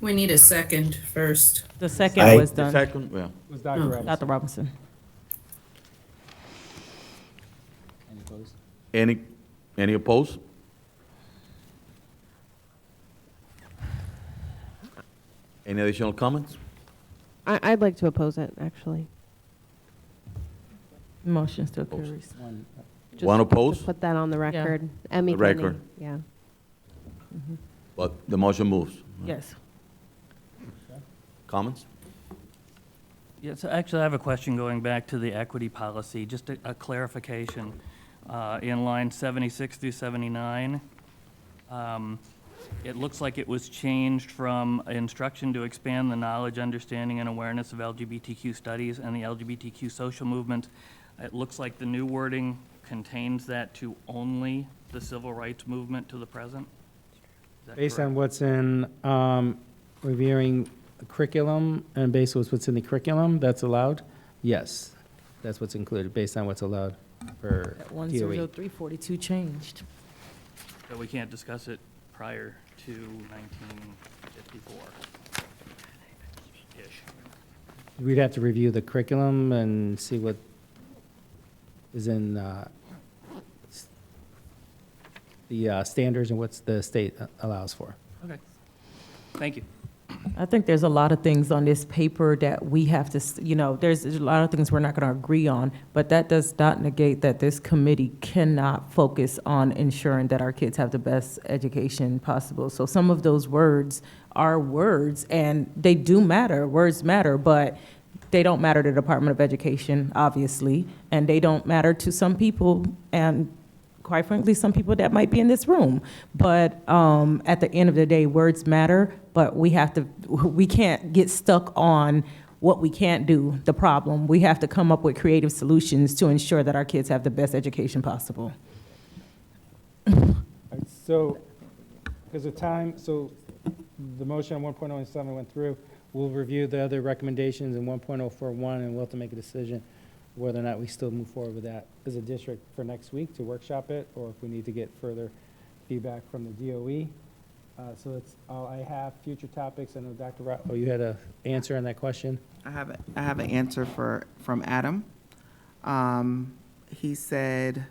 We need a second first. The second was done. The second, yeah. Was Dr. Robinson. Dr. Robinson. Any opposed? Any additional comments? I'd like to oppose it, actually. Motion still carries. Just One to opposed, put that on the record. Emmy The record. Kenny, yeah. but the motion moves. Yes. Comments? Yeah, so actually, I have a question going back to the equity policy, just a clarification. In line 76 through 79, it looks like it was changed from instruction to expand the knowledge, understanding, and awareness of LGBTQ studies and the LGBTQ social movement. It looks like the new wording contains that to only the civil rights movement to the present. Is that Based correct? on what's in reviewing the curriculum and based on what's in the curriculum, that's allowed? Yes, that's what's included, based on what's allowed for That DOE. 10342 changed. So we can't discuss it prior to 1954-ish. We'd have to review the curriculum and see what is in the standards and what's the state allows for. Okay, thank you. I think there's a lot of things on this paper that we have to, there's a lot of things we're not going to agree on, but that does not negate that this committee cannot focus on ensuring that our kids have the best education possible. So some of those words are words, and they do matter. Words matter, but they don't matter to the Department of Education, obviously, and they don't matter to some people, and quite frankly, some people that might be in this room. But at the end of the day, words matter, but we can't get stuck on what we can't do, the problem. We have to come up with creative solutions to ensure that our kids have the best education possible. So, because of time, so the motion on 1.07 went through. We'll review the other recommendations in 1.041, and we'll have to make a decision whether or not we still move forward with that as a district for next week to workshop it, or if we need to get further feedback from the DOE. So that's all I have. Future topics, I know Dr. You had an answer on that question? I have an answer from Adam. He said,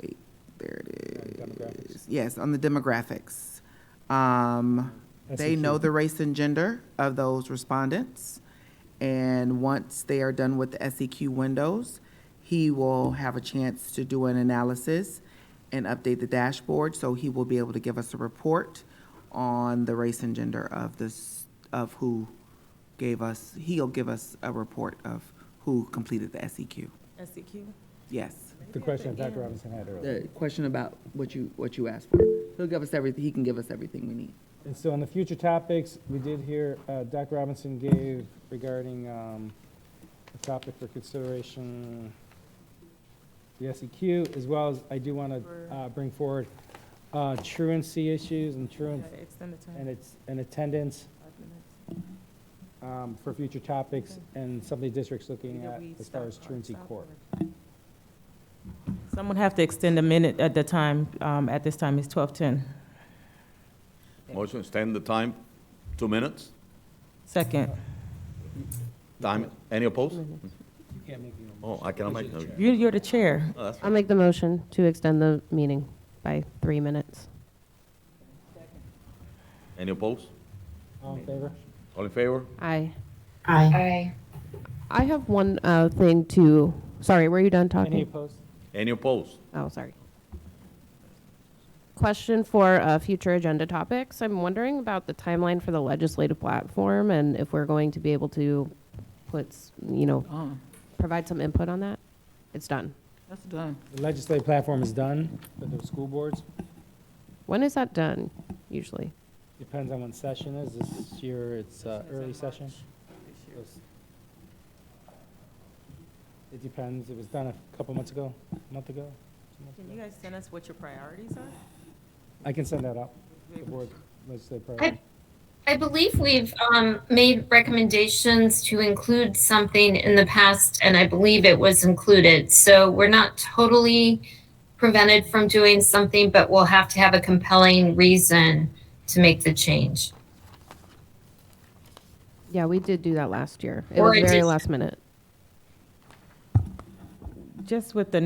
wait, there it is. Yes, on the demographics. They know the race and gender of those respondents. And once they are done with the SEQ windows, he will have a chance to do an analysis and update the dashboard. So he will be able to give us a report on the race and gender of who gave us, he'll give us a report of who completed the SEQ. SEQ? Yes. The question that Dr. Robinson had earlier. The question about what you asked for. He'll give us everything, he can give us everything we need. And so on the future topics, we did hear Dr. Robinson gave regarding the topic for consideration, the SEQ, as well as I do want to bring forward truancy issues and and attendance for future topics and some of the districts looking at as far as truancy court. Someone have to extend a minute at the time. At this time, it's 12:10. Motion, extend the time, 2 minutes. Second. Time, any opposed? You can't make Oh, I cannot make, okay. You're the chair. Oh, that's I'll make the motion to extend the meeting by 3 minutes. Any opposed? All in favor? All in favor? Aye. Aye. I have one thing to, sorry, were you done talking? Any opposed? Any opposed? Oh, sorry. Question for future agenda topics. I'm wondering about the timeline for the legislative platform and if we're going to be able to put, provide some input on that. It's done. That's done. The legislative platform is done for the school boards. When is that done, usually? Depends on when session is. This year, it's early session. It depends. It was done a couple months ago, a month ago. Can you guys send us what your priorities are? I can send that up. The board legislative priorities. I believe we've made recommendations to include something in the past, and I believe it was included. So we're not totally prevented from doing something, but we'll have to have a compelling reason to make the change. Yeah, we did do that last year. It Or was it very just- last minute. Just with the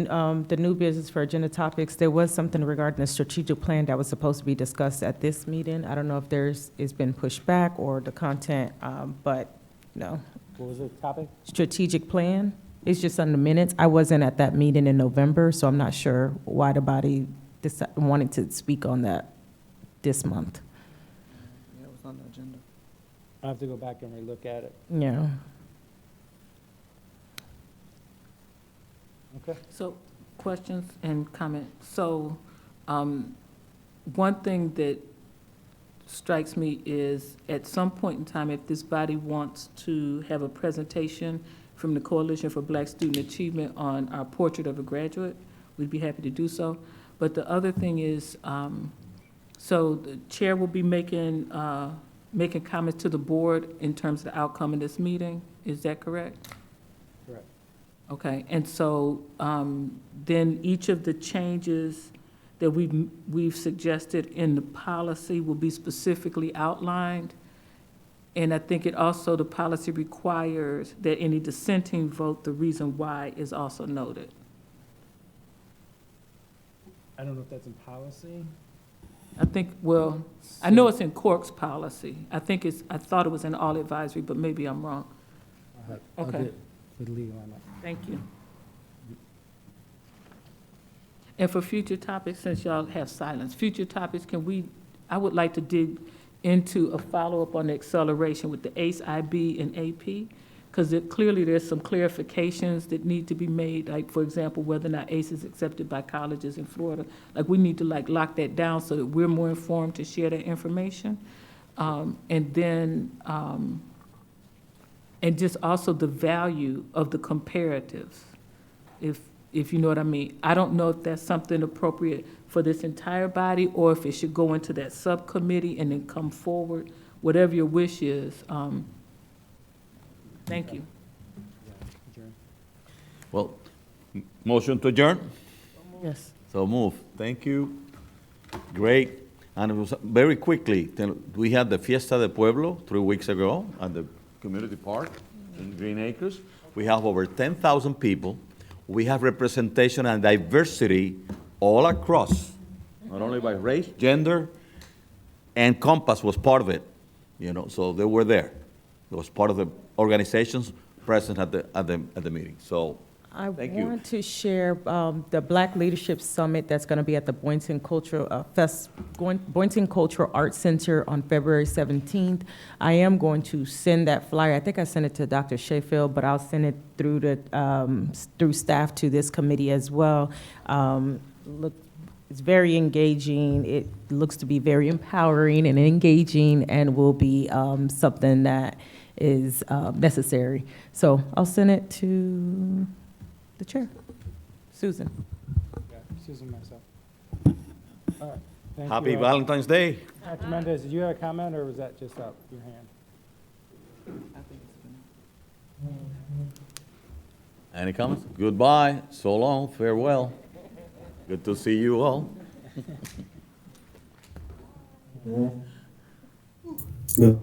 new business for agenda topics, there was something regarding the strategic plan that was supposed to be discussed at this meeting. I don't know if it's been pushed back or the content, but no. What was the topic? Strategic plan, it's just on the minutes. I wasn't at that meeting in November, so I'm not sure why the body wanted to speak on that this month. Yeah, it was on the agenda. I have to go back and relook at it. Yeah. Okay. So, questions and comments. So, one thing that strikes me is, at some point in time, if this body wants to have a presentation from the Coalition for Black Student Achievement on our portrait of a graduate, we'd be happy to do so. But the other thing is, so the chair will be making comments to the board in terms of the outcome of this meeting. Is that correct? Correct. Okay, and so then each of the changes that we've suggested in the policy will be specifically outlined. And I think it also, the policy requires that any dissenting vote, the reason why is also noted. I don't know if that's in policy. I think, well, I know it's in Cork's policy. I thought it was in all advisory, but maybe I'm wrong. I'll Okay. get with legal on that. Thank you. And for future topics, since y'all have silence, future topics, I would like to dig into a follow-up on the acceleration with the ACE, IB, and AP, because clearly there's some clarifications that need to be made, like, for example, whether or not ACE is accepted by colleges in Florida. Like, we need to lock that down so that we're more informed to share that information. And then, and just also the value of the comparatives, if you know what I mean. I don't know if that's something appropriate for this entire body, or if it should go into that subcommittee and then come forward, whatever your wish is. Thank you. Well, motion to adjourn? Yes. So move. Thank you. Great. And it was very quickly, we had the Fiesta de Pueblo 3 weeks ago at the community park in Green Acres. We have over 10,000 people. We have representation and diversity all across, not only by race, gender, and Compass was part of it, so they were there. It was part of the organizations present at the meeting. So thank you. I want to share the Black Leadership Summit that's going to be at the Boynton Cultural Arts Center on February 17th. I am going to send that flyer. I think I sent it to Dr. Sheffield, but I'll send it through staff to this committee as well. Look, it's very engaging. It looks to be very empowering and engaging, and will be something that is necessary. So I'll send it to the chair, Susan. Yeah, Susan, myself. All right. Thank Happy you. Valentine's Day. Dr. Mendez, did you have a comment, or was that just up your hand? Any comments? Goodbye. So long. Farewell. Good to see you all. Yeah.